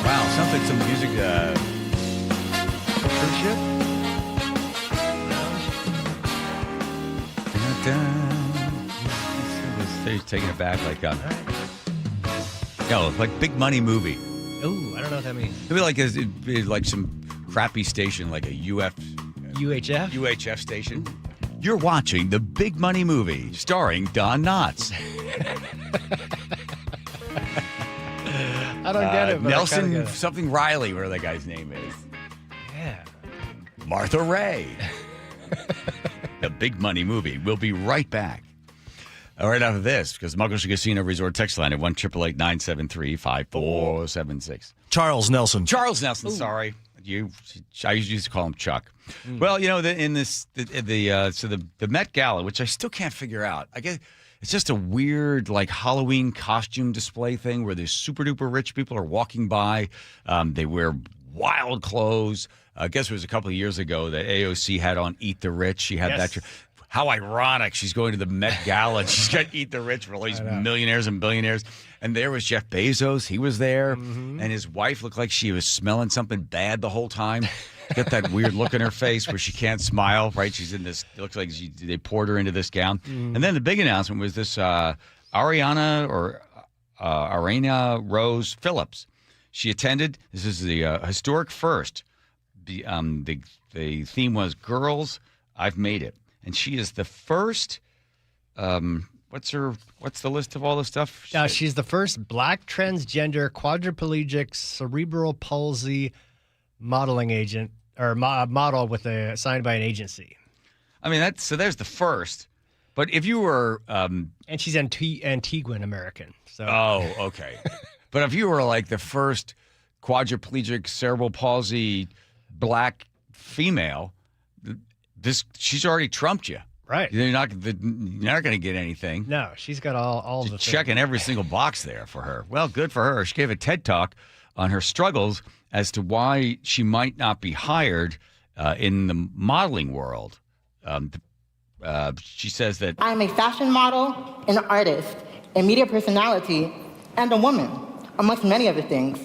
Wow, sounds like some music. Cruise ship? He's taking it back like like Big Money Movie. Oh, I don't know what that means. It'd be like some crappy station, like a UHF station. You're watching the Big Money Movie, starring Don Knotts. I don't get it. But Nelson get it. something Riley, where that guy's name is. Yeah. Martha Ray. The Big Money Movie. We'll be right back. Right after this, because Muggles Casino Resort text line at 1-888-973-5476. Charles Nelson. Sorry. I used to call him Chuck. Well, in this, the Met Gala, which I still can't figure out. I guess it's just a weird, like, Halloween costume display thing where these super duper rich people are walking by. They wear wild clothes. I guess it was a couple of years ago that AOC had on Eat the Rich. She had that. How ironic. She's going to the Met Gala and she's got to eat the rich for all these millionaires and billionaires. And there was Jeff Bezos. He was there. Mm-hmm. And his wife looked like she was smelling something bad the whole time. Got that weird look in her face where she can't smile, right? She's in this, it looks like they poured her into this gown. Mm-hmm. And then the big announcement was this Ariana Rose Phillips. She attended. This is the historic first. The theme was Girls, I've Made It. And she is the first. What's the list of all the stuff? She's the first Black transgender quadriplegic cerebral palsy modeling agent or model signed by an agency. I mean, there's the first. But if you were, and she's Antiguan American. So. Oh, okay. But if you were like the first quadriplegic cerebral palsy Black female, she's already trumped you. Right. You're not going to get anything. No, she's got all the checking every single box there for her. Well, good for her. She gave a TED Talk on her struggles as to why she might not be hired in the modeling world. She says that I'm a fashion model, an artist, a media personality, and a woman, amongst many other things.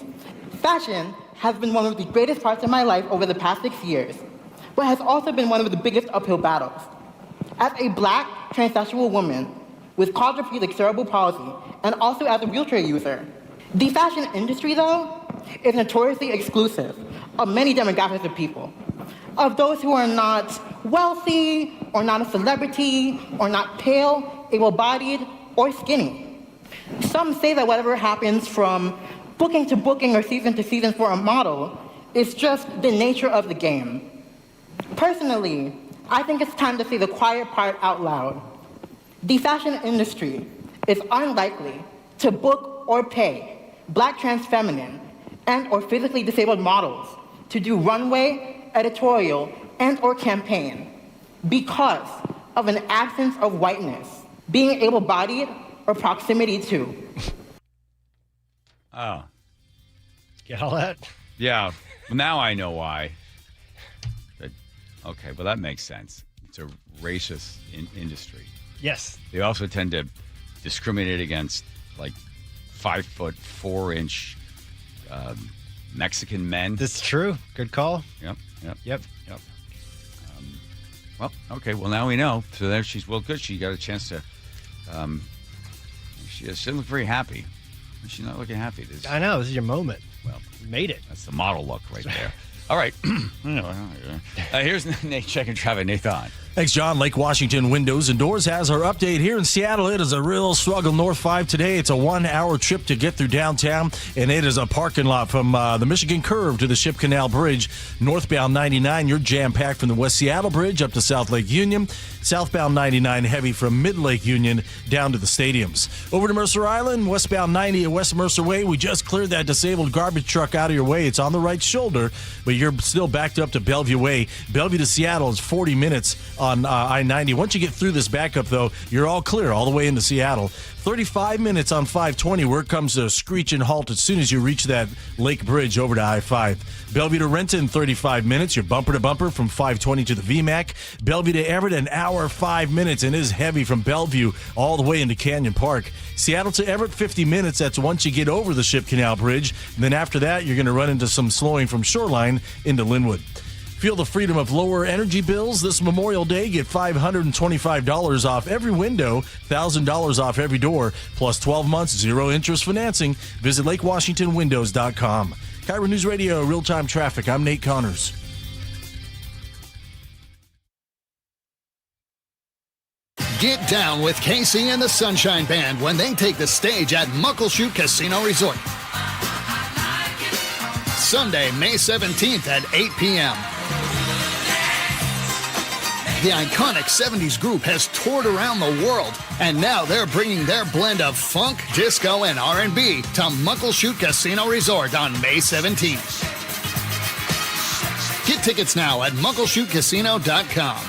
Fashion has been one of the greatest parts of my life over the past 6 years, but has also been one of the biggest uphill battles. As a Black transsexual woman with quadriplegic cerebral palsy, and also as a wheelchair user, the fashion industry, though, is notoriously exclusive of many demographics of people, of those who are not wealthy, or not a celebrity, or not pale, able-bodied, or skinny. Some say that whatever happens from booking to booking or season to season for a model is just the nature of the game. Personally, I think it's time to say the quiet part out loud. The fashion industry is unlikely to book or pay Black trans feminine and or physically disabled models to do runway, editorial, and or campaign because of an absence of whiteness, being able-bodied, or proximity to. Oh. Get all that? Yeah. Well, now I know why. Okay, well, that makes sense. It's a racist industry. Yes. They also tend to discriminate against, like, 5'4" Mexican men. That's true. Good call. Yep. Well, okay. Well, now we know. So there she's good. She got a chance to. She doesn't look very happy. She's not looking happy. I know. This is your moment. Well, you made it. That's the model look right there. All right. Here's Nate checking traffic. Nathan. Thanks, John. Lake Washington Windows and Doors has our update here in Seattle. It is a real struggle. North 5 today. It's a 1-hour trip to get through downtown, and it is a parking lot from the Michigan Curve to the Ship Canal Bridge. Northbound 99, you're jam-packed from the West Seattle Bridge up to South Lake Union. Southbound 99, heavy from Mid-Lake Union down to the stadiums. Over to Mercer Island, westbound 90 at West Mercer Way. We just cleared that disabled garbage truck out of your way. It's on the right shoulder, but you're still backed up to Bellevue Way. Bellevue to Seattle is 40 minutes on I-90. Once you get through this backup, though, you're all clear all the way into Seattle. 35 minutes on 520, where it comes to a screeching halt as soon as you reach that Lake Bridge over to I-5. Bellevue to Renton, 35 minutes. You're bumper to bumper from 520 to the VMAC. Bellevue to Everett, an hour, 5 minutes, and is heavy from Bellevue all the way into Canyon Park. Seattle to Everett, 50 minutes. That's once you get over the Ship Canal Bridge. And then after that, you're going to run into some slowing from Shoreline into Linwood. Feel the freedom of lower energy bills this Memorial Day. Get $525 off every window, $1,000 off every door, plus 12 months, zero interest financing. Visit LakeWashingtonWindows.com. KIRO News Radio, real-time traffic. I'm Nate Connors. Get down with Casey and the Sunshine Band when they take the stage at Muckleshoot Casino Resort. Sunday, May 17th at 8 p.m. The iconic 70s group has toured around the world, and now they're bringing their blend of funk, disco, and R&B to Muckleshoot Casino Resort on May 17th. Get tickets now at muckleshootcasino.com.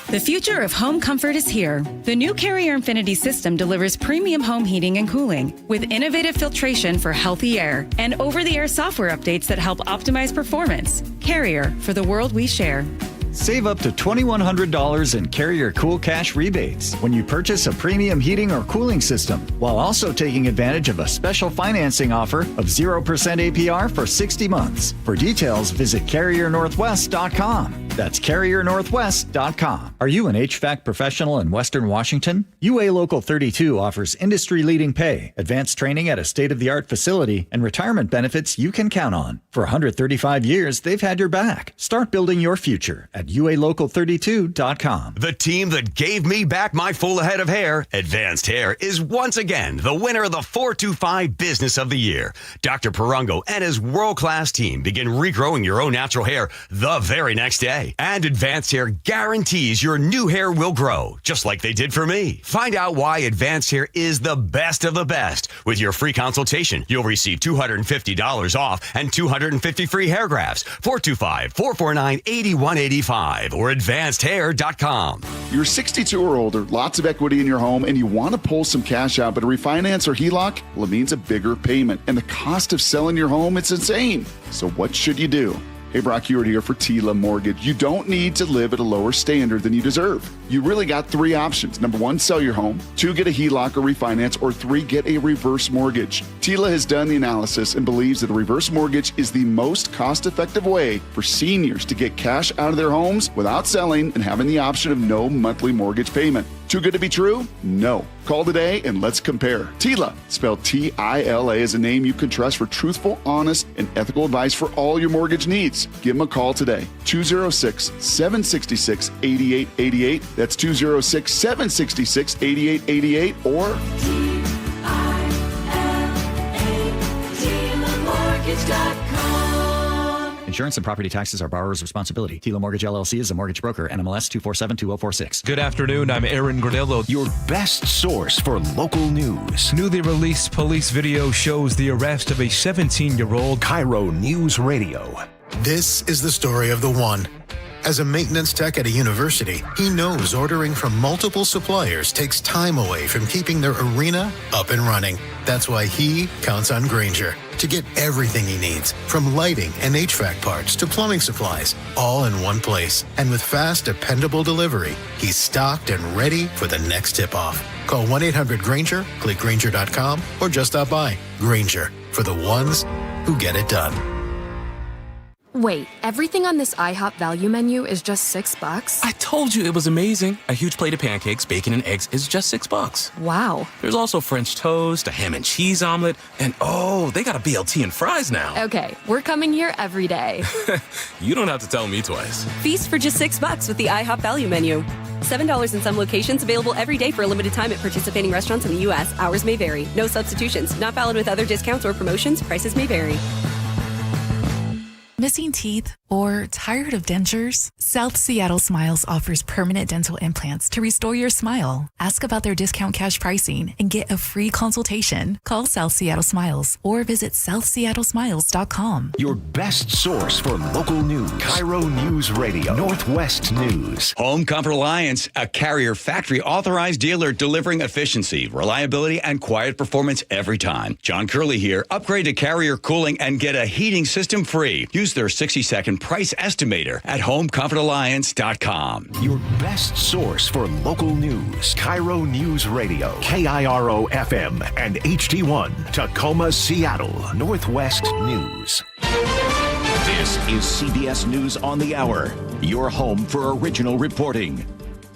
The future of home comfort is here. The new Carrier Infinity system delivers premium home heating and cooling with innovative filtration for healthy air and over-the-air software updates that help optimize performance. Carrier, for the world we share. Save up to $2,100 in Carrier Cool Cash rebates when you purchase a premium heating or cooling system, while also taking advantage of a special financing offer of 0% APR for 60 months. For details, visit CarrierNorthwest.com. That's CarrierNorthwest.com. Are you an HVAC professional in Western Washington? UA Local 32 offers industry-leading pay, advanced training at a state-of-the-art facility, and retirement benefits you can count on. For 135 years, they've had your back. Start building your future at UALocal32.com. The team that gave me back my full head of hair, Advanced Hair, is once again the winner of the 425 Business of the Year. Dr. Perungo and his world-class team begin regrowing your own natural hair the very next day. why. And Advanced Hair guarantees your new hair will grow, just like they did for me. Find out why Advanced Hair is the best of the best. With your free consultation, you'll receive $250 off and 250 free hair grafts. 425-449-8185 or advancedhair.com. You're 62 or older, lots of equity in your home, and you want to pull some cash out, but a refinance or HELOC, well, it means a bigger payment. And the cost of selling your home, it's insane. So what should you do? Hey, Brock Ewart here for Tila Mortgage. You don't need to live at a lower standard than you deserve. You really got three options. Number one, sell your home. Two, get a HELOC or refinance. Or three, get a reverse mortgage. Tila has done the analysis and believes that a reverse mortgage is the most cost-effective way for seniors to get cash out of their homes without selling and having the option of no monthly mortgage payment. Too good to be true? No. Call today and let's compare. Tila, spelled T-I-L-A, is a name you can trust for truthful, honest, and ethical advice for all your mortgage needs. Give them a call today. 206-766-8888. That's 206-766-8888 or Insurance and property taxes are borrower's responsibility. Tila Mortgage LLC is a mortgage broker. NMLS 2472046. Good afternoon. I'm Aaron Granillo. Your best source for local news. Newly released police video shows the arrest of a 17-year-old. KIRO News Radio. This is the story of the one. As a maintenance tech at a university, he knows ordering from multiple suppliers takes time away from keeping their arena up and running. That's why he counts on Grainger to get everything he needs, from lighting and HVAC parts to plumbing supplies, all in one place. And with fast, dependable delivery, he's stocked and ready for the next tip-off. Call 1-800-GRAINGER, click Grainger.com, or just stop by. Grainger, for the ones who get it done. Wait, everything on this IHOP value menu is just $6? I told you it was amazing. A huge plate of pancakes, bacon, and eggs is just $6. Wow. There's also French toast, a ham and cheese omelet, and oh, they got a BLT and fries now. Okay, we're coming here every day. You don't have to tell me twice. Feast for just $6 with the IHOP value menu. $7 in some locations, available every day for a limited time at participating restaurants in the U.S. Hours may vary. No substitutions. Not valid with other discounts or promotions. Prices may vary. Missing teeth or tired of dentures? South Seattle Smiles offers permanent dental implants to restore your smile. Ask about their discount cash pricing and get a free consultation. Call South Seattle Smiles or visit southseattlesmiles.com. Your best source for local news. KIRO News Radio. Northwest News. Home Comfort Alliance, a Carrier factory authorized dealer delivering efficiency, reliability, and quiet performance every time. John Curley here. Upgrade to Carrier cooling and get a heating system free. Use their 60-second price estimator at homecomfortalliance.com. Your best source for local news. KIRO News Radio. KIRO FM and HD1. Tacoma, Seattle. Northwest News. This is CBS News on the Hour. Your home for original reporting.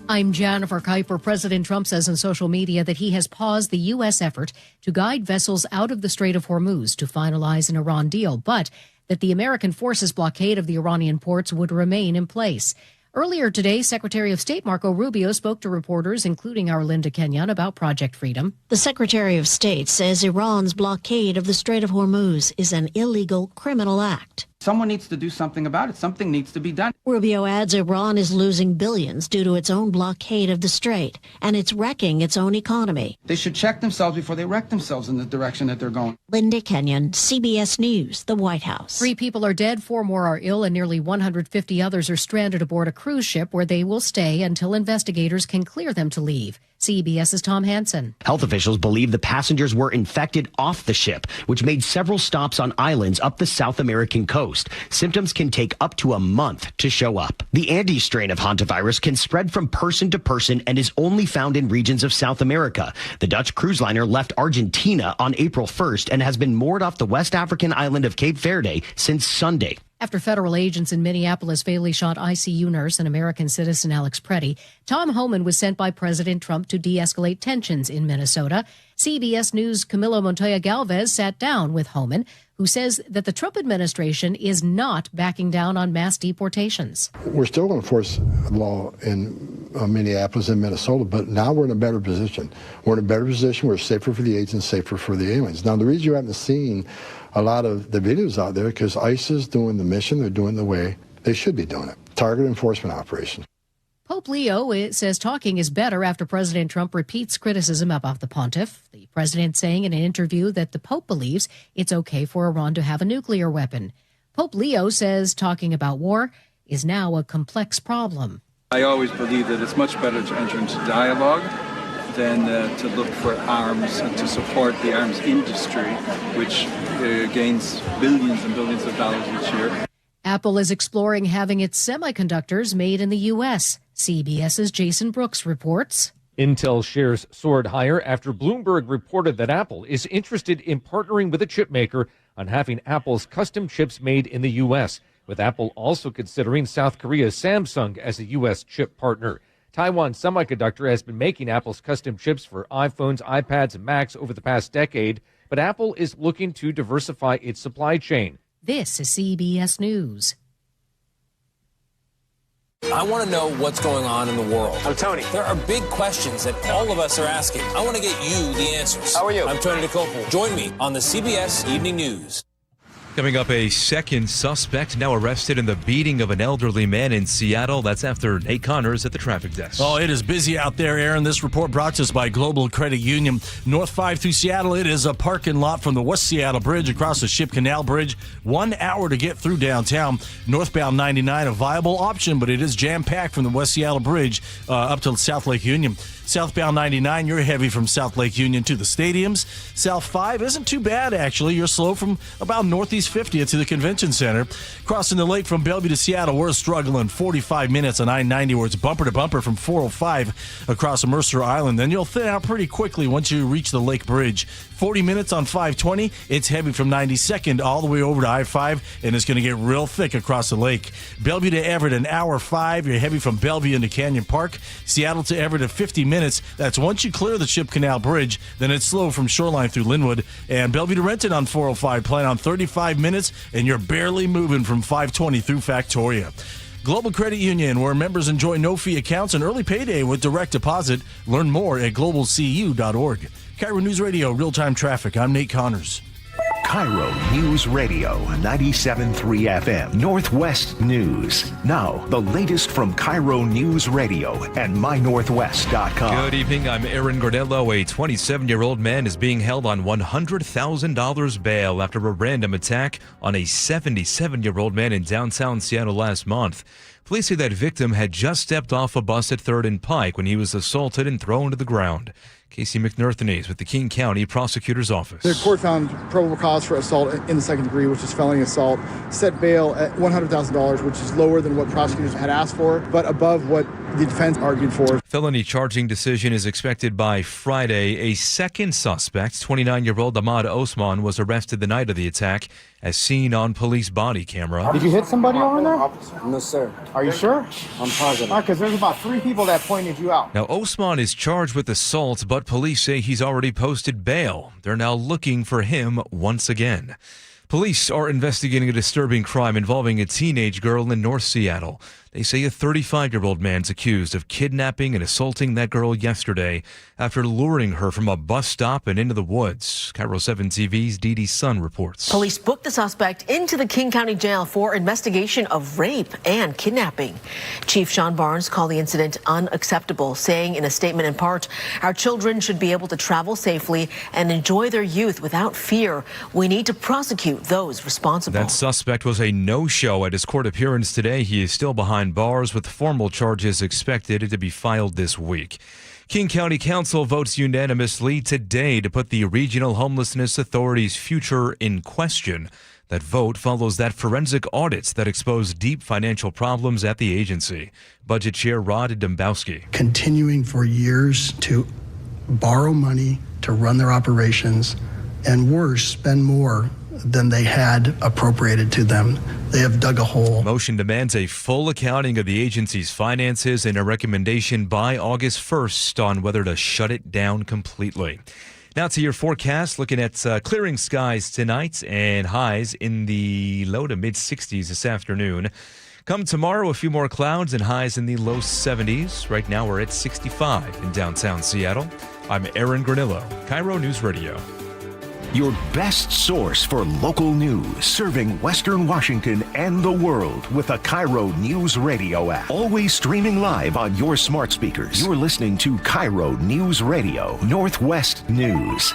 I'm Jennifer Kuiper. President Trump says on social media that he has paused the U.S. effort to guide vessels out of the Strait of Hormuz to finalize an Iran deal, but that the American forces' blockade of the Iranian ports would remain in place. Earlier today, Secretary of State Marco Rubio spoke to reporters, including our Linda Kenyon, about Project Freedom. The Secretary of State says Iran's blockade of the Strait of Hormuz is an illegal criminal act. Someone needs to do something about it. Something needs to be done. Rubio adds Iran is losing billions due to its own blockade of the strait, and it's wrecking its own economy. They should check themselves before they wreck themselves in the direction that they're going. Linda Kenyon, CBS News, the White House. 3 people are dead, 4 more are ill, and nearly 150 others are stranded aboard a cruise ship where they will stay until investigators can clear them to leave. CBS's Tom Hansen. Health officials believe the passengers were infected off the ship, which made several stops on islands up the South American coast. Symptoms can take up to a month to show up. The Andes strain of hantavirus can spread from person to person and is only found in regions of South America. The Dutch cruise liner left Argentina on April 1st and has been moored off the West African island of Cape Verde since Sunday. After federal agents in Minneapolis fatally shot ICU nurse and American citizen Alex Preddy, Tom Homan was sent by President Trump to de-escalate tensions in Minnesota. CBS News' Camilo Montoya Galvez sat down with Homan, who says that the Trump administration is not backing down on mass deportations. We're still going to enforce law in Minneapolis and Minnesota, but now we're in a better position. We're in a better position. We're safer for the agents, safer for the aliens. Now, the reason you haven't seen a lot of the videos out there because ICE is doing the mission. They're doing the way they should be doing it. targeted enforcement operation. Pope Leo says talking is better after President Trump repeats criticism about the pontiff. The president saying in an interview that the Pope believes it's okay for Iran to have a nuclear weapon. Pope Leo says talking about war is now a complex problem. I always believe that it's much better to enter into dialogue than to look for arms and to support the arms industry, which gains billions and billions of dollars each year. Apple is exploring having its semiconductors made in the U.S. CBS's Jason Brooks reports. Intel shares soared higher after Bloomberg reported that Apple is interested in partnering with a chip maker on having Apple's custom chips made in the U.S., with Apple also considering South Korea's Samsung as a U.S. chip partner. Taiwan Semiconductor has been making Apple's custom chips for iPhones, iPads, and Macs over the past decade, but Apple is looking to diversify its supply chain. This is CBS News. I want to know what's going on in the world. I'm Tony. There are big questions that all of us are asking. I want to get you the answers. How are you? I'm Tony DeCopel. Join me on the CBS Evening News. Coming up, a second suspect now arrested in the beating of an elderly man in Seattle. That's after Nate Connors at the traffic desk. Oh, it is busy out there, Aaron. This report brought to us by Global Credit Union. North 5 through Seattle, it is a parking lot from the West Seattle Bridge across the Ship Canal Bridge. 1 hour to get through downtown. Northbound 99, a viable option, but it is jam-packed from the West Seattle Bridge up to South Lake Union. Southbound 99, you're heavy from South Lake Union to the stadiums. South 5 isn't too bad, actually. You're slow from about Northeast 50th to the Convention Center. Crossing the lake from Bellevue to Seattle, we're struggling 45 minutes on I-90, where it's bumper to bumper from 405 across Mercer Island. Then you'll thin out pretty quickly once you reach the Lake Bridge. 40 minutes on 520. It's heavy from 92nd all the way over to I-5, and it's going to get real thick across the lake. Bellevue to Everett, an hour 5. You're heavy from Bellevue into Canyon Park. Seattle to Everett at 50 minutes. That's once you clear the Ship Canal Bridge, then it's slow from Shoreline through Linwood. And Bellevue to Renton on 405, plan on 35 minutes, and you're barely moving from 520 through Factoria. Global Credit Union, where members enjoy no-fee accounts and early payday with direct deposit. Learn more at globalcu.org. KIRO News Radio, real-time traffic. I'm Nate Connors. KIRO News Radio, 97.3 FM, Northwest News. Now, the latest from KIRO News Radio and mynorthwest.com. Good evening, I'm Aaron Gordillo. A 27-year-old man is being held on $100,000 bail after a random attack on a 77-year-old man in downtown Seattle last month. Police say that victim had just stepped off a bus at 3rd and Pike when he was assaulted and thrown to the ground. Casey McNerthney is with the King County Prosecutor's Office. The court found probable cause for assault in the second degree, which is felony assault, set bail at $100,000, which is lower than what prosecutors had asked for, but above what the defense argued for. Felony charging decision is expected by Friday. A second suspect, 29-year-old Ahmad Osman, was arrested the night of the attack, as seen on police body camera. Did you hit somebody over there? No, sir. Are you sure? I'm positive. Because there's about 3 people that pointed you out. Now, Osman is charged with assault, but police say he's already posted bail. They're now looking for him once again. Police are investigating a disturbing crime involving a teenage girl in North Seattle. They say a 35-year-old man's accused of kidnapping and assaulting that girl yesterday after luring her from a bus stop and into the woods. KIRO 7 TV's Dee Dee Sun reports. Police booked the suspect into the King County Jail for investigation of rape and kidnapping. Chief Sean Barnes called the incident unacceptable, saying in a statement in part, "Our children should be able to travel safely and enjoy their youth without fear. We need to prosecute those responsible." That suspect was a no-show at his court appearance today. He is still behind bars with formal charges expected to be filed this week. King County Council votes unanimously today to put the Regional Homelessness Authority's future in question. That vote follows that forensic audits that exposed deep financial problems at the agency. Budget Chair Rod Dombowski. Continuing for years to borrow money to run their operations, and worse, spend more than they had appropriated to them. They have dug a hole. Motion demands a full accounting of the agency's finances and a recommendation by August 1st on whether to shut it down completely. Now to your forecast, looking at clearing skies tonight and highs in the low to mid 60s this afternoon. Come tomorrow, a few more clouds and highs in the low 70s. Right now we're at 65 in downtown Seattle. I'm Aaron Granillo, KIRO News Radio. Your best source for local news, serving Western Washington and the world with the KIRO Newsradio App. Always streaming live on your smart speakers. You're listening to KIRO News Radio, Northwest News.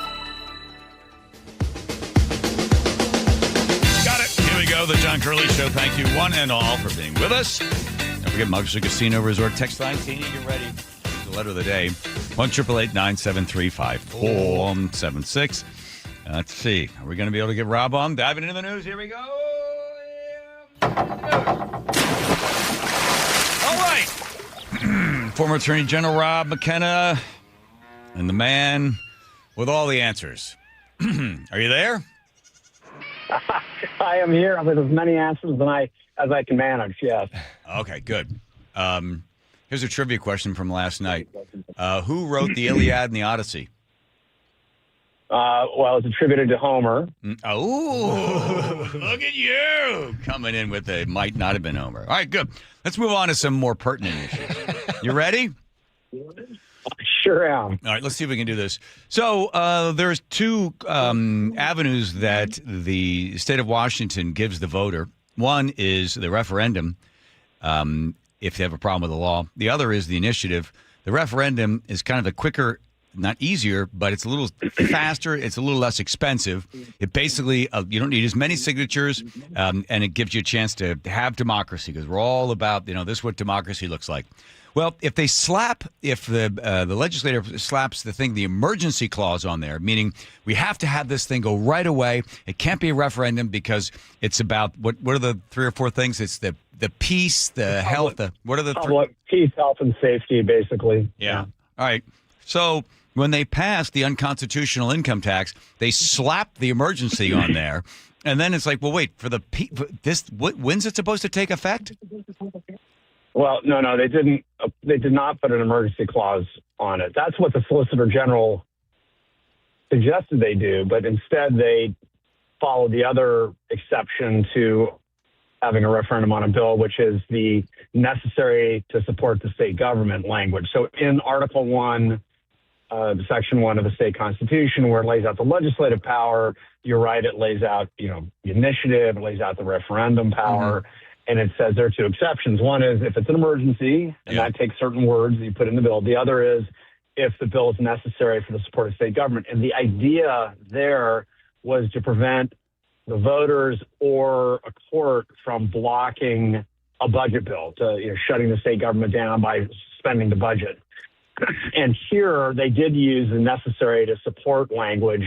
Got it. Here we go. The John Curley Show. Thank you, one and all, for being with us. Don't forget Muggster Casino Resort. Text line, Teeny, get ready. Here's the letter of the day. 1-888-973-5476. Let's see. Are we going to be able to get Rob on? Diving into the news. Here we go. All right. Former Attorney General Rob McKenna and the man with all the answers. Are you there? I am here with as many answers as I can manage, yes. Okay, good. Here's a trivia question from last night. Who wrote the Iliad and the Odyssey? Well, it's attributed to Homer. Oh, look at you coming in with a might not have been Homer. All right, good. Let's move on to some more pertinent issues. You ready? Sure am. All right, let's see if we can do this. So there's two avenues that the state of Washington gives the voter. One is the referendum, if they have a problem with the law. The other is the initiative. The referendum is kind of a quicker, not easier, but it's a little faster. It's a little less expensive. It basically, you don't need as many signatures, and it gives you a chance to have democracy, because we're all about, this is what democracy looks like. Well, if the legislator slaps the emergency clause on there, meaning we have to have this thing go right away. It can't be a referendum because it's about, what are the three or four things? It's the peace, the health, what are the public peace, health, and safety, basically. Yeah. All right. So when they passed the unconstitutional income tax, they slapped the emergency on there, and then it's like, well, wait, when's it supposed to take effect? Well, no, they didn't. They did not put an emergency clause on it. That's what the Solicitor General suggested they do, but instead they followed the other exception to having a referendum on a bill, which is the necessary to support the state government language. So in Article 1, Section 1 of the state constitution, where it lays out the legislative power, you're right, it lays out, the initiative, it lays out the referendum power. Mm-hmm. And it says there are two exceptions. One is if it's an emergency, and that takes certain words that you put in the bill. The other is if the bill is necessary for the support of state government. And the idea there was to prevent the voters or a court from blocking a budget bill, to shutting the state government down by suspending the budget. And here they did use the necessary to support language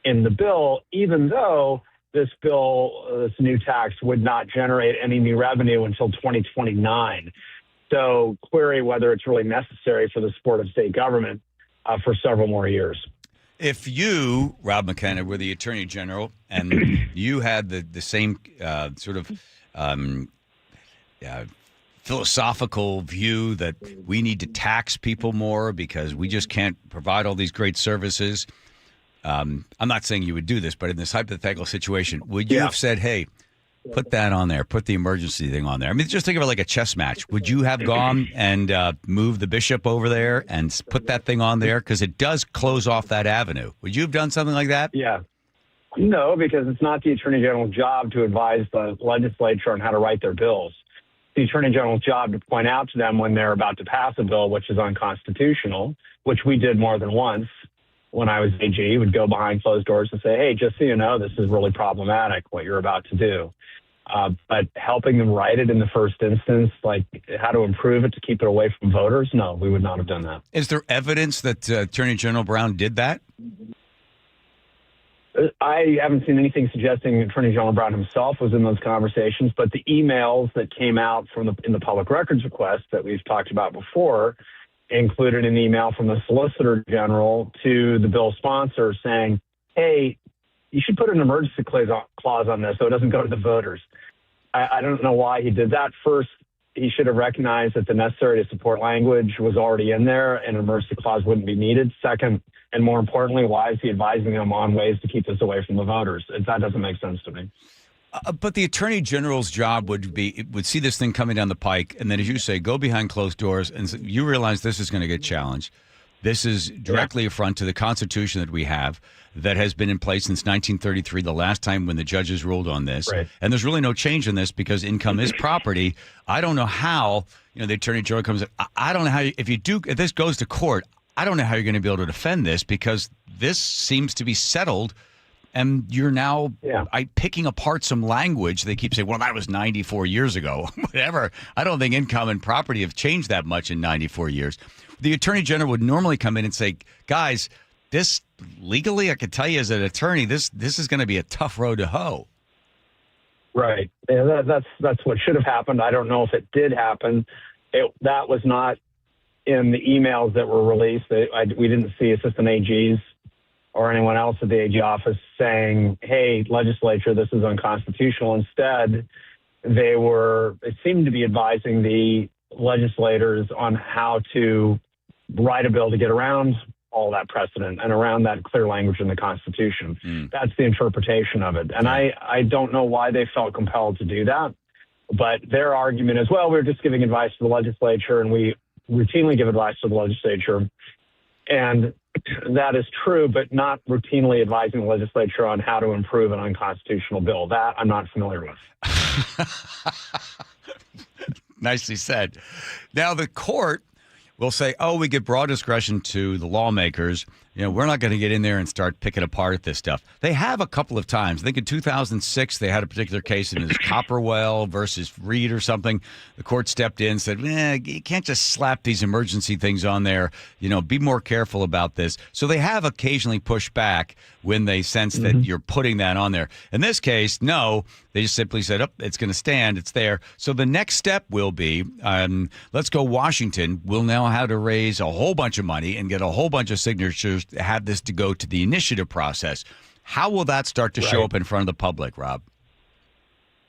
in the bill, even though this bill, this new tax, would not generate any new revenue until 2029. So query whether it's really necessary for the support of state government for several more years. If you, Rob McKenna, were the Attorney General and you had the same sort of philosophical view that we need to tax people more because we just can't provide all these great services, I'm not saying you would do this, but in this hypothetical situation, would you have said, hey, put that on there, put the emergency thing on there? I mean, just think of it like a chess match. Would you have gone and moved the bishop over there and put that thing on there? Because it does close off that avenue. Would you have done something like that? Yeah. No, because it's not the Attorney General's job to advise the legislature on how to write their bills. The Attorney General's job to point out to them when they're about to pass a bill which is unconstitutional, which we did more than once. When I was AG, would go behind closed doors and say, hey, just so you know, this is really problematic, what you're about to do. But helping them write it in the first instance, like how to improve it to keep it away from voters, no, we would not have done that. Is there evidence that Attorney General Brown did that? I haven't seen anything suggesting Attorney General Brown himself was in those conversations, but the emails that came out in the public records request that we've talked about before included an email from the Solicitor General to the bill sponsor saying, hey, you should put an emergency clause on this so it doesn't go to the voters. I don't know why he did that. First, he should have recognized that the necessary to support language was already in there and an emergency clause wouldn't be needed. Second, and more importantly, why is he advising them on ways to keep this away from the voters? That doesn't make sense to me. But the Attorney General's job would see this thing coming down the pike, and then, as you say, go behind closed doors, and you realize this is going to get challenged. This is directly affront to the Constitution that we have that has been in place since 1933, the last time when the judges ruled on this. Right. And there's really no change in this because income is property. I don't know how, the Attorney General comes in. I don't know how, if this goes to court, I don't know how you're going to be able to defend this because this seems to be settled. And you're now picking apart some language. They keep saying, well, that was 94 years ago. Whatever. I don't think income and property have changed that much in 94 years. The Attorney General would normally come in and say, guys, this legally, I can tell you as an attorney, this is going to be a tough road to hoe. Right. Yeah, that's what should have happened. I don't know if it did happen. That was not in the emails that were released. We didn't see assistant AGs or anyone else at the AG office saying, hey, legislature, this is unconstitutional. Instead, it seemed to be advising the legislators on how to write a bill to get around all that precedent and around that clear language in the Constitution. That's the interpretation of it. And I don't know why they felt compelled to do that. But their argument is, well, we're just giving advice to the legislature, and we routinely give advice to the legislature. And that is true, but not routinely advising the legislature on how to improve an unconstitutional bill. That I'm not familiar with. Nicely said. Now, the court will say, oh, we give broad discretion to the lawmakers. We're not going to get in there and start picking apart this stuff. They have a couple of times. I think in 2006, they had a particular case in Copperwell versus Reed or something. The court stepped in and said, you can't just slap these emergency things on there. Be more careful about this. So they have occasionally pushed back when they sense that you're putting that on there. In this case, no. They just simply said, it's going to stand. It's there. So the next step will be, let's go Washington. We'll now have to raise a whole bunch of money and get a whole bunch of signatures to have this to go to the initiative process. How will that start to show up in front of the public, Rob?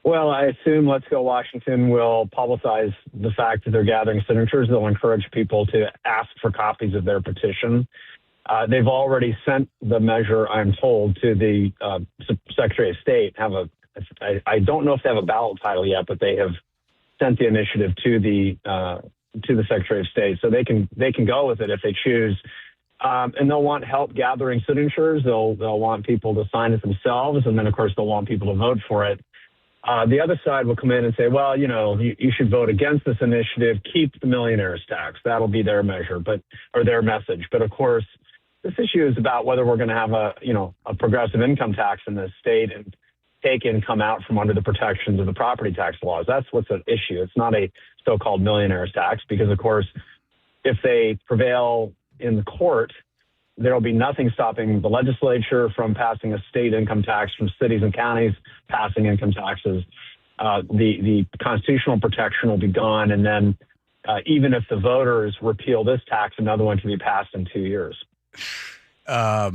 Well, I assume Let's Go Washington will publicize the fact that they're gathering signatures. They'll encourage people to ask for copies of their petition. They've already sent the measure, I'm told, to the Secretary of State. I don't know if they have a ballot title yet, but they have sent the initiative to the Secretary of State, so they can go with it if they choose. And they'll want help gathering signatures. They'll want people to sign it themselves, and then of course they'll want people to vote for it. The other side will come in and say, well, you should vote against this initiative. Keep the millionaires tax. That'll be their measure, or their message. But of course, this issue is about whether we're going to have a progressive income tax in this state and take income out from under the protections of the property tax laws. That's what's at issue. It's not a so-called millionaires tax because, of course, if they prevail in the court, there will be nothing stopping the legislature from passing a state income tax, from cities and counties passing income taxes. The constitutional protection will be gone, and then even if the voters repeal this tax, another one can be passed in 2 years. I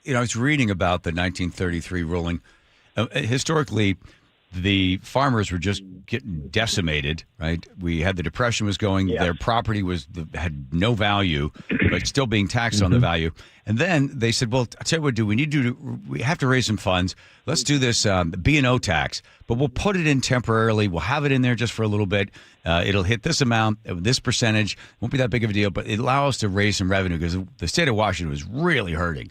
was reading about the 1933 ruling. Historically, the farmers were just getting decimated, right? We had the Depression was going. Yeah. Their property had no value, but still being taxed on the value. And then they said, well, I'll tell you what, we have to raise some funds. Let's do this B&O tax, but we'll put it in temporarily. We'll have it in there just for a little bit. It'll hit this amount, this percentage. Won't be that big of a deal, but it allows us to raise some revenue because the state of Washington was really hurting.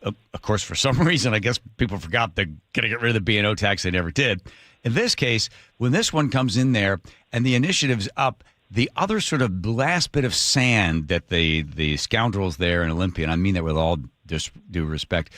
Of course, for some reason, I guess people forgot they're going to get rid of the B&O tax. They never did. In this case, when this one comes in there and the initiative's up, the other sort of last bit of sand that the scoundrels there in Olympia, and I mean that with all due respect,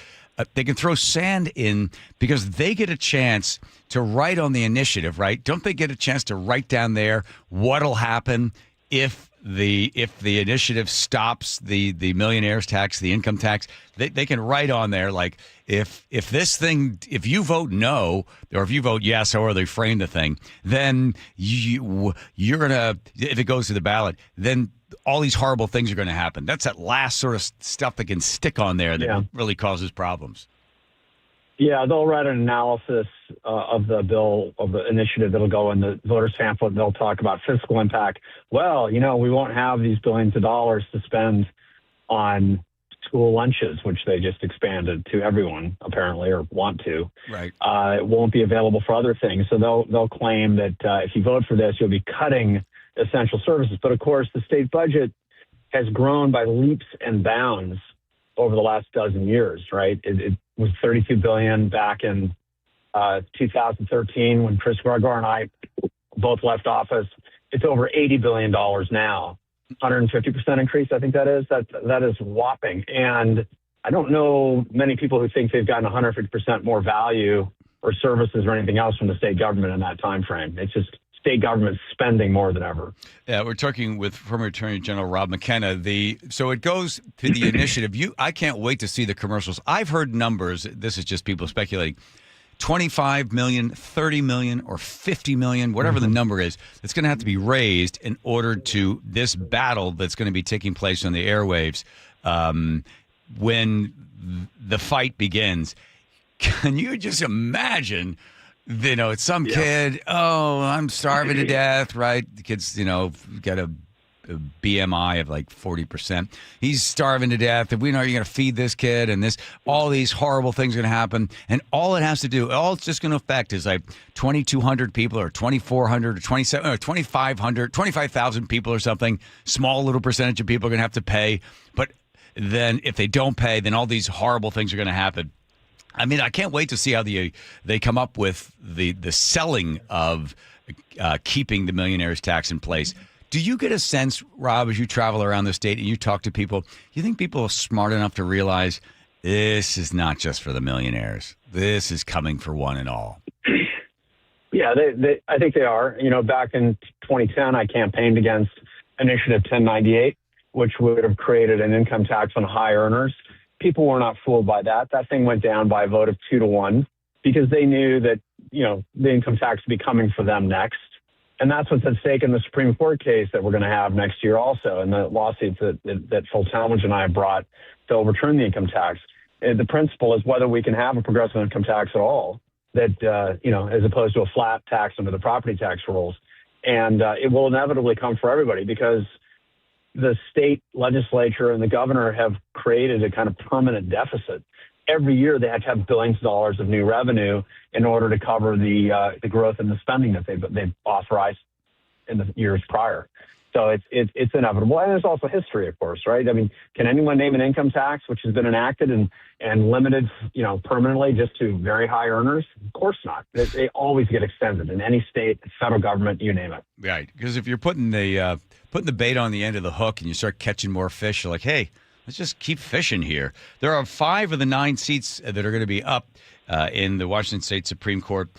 they can throw sand in because they get a chance to write on the initiative, right? Don't they get a chance to write down there what'll happen if the initiative stops the millionaires tax, the income tax? They can write on there like if you vote no or if you vote yes, however they frame the thing, then you're gonna, if it goes to the ballot, then all these horrible things are going to happen. That's that last sort of stuff that can stick on there that really causes problems. Yeah, they'll write an analysis of the bill, of the initiative that'll go in the voters' pamphlet. They'll talk about fiscal impact. Well, we won't have these billions of dollars to spend on school lunches, which they just expanded to everyone, apparently, or want to. Right. It won't be available for other things. So they'll claim that if you vote for this, you'll be cutting essential services. But, of course, the state budget has grown by leaps and bounds over the last dozen years, right? It was $32 billion back in 2013 when Chris Gregoire and I both left office. It's over $80 billion now, 150% increase. I think that is whopping. And I don't know many people who think they've gotten 150% more value or services or anything else from the state government in that time frame. It's just state government spending more than ever. Yeah, we're talking with former Attorney General Rob McKenna. So it goes to the initiative. I can't wait to see the commercials. I've heard numbers. This is just people speculating. 25 million, 30 million, or 50 million, whatever the number is, it's going to have to be raised in order to this battle that's going to be taking place on the airwaves when the fight begins. Can you just imagine, it's some kid, I'm starving to death, right? The kid's, got a BMI of like 40%. He's starving to death. If we know you're going to feed this kid and all these horrible things are going to happen. And all it has to do, all it's just going to affect is like 2,200 people or 2,400 or 27 or 2,500, 25,000 people or something. Small little percentage of people are going to have to pay. But then if they don't pay, then all these horrible things are going to happen. I mean, I can't wait to see how they come up with the selling of keeping the millionaire's tax in place. Do you get a sense, Rob, as you travel around the state and you talk to people, you think people are smart enough to realize this is not just for the millionaires? This is coming for one and all. Yeah, I think they are. Back in 2010, I campaigned against Initiative 1098, which would have created an income tax on high earners. People were not fooled by that. That thing went down by a vote of 2-1 because they knew that, the income tax would be coming for them next. And that's what's at stake in the Supreme Court case that we're going to have next year also, and the lawsuits that Phil Talmadge and I have brought to overturn the income tax. The principle is whether we can have a progressive income tax at all, that, as opposed to a flat tax under the property tax rules. And it will inevitably come for everybody because the state legislature and the governor have created a kind of permanent deficit. Every year they have to have billions of dollars of new revenue in order to cover the growth in the spending that they've authorized in the years prior. So it's inevitable. And there's also history, of course, right? I mean, can anyone name an income tax which has been enacted and limited, permanently just to very high earners? Of course not. They always get extended in any state, federal government, you name it. Right. Because if you're putting the bait on the end of the hook and you start catching more fish, you're like, hey, let's just keep fishing here. There are 5 of the 9 seats that are going to be up in the Washington State Supreme Court,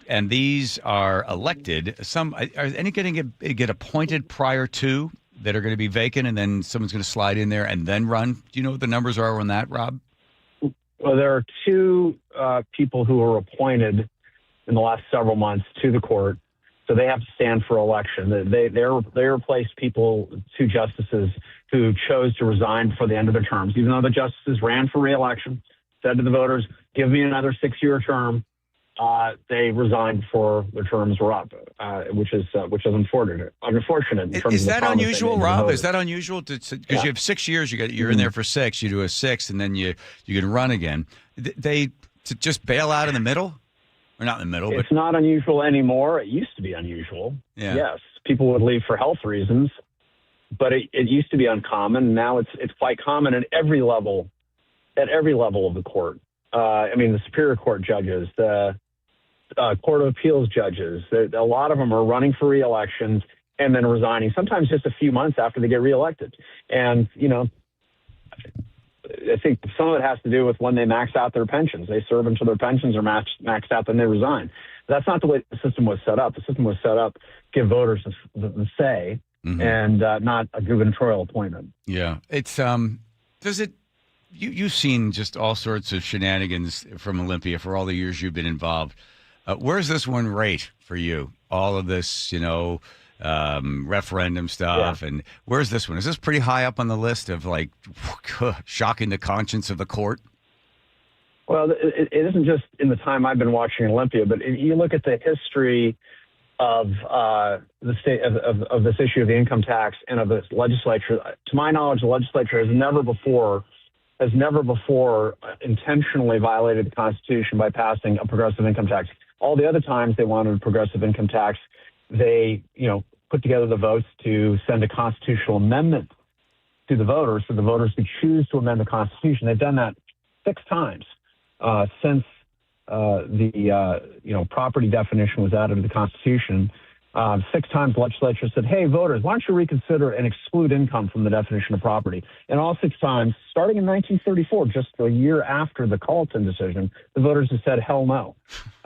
and these are elected. Some are any going to get appointed prior to that are going to be vacant, and then someone's going to slide in there and then run. Do you know what the numbers are on that, Rob? Well, there are 2 people who were appointed in the last several months to the court, so they have to stand for election. They replaced people, 2 justices who chose to resign before the end of their terms, even though the justices ran for re-election, said to the voters, give me another 6-year term. They resigned before their terms were up, which is unfortunate. Is that unusual, Rob? Is that unusual? Because you have 6 years, you're in there for 6, you do a 6th, and then you can run again. They to just bail out in the middle? Or not in the middle? It's not unusual anymore. It used to be unusual. Yeah. Yes, people would leave for health reasons. But it used to be uncommon. Now it's quite common at every level of the court. The Superior Court judges, the Court of Appeals judges, a lot of them are running for re-election and then resigning, sometimes just a few months after they get reelected. And, I think some of it has to do with when they max out their pensions. They serve until their pensions are maxed out, then they resign. That's not the way the system was set up. The system was set up to give voters the say. Mm-hmm. And not a gubernatorial appointment. Yeah. It's you've seen just all sorts of shenanigans from Olympia for all the years you've been involved. Where's this one rate for you? All of this, referendum stuff. Yeah. And where's this one? Is this pretty high up on the list of like shocking the conscience of the court? Well, it isn't just in the time I've been watching Olympia, but if you look at the history of the state of this issue of the income tax and of the legislature. To my knowledge, the legislature has never before intentionally violated the Constitution by passing a progressive income tax. All the other times they wanted a progressive income tax, they put together the votes to send a constitutional amendment to the voters so the voters could choose to amend the Constitution. They've done that 6 times since the property definition was added to the Constitution. 6 times the legislature said, hey, voters, why don't you reconsider and exclude income from the definition of property? And all 6 times, starting in 1934, just a year after the Carlton decision, the voters have said hell no.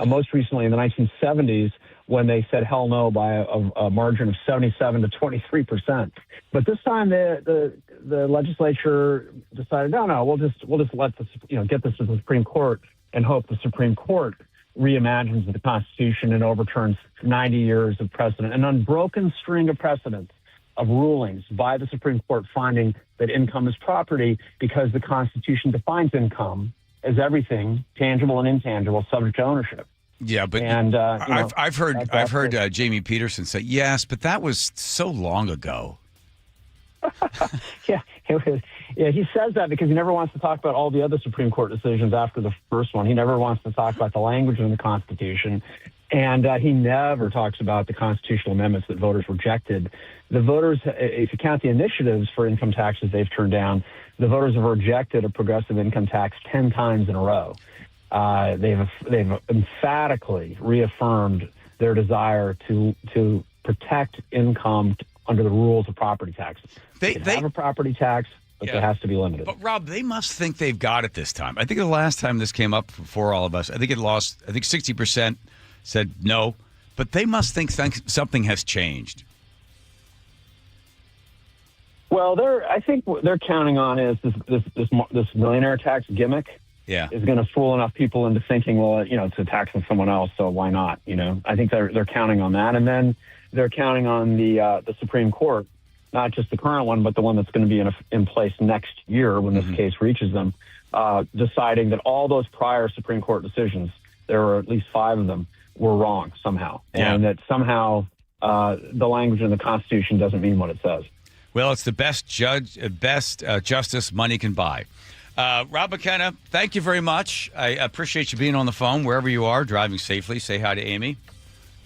Most recently in the 1970s, when they said hell no by a margin of 77 to 23%. But this time the legislature decided, no, we'll just let this, get this to the Supreme Court and hope the Supreme Court reimagines the Constitution and overturns 90 years of precedent, an unbroken string of precedents of rulings by the Supreme Court finding that income is property because the Constitution defines income as everything, tangible and intangible, subject to ownership. Yeah, but I've heard Jamie Peterson say, yes, but that was so long ago. Yeah, he says that because he never wants to talk about all the other Supreme Court decisions after the first one. He never wants to talk about the language in the Constitution. And he never talks about the constitutional amendments that voters rejected. The voters, if you count the initiatives for income taxes they've turned down, the voters have rejected a progressive income tax 10 times in a row. They've emphatically reaffirmed their desire to protect income under the rules of property taxes. They have a property tax, but it has to be limited. But Rob, they must think they've got it this time. I think the last time this came up for all of us, I think 60% said no, but they must think something has changed. Well, I think what they're counting on is this millionaire tax gimmick. Yeah, is going to fool enough people into thinking, well, it's a tax on someone else, so why not? I think they're counting on that, and then they're counting on the Supreme Court, not just the current one, but the one that's going to be in place next year when this case reaches them, deciding that all those prior Supreme Court decisions, there were at least 5 of them, were wrong somehow, and that somehow the language in the Constitution doesn't mean what it says. Well, it's the best justice money can buy. Rob McKenna, thank you very much. I appreciate you being on the phone wherever you are, driving safely. Say hi to Amy.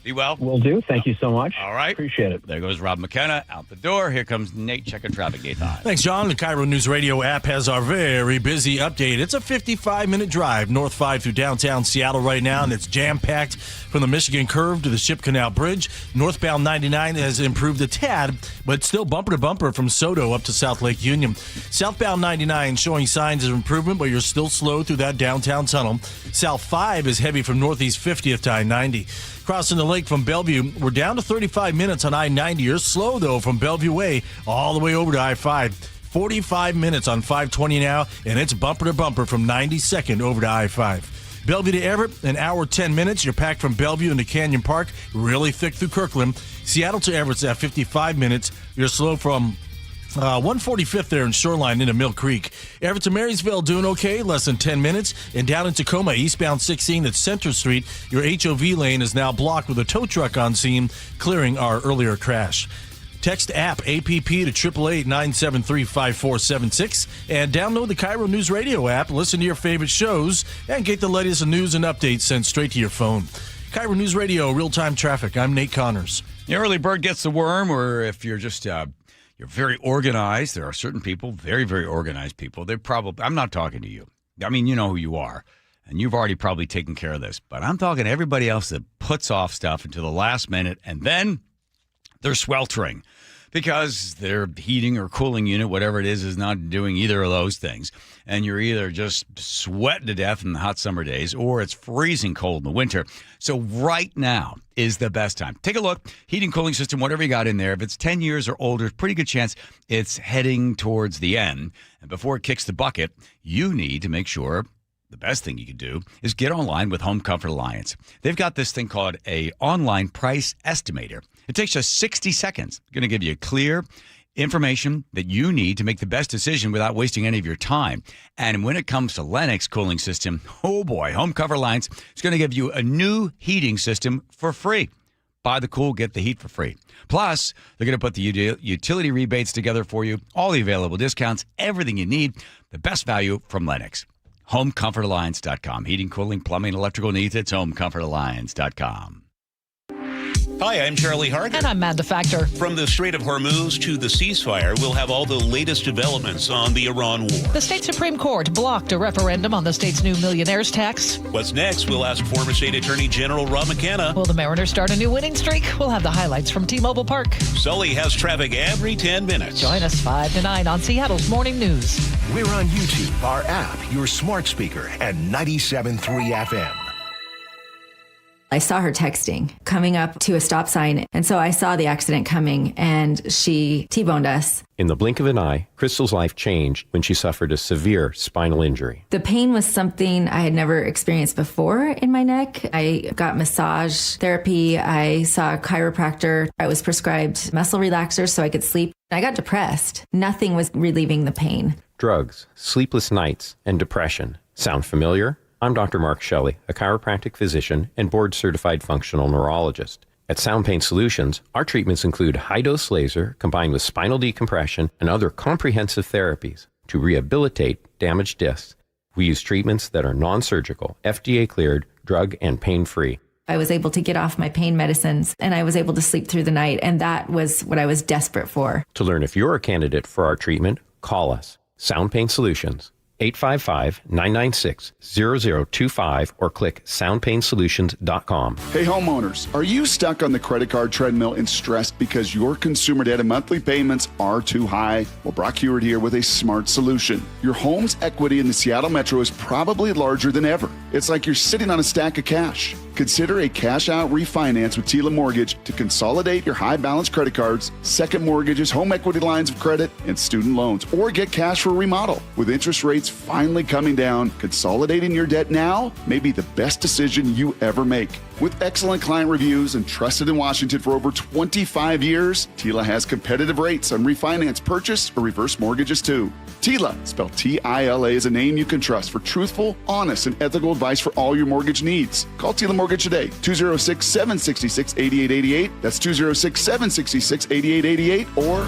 Be well. Will do. Thank you so much. All right. Appreciate it. There goes Rob McKenna out the door. Here comes Nate checking traffic gate time. Thanks, John. The KIRO Newsradio app has our very busy update. It's a 55-minute drive, North 5 through downtown Seattle right now, and it's jam-packed from the Michigan Curve to the Ship Canal Bridge. Northbound 99 has improved a tad, but still bumper to bumper from Soto up to South Lake Union. Southbound 99 showing signs of improvement, but you're still slow through that downtown tunnel. South 5 is heavy from Northeast 50th to I-90. Crossing the lake from Bellevue, we're down to 35 minutes on I-90. You're slow, though, from Bellevue Way all the way over to I-5. 45 minutes on 520 now, and it's bumper to bumper from 92nd over to I-5. Bellevue to Everett, an hour 10 minutes. You're packed from Bellevue into Canyon Park, really thick through Kirkland. Seattle to Everett's at 55 minutes. You're slow from 145th there in Shoreline into Mill Creek. Everett to Marysville doing okay, less than 10 minutes. And down in Tacoma, eastbound 16 at Center Street, your HOV lane is now blocked with a tow truck on scene, clearing our earlier crash. Text app APP to 888-973-5476 and download the KIRO Newsradio app. Listen to your favorite shows and get the latest news and updates sent straight to your phone. KIRO Newsradio, real-time traffic. I'm Nate Connors. The early bird gets the worm, or if you're just you're very organized. There are certain people, very, very organized people. I'm not talking to you. I mean, you know who you are, and you've already probably taken care of this. But I'm talking to everybody else that puts off stuff until the last minute, and then they're sweltering because their heating or cooling unit, whatever it is not doing either of those things. And you're either just sweating to death in the hot summer days or it's freezing cold in the winter. So right now is the best time. Take a look. Heating, cooling system, whatever you got in there. If it's 10 years or older, pretty good chance it's heading towards the end. And before it kicks the bucket, you need to make sure the best thing you can do is get online with Home Comfort Alliance. They've got this thing called a online price estimator. It takes just 60 seconds. It's going to give you clear information that you need to make the best decision without wasting any of your time. And when it comes to Lennox cooling system, oh boy, Home Comfort Alliance is going to give you a new heating system for free. Buy the cool, get the heat for free. Plus, they're going to put the utility rebates together for you, all the available discounts, everything you need, the best value from Lennox. HomeComfortAlliance.com. Heating, cooling, plumbing, electrical needs. It's HomeComfortAlliance.com. Hi, I'm Charlie Hart. And I'm Amanda Factor. From the Strait of Hormuz to the ceasefire, we'll have all the latest developments on the Iran war. The state Supreme Court blocked a referendum on the state's new millionaire's tax. What's next? We'll ask former State Attorney General Rob McKenna. Will the Mariners start a new winning streak? We'll have the highlights from T-Mobile Park. Sully has traffic every 10 minutes. Join us 5 to 9 on Seattle's Morning News. We're on YouTube, our app, your smart speaker, and 97.3 FM. I saw her texting, coming up to a stop sign, and so I saw the accident coming, and she T-boned us. In the blink of an eye, Crystal's life changed when she suffered a severe spinal injury. The pain was something I had never experienced before in my neck. I got massage therapy. I saw a chiropractor. I was prescribed muscle relaxers so I could sleep. I got depressed. Nothing was relieving the pain. Drugs, sleepless nights, and depression. Sound familiar? I'm Dr. Mark Shelley, a chiropractic physician and board-certified functional neurologist. At Sound Pain Solutions, our treatments include high-dose laser combined with spinal decompression and other comprehensive therapies to rehabilitate damaged discs. We use treatments that are non-surgical, FDA-cleared, drug and pain-free. I was able to get off my pain medicines, and I was able to sleep through the night, and that was what I was desperate for. To learn if you're a candidate for our treatment, call us. Sound Pain Solutions. 855-996-0025 or click soundpainsolutions.com. Hey homeowners, are you stuck on the credit card treadmill and stressed because your consumer debt and monthly payments are too high? Well, Brock Hewitt here with a smart solution. Your home's equity in the Seattle Metro is probably larger than ever. It's like you're sitting on a stack of cash. Consider a cash-out refinance with Tila Mortgage to consolidate your high-balance credit cards, second mortgages, home equity lines of credit, and student loans, or get cash for a remodel. With interest rates finally coming down, consolidating your debt now may be the best decision you ever make. With excellent client reviews and trusted in Washington for over 25 years, Tila has competitive rates on refinance, purchase, or reverse mortgages too. Tila, spelled T-I-L-A, is a name you can trust for truthful, honest, and ethical advice for all your mortgage needs. Call Tila Mortgage today, 206-766-8888. That's 206-766-8888 or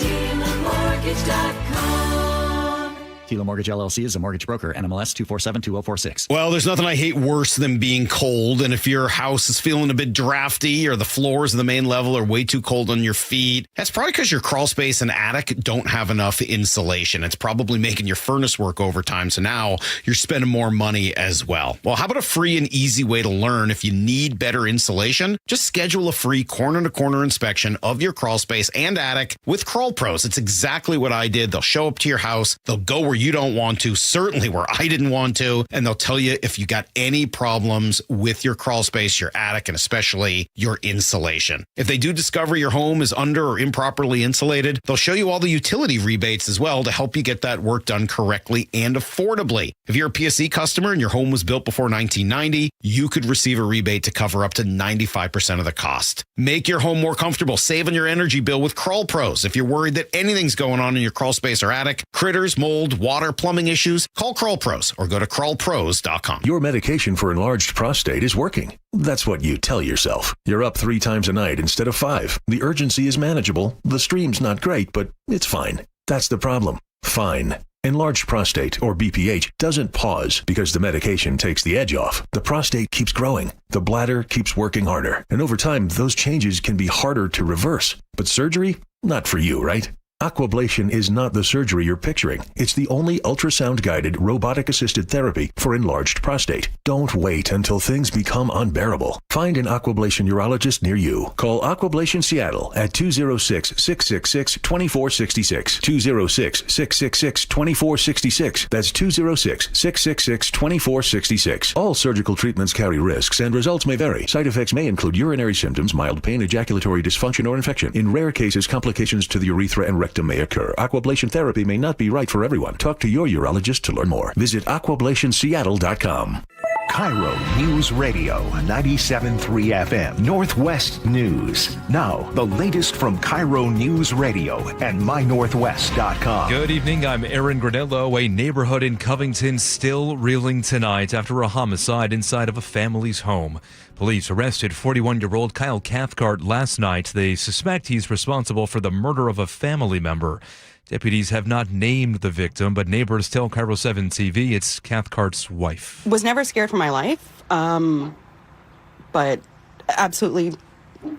TilaMortgage.com. Tila Mortgage LLC is a mortgage broker. NMLS 2472046. Well, there's nothing I hate worse than being cold. And if your house is feeling a bit drafty or the floors of the main level are way too cold on your feet, that's probably because your crawl space and attic don't have enough insulation. It's probably making your furnace work overtime. So now you're spending more money as well. Well, how about a free and easy way to learn if you need better insulation? Just schedule a free corner-to-corner inspection of your crawl space and attic with Crawl Pros. It's exactly what I did. They'll show up to your house. They'll go where you don't want to, certainly where I didn't want to, and they'll tell you if you got any problems with your crawl space, your attic, and especially your insulation. If they do discover your home is under or improperly insulated, they'll show you all the utility rebates as well to help you get that work done correctly and affordably. If you're a PSE customer and your home was built before 1990, you could receive a rebate to cover up to 95% of the cost. Make your home more comfortable. Save on your energy bill with Crawl Pros. If you're worried that anything's going on in your crawl space or attic, critters, mold, water, plumbing issues, call Crawl Pros or go to crawlpros.com. Your medication for enlarged prostate is working. That's what you tell yourself. You're up 3 times a night instead of 5. The urgency is manageable. The stream's not great, but it's fine. That's the problem. Fine. Enlarged prostate, or BPH, doesn't pause because the medication takes the edge off. The prostate keeps growing. The bladder keeps working harder. And over time, those changes can be harder to reverse. But surgery? Not for you, right? Aquablation is not the surgery you're picturing. It's the only ultrasound-guided, robotic-assisted therapy for enlarged prostate. Don't wait until things become unbearable. Find an Aquablation urologist near you. Call Aquablation Seattle at 206-666-2466. 206-666-2466. That's 206-666-2466. All surgical treatments carry risks and results may vary. Side effects may include urinary symptoms, mild pain, ejaculatory dysfunction, or infection. In rare cases, complications to the urethra and rectum may occur. Aquablation therapy may not be right for everyone. Talk to your urologist to learn more. Visit aquablationseattle.com. KIRO News Radio 97.3 FM Northwest News. Now, the latest from KIRO News Radio and mynorthwest.com. Good evening. I'm Aaron Granello. A neighborhood in Covington still reeling tonight after a homicide inside of a family's home. Police arrested 41-year-old Kyle Cathcart last night. They suspect he's responsible for the murder of a family member. Deputies have not named the victim, but neighbors tell KIRO 7 TV it's Cathcart's wife. Was never scared for my life. but absolutely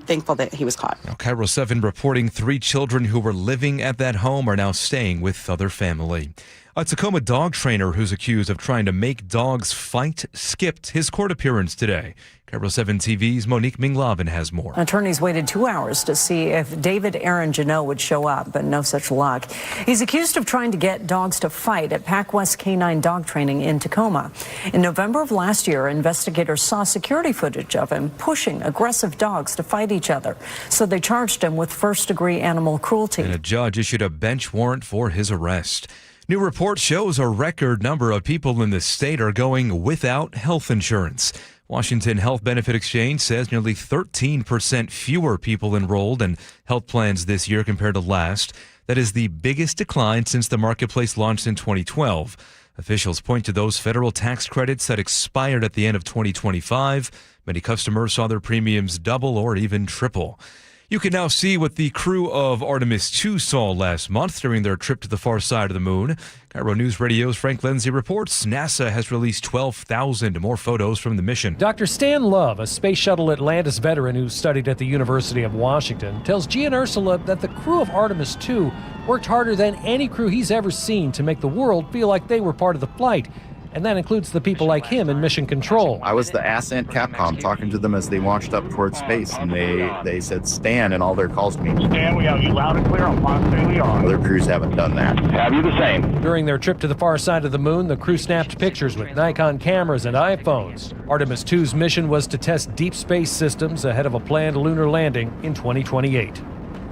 thankful that he was caught. Now, KIRO 7 reporting 3 children who were living at that home are now staying with other family. A Tacoma dog trainer who's accused of trying to make dogs fight skipped his court appearance today. KIRO 7 TV's Monique Minglavin has more. Attorneys waited 2 hours to see if David Aaron Janot would show up, but no such luck. He's accused of trying to get dogs to fight at Pac West Canine Dog Training in Tacoma. In November of last year, investigators saw security footage of him pushing aggressive dogs to fight each other. So they charged him with first-degree animal cruelty. And a judge issued a bench warrant for his arrest. New report shows a record number of people in the state are going without health insurance. Washington Health Benefit Exchange says nearly 13% fewer people enrolled in health plans this year compared to last. That is the biggest decline since the marketplace launched in 2012. Officials point to those federal tax credits that expired at the end of 2025. Many customers saw their premiums double or even triple. You can now see what the crew of Artemis 2 saw last month during their trip to the far side of the moon. KIRO News Radio's Frank Lindsay reports NASA has released 12,000 more photos from the mission. Dr. Stan Love, a Space Shuttle Atlantis veteran who studied at the University of Washington, tells Gia and Ursula that the crew of Artemis 2 worked harder than any crew he's ever seen to make the world feel like they were part of the flight. And that includes the people like him in mission control. I was the ascent Capcom talking to them as they launched up towards space, and they said Stan in all their calls to me. Stan, we have you loud and clear on Ponce de Leon. Other crews haven't done that. Have you the same? During their trip to the far side of the moon, the crew snapped pictures with Nikon cameras and iPhones. Artemis 2's mission was to test deep space systems ahead of a planned lunar landing in 2028.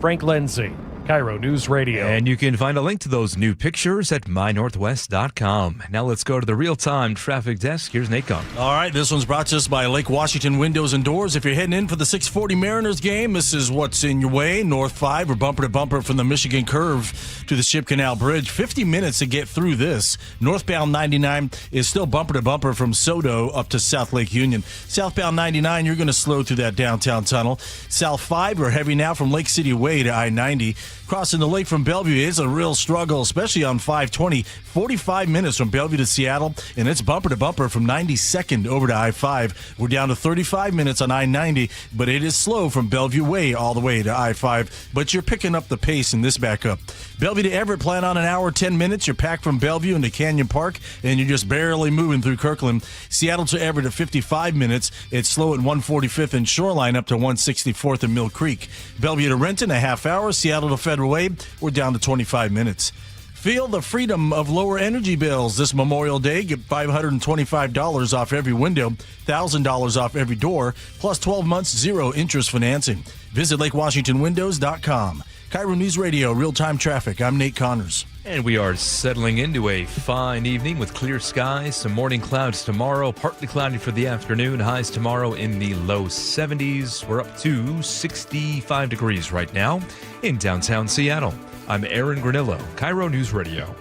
Frank Lindsay, KIRO News Radio. And you can find a link to those new pictures at mynorthwest.com. Now let's go to the real-time traffic desk. Here's Nate Gunn. All right, this one's brought to us by Lake Washington Windows and Doors. If you're heading in for the 640 Mariners game, this is what's in your way. North 5 or bumper to bumper from the Michigan Curve to the Ship Canal Bridge. 50 minutes to get through this. Northbound 99 is still bumper to bumper from Sodo up to South Lake Union. Southbound 99, you're going to slow through that downtown tunnel. South 5, we're heavy now from Lake City Way to I-90. Crossing the lake from Bellevue is a real struggle, especially on 520. 45 minutes from Bellevue to Seattle, and it's bumper to bumper from 92nd over to I-5. We're down to 35 minutes on I-90, but it is slow from Bellevue Way all the way to I-5. But you're picking up the pace in this backup. Bellevue to Everett, plan on an hour, 10 minutes. You're packed from Bellevue into Canyon Park, and you're just barely moving through Kirkland. Seattle to Everett at 55 minutes. It's slow at 145th and Shoreline up to 164th and Mill Creek. Bellevue to Renton, a half hour. Seattle to Federal Way, we're down to 25 minutes. Feel the freedom of lower energy bills this Memorial Day. Get $525 off every window, $1,000 off every door, plus 12 months zero interest financing. Visit LakeWashingtonWindows.com. KIRO News Radio, real-time traffic. I'm Nate Connors. And we are settling into a fine evening with clear skies, some morning clouds tomorrow, partly cloudy for the afternoon, highs tomorrow in the low 70s. We're up to 65 degrees right now in downtown Seattle. I'm Aaron Granillo, KIRO News Radio.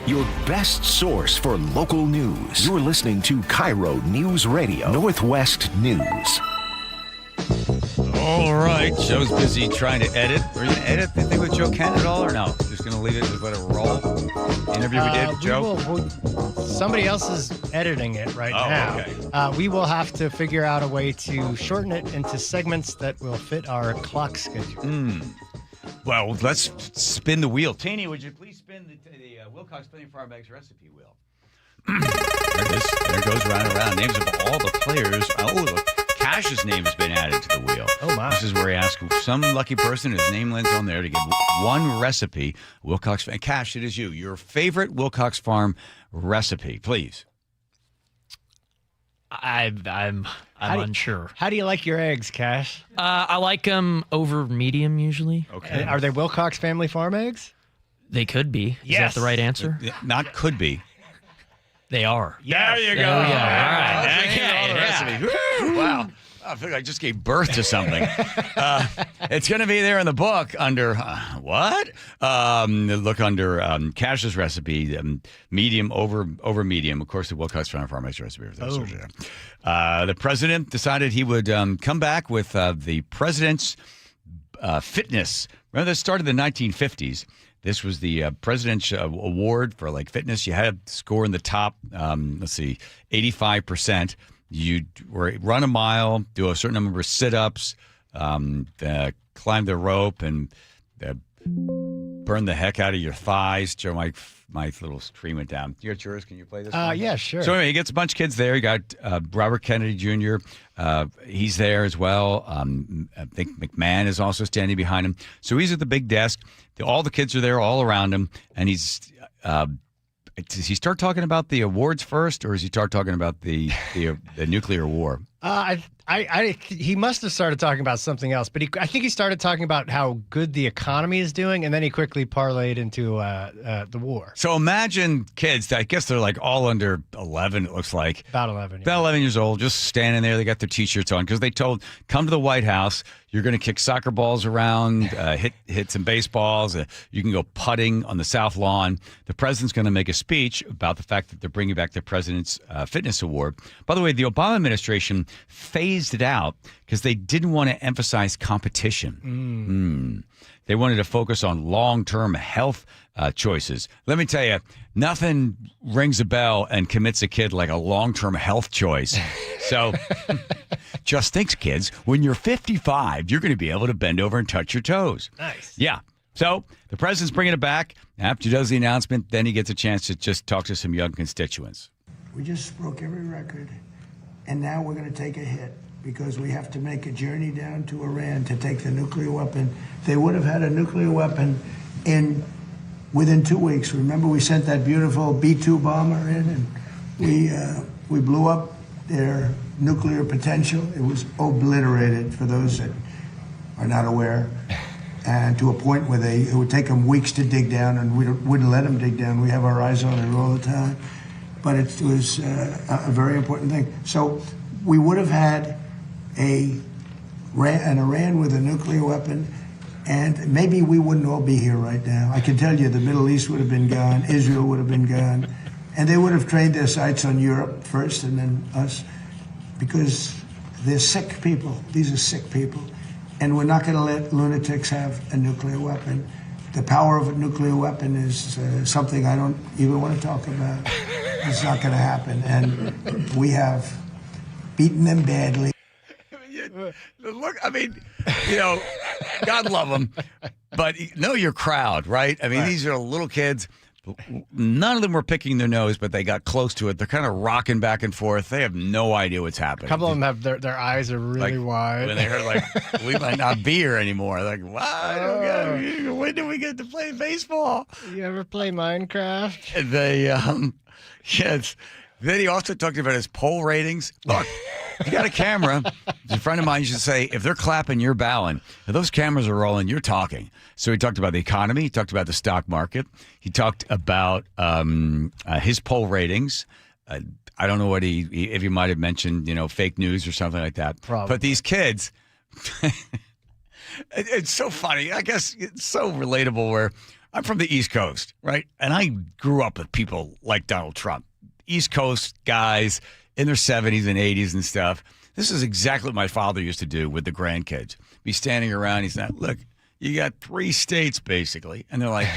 Your best source for local news. You're listening to KIRO News Radio, Northwest News. All right, Joe's busy trying to edit. Are you going to edit the thing with Joe Kent at all, or no? Just going to leave it, just let it roll? The interview we did with Joe? Somebody else is editing it right now. Okay. We will have to figure out a way to shorten it into segments that will fit our clock schedule. Well, let's spin the wheel. Taney, would you please spin the Wilcox Playing Farm Bags recipe wheel? There it is. There it goes round and round. Names of all the players. Oh, look. Cash's name has been added to the wheel. Oh, my. This is where he asks some lucky person whose name lands on there to get one recipe. Wilcox, Cash, it is you. Your favorite Wilcox Farm recipe, please. I'm unsure. How do you like your eggs, Cash? I like them over medium usually. Okay. Are they Wilcox Family Farm eggs? They could be. Yes. Is that the right answer? Not could be. They are. There you go. There we go. All right. Okay. Recipe. Wow. I feel like I just gave birth to something. It's going to be there in the book under what? Look under Cash's recipe, medium over medium. Of course, the Wilcox Farm Ice recipe. The president decided he would come back with the president's fitness. Remember, this started in the 1950s. This was the President's Award for like fitness. You had to score in the top, 85%. You run a mile, do a certain number of sit-ups, climb the rope, and burn the heck out of your thighs. Joe, my little screen went down. You got yours? Can you play this one? Yeah, sure. So anyway, he gets a bunch of kids there. You got Robert Kennedy Jr. He's there as well. I think McMahon is also standing behind him. So he's at the big desk. All the kids are there all around him, and he's does he start talking about the awards first, or does he start talking about the nuclear war? He must have started talking about something else, but I think he started talking about how good the economy is doing, and then he quickly parlayed into the war. So imagine kids, I guess they're like all under 11, it looks like. About 11. About 11 years old, just standing there. They got their T-shirts on because they told, come to the White House. You're going to kick soccer balls around, hit some baseballs. You can go putting on the South Lawn. The president's going to make a speech about the fact that they're bringing back the President's Fitness Award. By the way, the Obama administration phased it out because they didn't want to emphasize competition. They wanted to focus on long-term health choices. Let me tell you, nothing rings a bell and commits a kid like a long-term health choice. So just think, kids, when you're 55, you're going to be able to bend over and touch your toes. Nice. Yeah. So the president's bringing it back. After he does the announcement, then he gets a chance to just talk to some young constituents. We just broke every record, and now we're going to take a hit because we have to make a journey down to Iran to take the nuclear weapon. They would have had a nuclear weapon within 2 weeks. Remember, we sent that beautiful B-2 bomber in, and we blew up their nuclear potential. It was obliterated, for those that are not aware, and to a point where it would take them weeks to dig down, and we wouldn't let them dig down. We have our eyes on it all the time. But it was a very important thing. So we would have had an Iran with a nuclear weapon, and maybe we wouldn't all be here right now. I can tell you the Middle East would have been gone, Israel would have been gone, and they would have trained their sights on Europe first and then us, because they're sick people. These are sick people. And we're not going to let lunatics have a nuclear weapon. The power of a nuclear weapon is something I don't even want to talk about. It's not going to happen. And we have beaten them badly. Look, I mean, God love them, but know your crowd, right? I mean, Right. These are little kids. None of them were picking their nose, but they got close to it. They're kind of rocking back and forth. They have no idea what's happening. A couple of them have their eyes are really wide. When they heard, we might not be here anymore. Like, wow, when do we get to play baseball? You ever play Minecraft? And they, yes. Then he also talked about his poll ratings. Look, you got a camera. A friend of mine used to say, if they're clapping, you're bowing. If those cameras are rolling, you're talking. So he talked about the economy. He talked about the stock market. He talked about his poll ratings. I don't know what if he might have mentioned, fake news or something like that. Probably. But these kids, it's so funny. I guess it's so relatable where I'm from the East Coast, right? And I grew up with people like Donald Trump. East Coast guys in their 70s and 80s and stuff. This is exactly what my father used to do with the grandkids. Be standing around. He's like, look, you got 3 states basically. And they're like,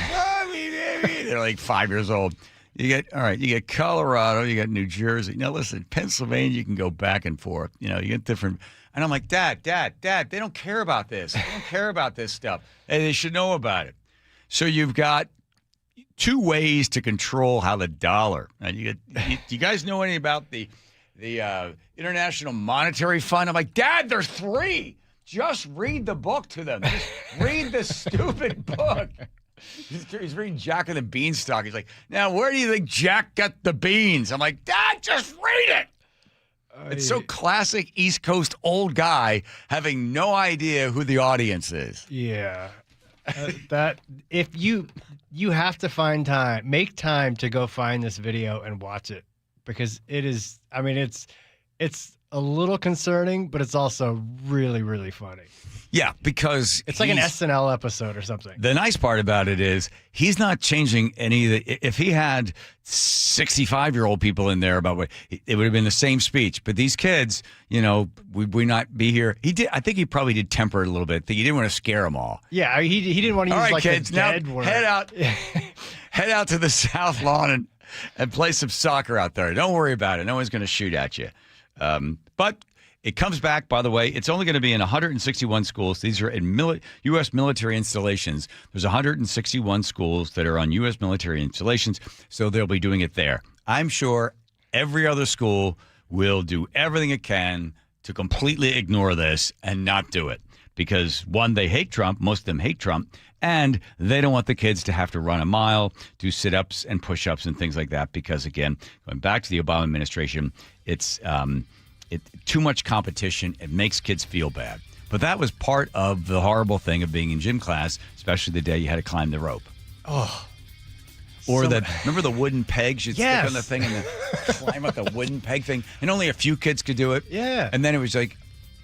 they're like 5 years old. You get Colorado, you got New Jersey. Now listen, Pennsylvania, you can go back and forth. You get different. And I'm like, Dad, they don't care about this. They don't care about this stuff. Hey, they should know about it. So you've got 2 ways to control how the dollar. And you guys know anything about the International Monetary Fund? I'm like, Dad, there's 3. Just read the book to them. Just read the stupid book. He's reading Jack and the Beanstalk. He's like, now where do you think Jack got the beans? I'm like, Dad, just read it. It's so classic East Coast old guy having no idea who the audience is. Yeah. That if you have to make time to go find this video and watch it, because it is, I mean, it's a little concerning, but it's also really, really funny. Yeah, because it's like an SNL episode or something. The nice part about it is he's not changing any of the. If he had 65-year-old people in there about what, it would have been the same speech. But these kids, we not be here. He did. I think he probably did temper it a little bit. He didn't want to scare them all. Yeah, he didn't want to use like kids, the dead now word. Head out to the South Lawn and play some soccer out there. Don't worry about it. No one's going to shoot at you. But it comes back, by the way. It's only going to be in 161 schools. These are in U.S. military installations. There's 161 schools that are on U.S. military installations, so they'll be doing it there. I'm sure every other school will do everything it can to completely ignore this and not do it. Because, one, they hate Trump. Most of them hate Trump. And they don't want the kids to have to run a mile, do sit-ups and push-ups and things like that. Because, again, going back to the Obama administration, it's too much competition. It makes kids feel bad. But that was part of the horrible thing of being in gym class, especially the day you had to climb the rope. Oh. Or remember the wooden pegs? You'd stick on the thing and then climb up the wooden peg thing. And only a few kids could do it. Yeah. And then it was like,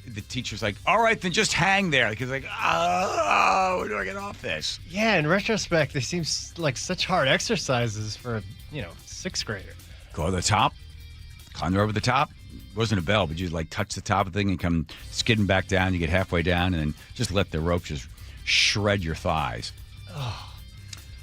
the teacher's like, all right, then just hang there. Because like, oh, where do I get off this? Yeah, in retrospect, they seem like such hard exercises for, sixth grader. Go to the top, climb over the top. It wasn't a bell, but you'd like touch the top of the thing and come skidding back down. You get halfway down and then just let the rope just shred your thighs. Oh.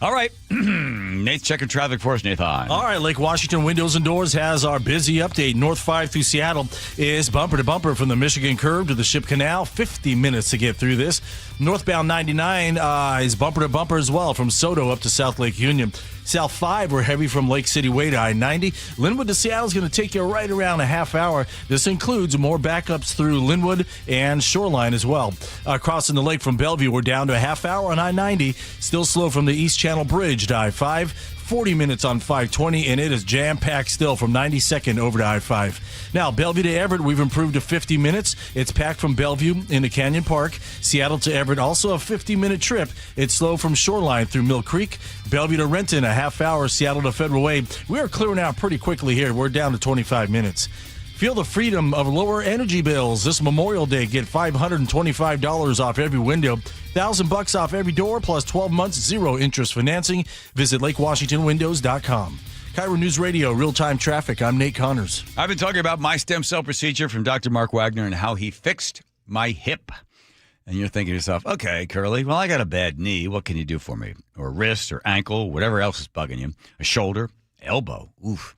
All right. Nate's checking traffic for us, Nathan. All right. Lake Washington Windows and Doors has our busy update. North 5 through Seattle is bumper to bumper from the Michigan Curve to the Ship Canal. 50 minutes to get through this. Northbound 99 is bumper to bumper as well from Soto up to South Lake Union. South 5, we're heavy from Lake City Way to I-90. Linwood to Seattle is going to take you right around a half hour. This includes more backups through Linwood and Shoreline as well. Crossing the lake from Bellevue, we're down to a half hour on I-90. Still slow from the East Channel Bridge to I-5. 40 minutes on 520, and it is jam-packed still from 92nd over to I-5. Now, Bellevue to Everett, we've improved to 50 minutes. It's packed from Bellevue into Canyon Park. Seattle to Everett, also a 50-minute trip. It's slow from Shoreline through Mill Creek. Bellevue to Renton, a half hour. Seattle to Federal Way. We are clearing out pretty quickly here. We're down to 25 minutes. Feel the freedom of lower energy bills. This Memorial Day, get $525 off every window, $1,000 off every door, plus 12 months, zero interest financing. Visit LakeWashingtonWindows.com. KIRO News Radio, real-time traffic. I'm Nate Connors. I've been talking about my stem cell procedure from Dr. Mark Wagner and how he fixed my hip. And you're thinking to yourself, okay, Curly, well, I got a bad knee. What can you do for me? Or wrist or ankle, whatever else is bugging you. A shoulder, elbow. Oof.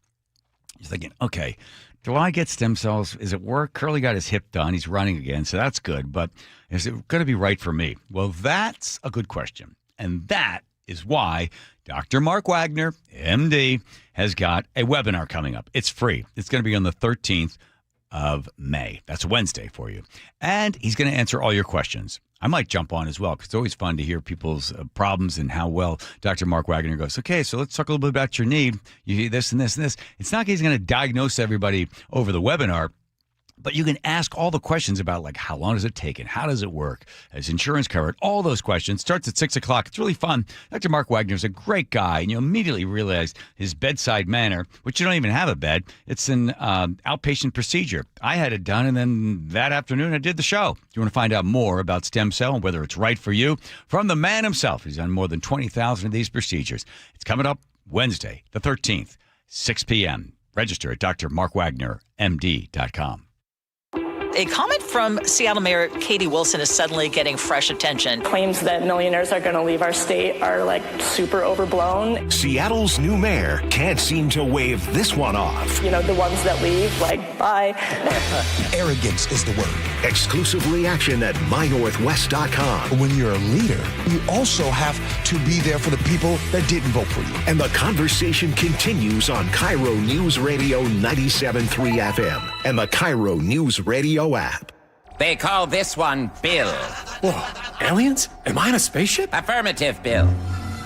You're thinking, okay, do I get stem cells? Is it work? Curly got his hip done. He's running again, so that's good. But is it going to be right for me? Well, that's a good question. And that is why Dr. Mark Wagner, MD, has got a webinar coming up. It's free. It's going to be on the 13th of May. That's a Wednesday for you. And he's going to answer all your questions. I might jump on as well because it's always fun to hear people's problems and how well Dr. Mark Wagner goes, okay, so let's talk a little bit about your knee. You do this and this and this. It's not like he's going to diagnose everybody over the webinar, but you can ask all the questions about, like, how long does it take and how does it work? Is insurance covered? All those questions. Starts at 6 o'clock. It's really fun. Dr. Mark Wagner is a great guy, and you immediately realize his bedside manner, which you don't even have a bed. It's an outpatient procedure. I had it done, and then that afternoon I did the show. If you want to find out more about stem cell and whether it's right for you, from the man himself, he's done more than 20,000 of these procedures. It's coming up Wednesday, the 13th, 6 p.m. Register at drmarkwagnermd.com. A comment from Seattle Mayor Katie Wilson is suddenly getting fresh attention. Claims that millionaires are going to leave our state are like super overblown. Seattle's new mayor can't seem to wave this one off. You know, the ones that leave, like, bye. Arrogance is the word. Exclusive reaction at mynorthwest.com. When you're a leader, you also have to be there for the people that didn't vote for you. And the conversation continues on KIRO Newsradio 97.3 FM and the KIRO Newsradio App. They call this one Bill. Whoa, aliens? Am I in a spaceship? Affirmative, Bill.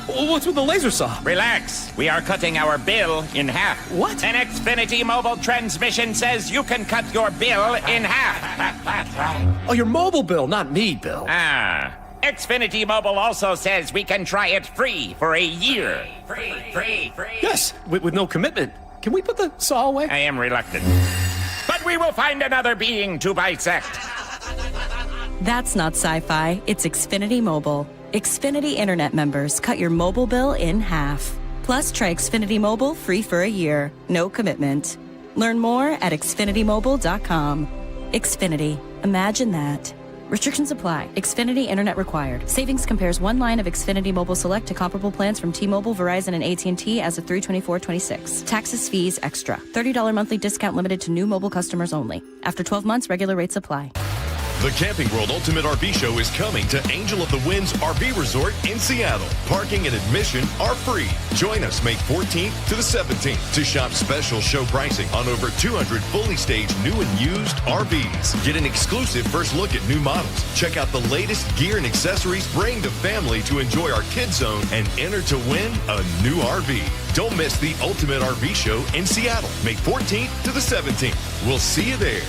What's with the laser saw? Relax. We are cutting our bill in half. What? An Xfinity mobile transmission says you can cut your bill in half. Oh, your mobile bill, not me, Bill. Ah. Xfinity Mobile also says we can try it free for a year. Free. Yes, with no commitment. Can we put the saw away? I am reluctant. But we will find another being to bisect. That's not sci-fi. It's Xfinity Mobile. Xfinity Internet members cut your mobile bill in half. Plus, try Xfinity Mobile free for a year. No commitment. Learn more at xfinitymobile.com. Xfinity. Imagine that. Restrictions apply. Xfinity Internet required. Savings compares one line of Xfinity Mobile Select to comparable plans from T-Mobile, Verizon, and AT&T as of 3/24/26. Taxes, fees, extra. $30 monthly discount limited to new mobile customers only. After 12 months, regular rates apply. The Camping World Ultimate RV Show is coming to Angel of the Winds RV Resort in Seattle. Parking and admission are free. Join us May 14th to the 17th to shop special show pricing on over 200 fully staged new and used RVs. Get an exclusive first look at new models. Check out the latest gear and accessories. Bring the family to enjoy our Kids Zone and enter to win a new RV. Don't miss the Ultimate RV Show in Seattle, May 14th to the 17th. We'll see you there.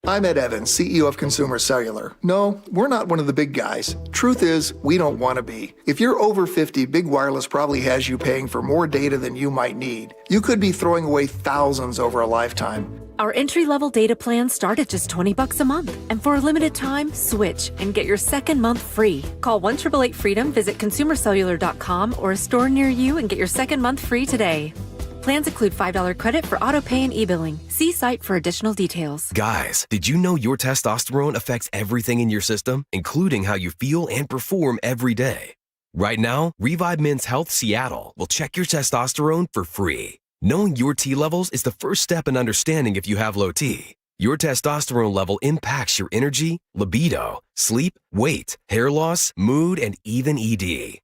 I'm Ed Evans, CEO of Consumer Cellular. No, we're not one of the big guys. Truth is, we don't want to be. If you're over 50, Big Wireless probably has you paying for more data than you might need. You could be throwing away thousands over a lifetime. Our entry-level data plans start at just $20 a month. And for a limited time, switch and get your second month free. Call 1-888-FREEDOM, visit consumercellular.com or a store near you and get your second month free today. Plans include $5 credit for auto pay and e-billing. See site for additional details. Guys, did you know your testosterone affects everything in your system, including how you feel and perform every day? Right now, Revive Men's Health Seattle will check your testosterone for free. Knowing your T levels is the first step in understanding if you have low T. Your testosterone level impacts your energy, libido, sleep, weight, hair loss, mood, and even ED.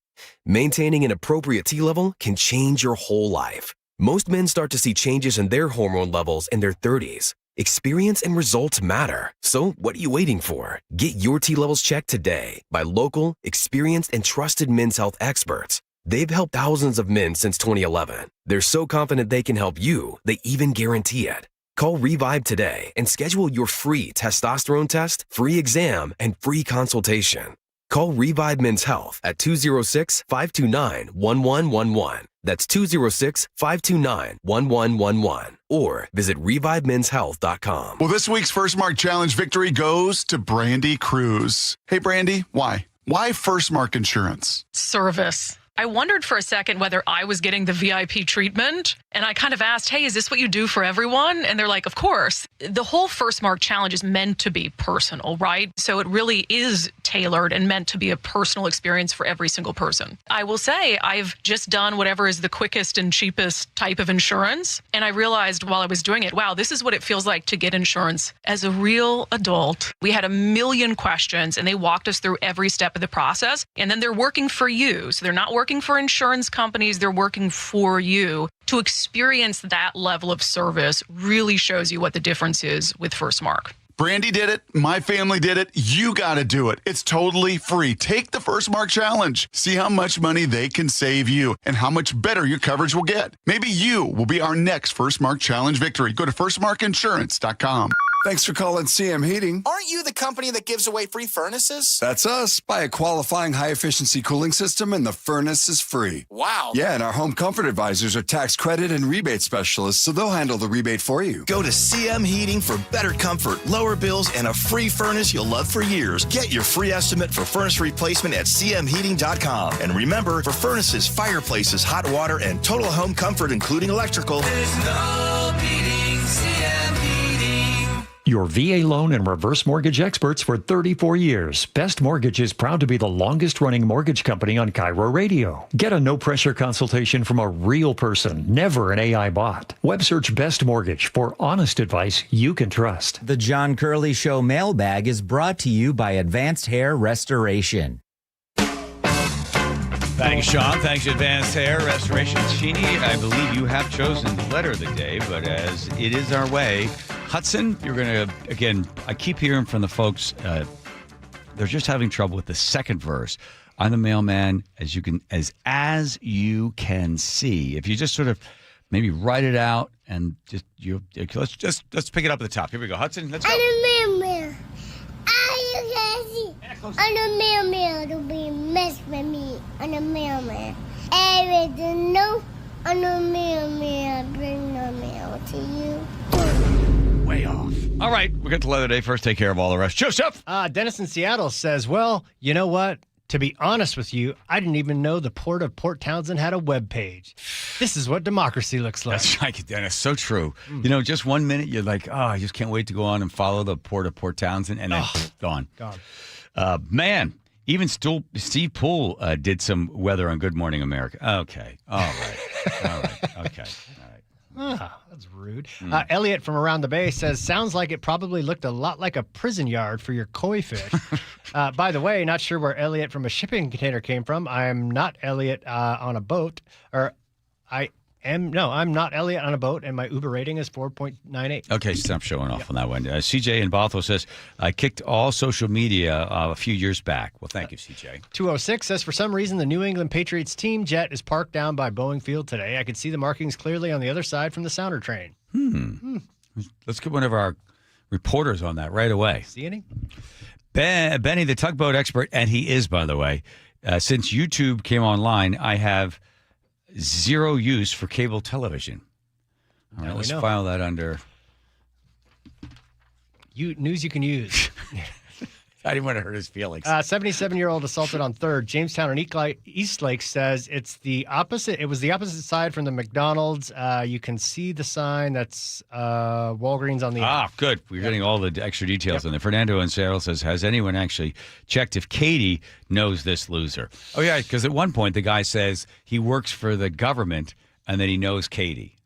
Maintaining an appropriate T level can change your whole life. Most men start to see changes in their hormone levels in their 30s. Experience and results matter. So what are you waiting for? Get your T levels checked today by local, experienced, and trusted men's health experts. They've helped thousands of men since 2011. They're so confident they can help you, they even guarantee it. Call Revive today and schedule your free testosterone test, free exam, and free consultation. Call Revive Men's Health at 206-529-1111. That's 206-529-1111. Or visit revivemenshealth.com. Well, this week's First Mark Challenge victory goes to Brandy Cruz. Hey, Brandy, why? Why First Mark Insurance? Service. I wondered for a second whether I was getting the VIP treatment. And I kind of asked, hey, is this what you do for everyone? And they're like, of course. The whole First Mark Challenge is meant to be personal, right? So it really is tailored and meant to be a personal experience for every single person. I will say I've just done whatever is the quickest and cheapest type of insurance. And I realized while I was doing it, wow, this is what it feels like to get insurance as a real adult. We had a million questions and they walked us through every step of the process. And then they're working for you. So they're not working for insurance companies, they're working for you. To experience that level of service really shows you what the difference is with First Mark. Brandy did it. My family did it. You got to do it. It's totally free. Take the First Mark Challenge. See how much money they can save you and how much better your coverage will get. Maybe you will be our next First Mark Challenge victory. Go to firstmarkinsurance.com. Thanks for calling CM Heating. Aren't you the company that gives away free furnaces? That's us. Buy a qualifying high-efficiency cooling system and the furnace is free. Wow. Yeah, and our home comfort advisors are tax credit and rebate specialists, so they'll handle the rebate for you. Go to CM Heating for better comfort, lower bills, and a free furnace you'll love for years. Get your free estimate for furnace replacement at cmheating.com. And remember, for furnaces, fireplaces, hot water, and total home comfort, including electrical, there's no beating CM Heating. Your VA loan and reverse mortgage experts for 34 years. Best Mortgage is proud to be the longest-running mortgage company on KIRO Radio. Get a no-pressure consultation from a real person, never an AI bot. Web search Best Mortgage for honest advice you can trust. The John Curley Show mailbag is brought to you by Advanced Hair Restoration. Thanks, Sean. Thanks, Advanced Hair Restoration. Sheenie, I believe you have chosen the letter of the day, but as it is our way, Hudson, you're going to, again, I keep hearing from the folks, they're just having trouble with the second verse. I'm the mailman, as you can see. If you just sort of maybe write it out and let's pick it up at the top. Here we go. Hudson, let's go. I'm a mailman. I'm a mailman to be mess with me. I'm a mailman. Everything know I'm a mailman. Bring the mail to you. Way off. All right, we'll get to letter day first. Take care of all the rest. Joseph! Dennis in Seattle says, well, you know what? To be honest with you, I didn't even know the Port of Port Townsend had a web page. This is what democracy looks like. That's right. That's so true. Just 1 minute, you're like, I just can't wait to go on and follow the Port of Port Townsend, and then gone. Man, even Steve Poole did some weather on Good Morning America. Okay. All right. Okay. That's rude. Elliot from around the bay says, sounds like it probably looked a lot like a prison yard for your koi fish. By the way, not sure where Elliot from a shipping container came from. I am not Elliot on a boat. I'm not Elliot on a boat, and my Uber rating is 4.98. Okay, stop showing off on that one. CJ in Bothell says, I kicked all social media a few years back. Well, thank you, CJ. 206 says, for some reason, the New England Patriots team jet is parked down by Boeing Field today. I could see the markings clearly on the other side from the sounder train. Let's get one of our reporters on that right away. See any? Benny, the tugboat expert, and he is, by the way. Since YouTube came online, I have zero use for cable television. All right, let's file that under news you can use. I didn't want to hurt his feelings. 77-year-old assaulted on 3rd. Jamestown and Eastlake says it's the opposite. It was the opposite side from the McDonald's. You can see the sign that's Walgreens on the good. We're getting all the extra details on there. Fernando in Seattle says, has anyone actually checked if Katie knows this loser? Oh, yeah, because at one point the guy says he works for the government and then he knows Katie.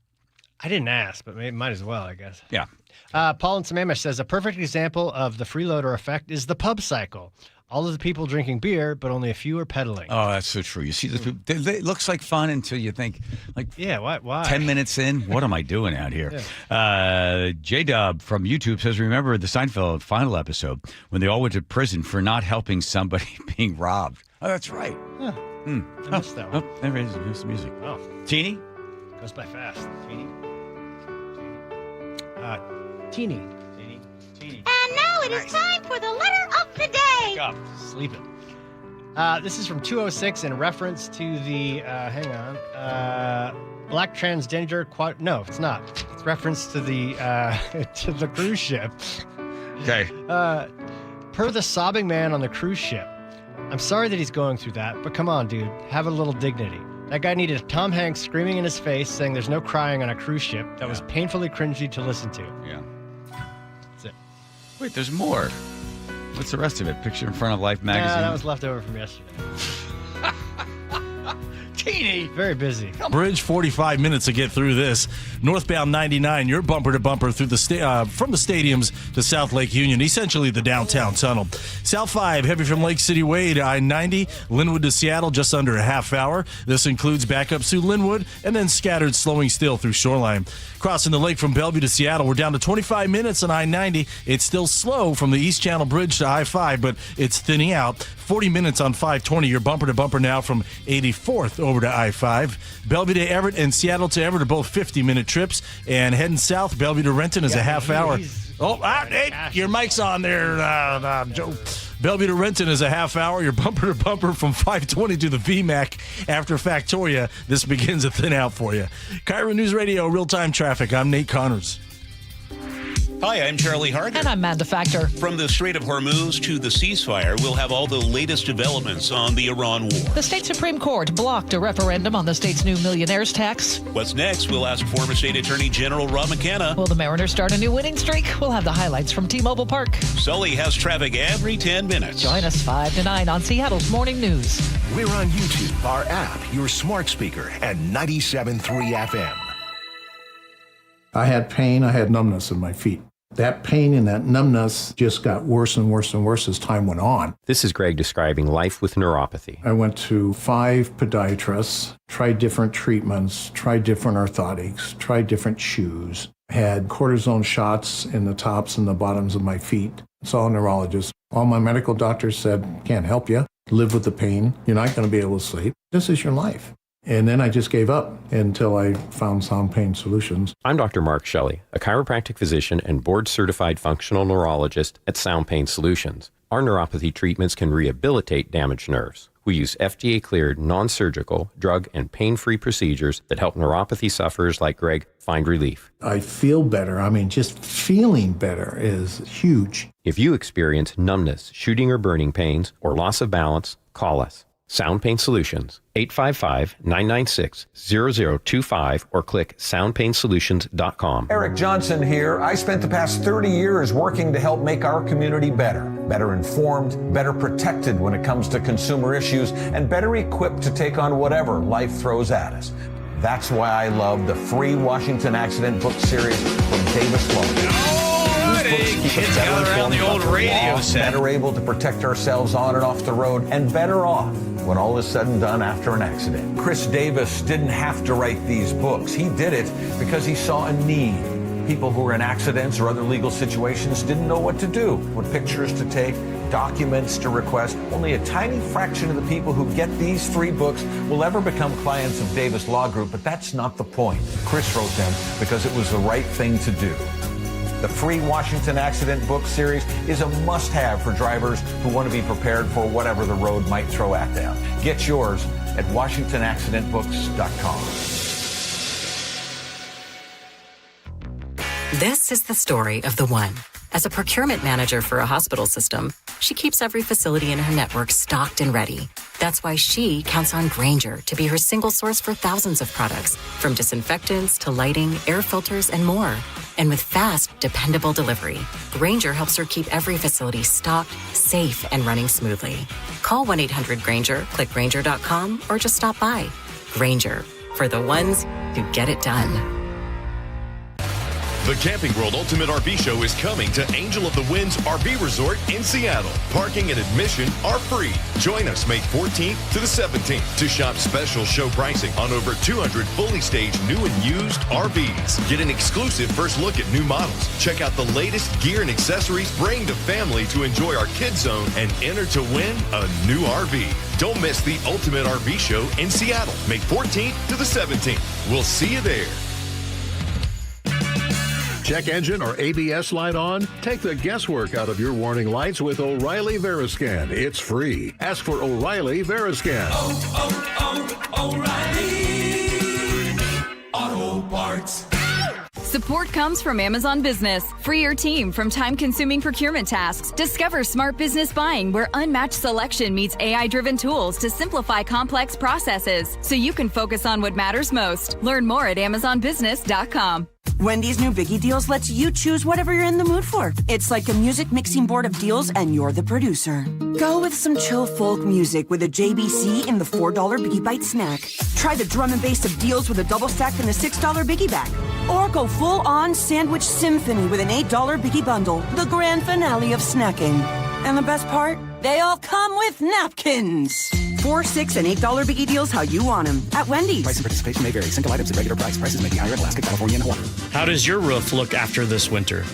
I didn't ask, but might as well, I guess. Yeah. Paul in Sammamish says, a perfect example of the freeloader effect is the pub cycle. All of the people drinking beer, but only a few are pedaling. Oh, that's so true. You see this people, it looks like fun until you think, why? 10 minutes in, what am I doing out here? Yeah. J-Dub from YouTube says, remember the Seinfeld final episode when they all went to prison for not helping somebody being robbed? Oh, that's right. Yeah. I missed that one. Oh, there is the music. Oh. Teeny? Goes by fast. Teeny. Teeny. And now it is time for the letter of the day. Wake up. Sleeping. This is from 206 in reference to the, black transgender no, it's not. It's reference to the, to the cruise ship. Okay. Per the sobbing man on the cruise ship. I'm sorry that he's going through that, but come on, dude. Have a little dignity. That guy needed Tom Hanks screaming in his face saying there's no crying on a cruise ship. That was painfully cringy to listen to. Yeah. That's it. Wait, there's more. What's the rest of it? Picture in Front of Life magazine? That was left over from yesterday. Teeny. Very busy. Bridge, 45 minutes to get through this. Northbound 99, you're bumper to bumper through the from the stadiums to South Lake Union, essentially the downtown tunnel. South 5, heavy from Lake City Way to I-90, Linwood to Seattle, just under a half hour. This includes backups through Linwood and then scattered slowing still through Shoreline. Crossing the lake from Bellevue to Seattle, we're down to 25 minutes on I-90. It's still slow from the East Channel Bridge to I-5, but it's thinning out. 40 minutes on 520. You're bumper to bumper now from 84th over to I-5. Bellevue to Everett and Seattle to Everett are both 50-minute trips. And heading south, Bellevue to Renton is a half hour. Hey, your mic's on there, Joe. Bellevue to Renton is a half hour. You're bumper to bumper from 520 to the VMAC. After Factoria, this begins to thin out for you. KIRO News Radio, real-time traffic. I'm Nate Connors. Hi, I'm Charlie Harger. And I'm Amanda Factor. From the Strait of Hormuz to the ceasefire, we'll have all the latest developments on the Iran war. The state Supreme Court blocked a referendum on the state's new millionaire's tax. What's next? We'll ask former State Attorney General Rob McKenna. Will the Mariners start a new winning streak? We'll have the highlights from T-Mobile Park. Sully has traffic every 10 minutes. Join us 5 to 9 on Seattle's Morning News. We're on YouTube, our app, your smart speaker, and 97.3 FM. I had pain. I had numbness in my feet. That pain and that numbness just got worse and worse and worse as time went on. This is Greg describing life with neuropathy. I went to 5 podiatrists, tried different treatments, tried different orthotics, tried different shoes, had cortisone shots in the tops and the bottoms of my feet. Saw a neurologist. All my medical doctors said, can't help you. Live with the pain. You're not going to be able to sleep. This is your life. And then I just gave up until I found Sound Pain Solutions. I'm Dr. Mark Shelley, a chiropractic physician and board-certified functional neurologist at Sound Pain Solutions. Our neuropathy treatments can rehabilitate damaged nerves. who use FDA-cleared, non-surgical, drug, and pain-free procedures that help neuropathy sufferers like Greg find relief. I feel better. I mean, just feeling better is huge. If you experience numbness, shooting or burning pains, or loss of balance, call us. Sound Pain Solutions, 855-996-0025, or click soundpainsolutions.com. Eric Johnson here. I spent the past 30 years working to help make our community better informed, better protected when it comes to consumer issues, and better equipped to take on whatever life throws at us. That's why I love the free Washington Accident book series from Davis Law. Kids gather around the old radio set. Better able to protect ourselves on and off the road, and better off when all is said and done after an accident. Chris Davis didn't have to write these books. He did it because he saw a need. People who were in accidents or other legal situations didn't know what to do, what pictures to take, documents to request. Only a tiny fraction of the people who get these 3 books will ever become clients of Davis Law Group, but that's not the point. Chris wrote them because it was the right thing to do. The free Washington Accident book series is a must-have for drivers who want to be prepared for whatever the road might throw at them. Get yours at WashingtonAccidentBooks.com. This is the story of the one. As a procurement manager for a hospital system, she keeps every facility in her network stocked and ready. That's why she counts on Grainger to be her single source for thousands of products, from disinfectants to lighting, air filters, and more. And with fast, dependable delivery, Grainger helps her keep every facility stocked, safe, and running smoothly. Call 1-800-GRAINGER, click Grainger.com, or just stop by. Grainger, for the ones who get it done. The Camping World Ultimate RV Show is coming to Angel of the Winds RV Resort in Seattle. Parking and admission are free. Join us May 14th to the 17th to shop special show pricing on over 200 fully staged new and used RVs. Get an exclusive first look at new models. Check out the latest gear and accessories. Bring the family to enjoy our kids zone and enter to win a new RV. Don't miss the Ultimate RV Show in Seattle, May 14th to the 17th. We'll see you there. Check engine or ABS light on? Take the guesswork out of your warning lights with O'Reilly Veriscan. It's free. Ask for O'Reilly Veriscan. O'Reilly Auto Parts. Support comes from Amazon Business. Free your team from time-consuming procurement tasks. Discover smart business buying where unmatched selection meets AI-driven tools to simplify complex processes so you can focus on what matters most. Learn more at AmazonBusiness.com. Wendy's new Biggie Deals lets you choose whatever you're in the mood for. It's like a music mixing board of deals, and you're the producer. Go with some chill folk music with a JBC in the $4 Biggie Bite snack. Try the drum and bass of deals with a double stack in the $6 Biggie Bag. Or go full-on sandwich symphony with an $8 Biggie Bundle, the grand finale of snacking. And the best part? They all come with napkins. $4, $6, and $8 Biggie Deals how you want them at Wendy's. Price and participation may vary. Single items at regular price. Prices may be higher in Alaska, California, and Hawaii. How does your roof look after this winter?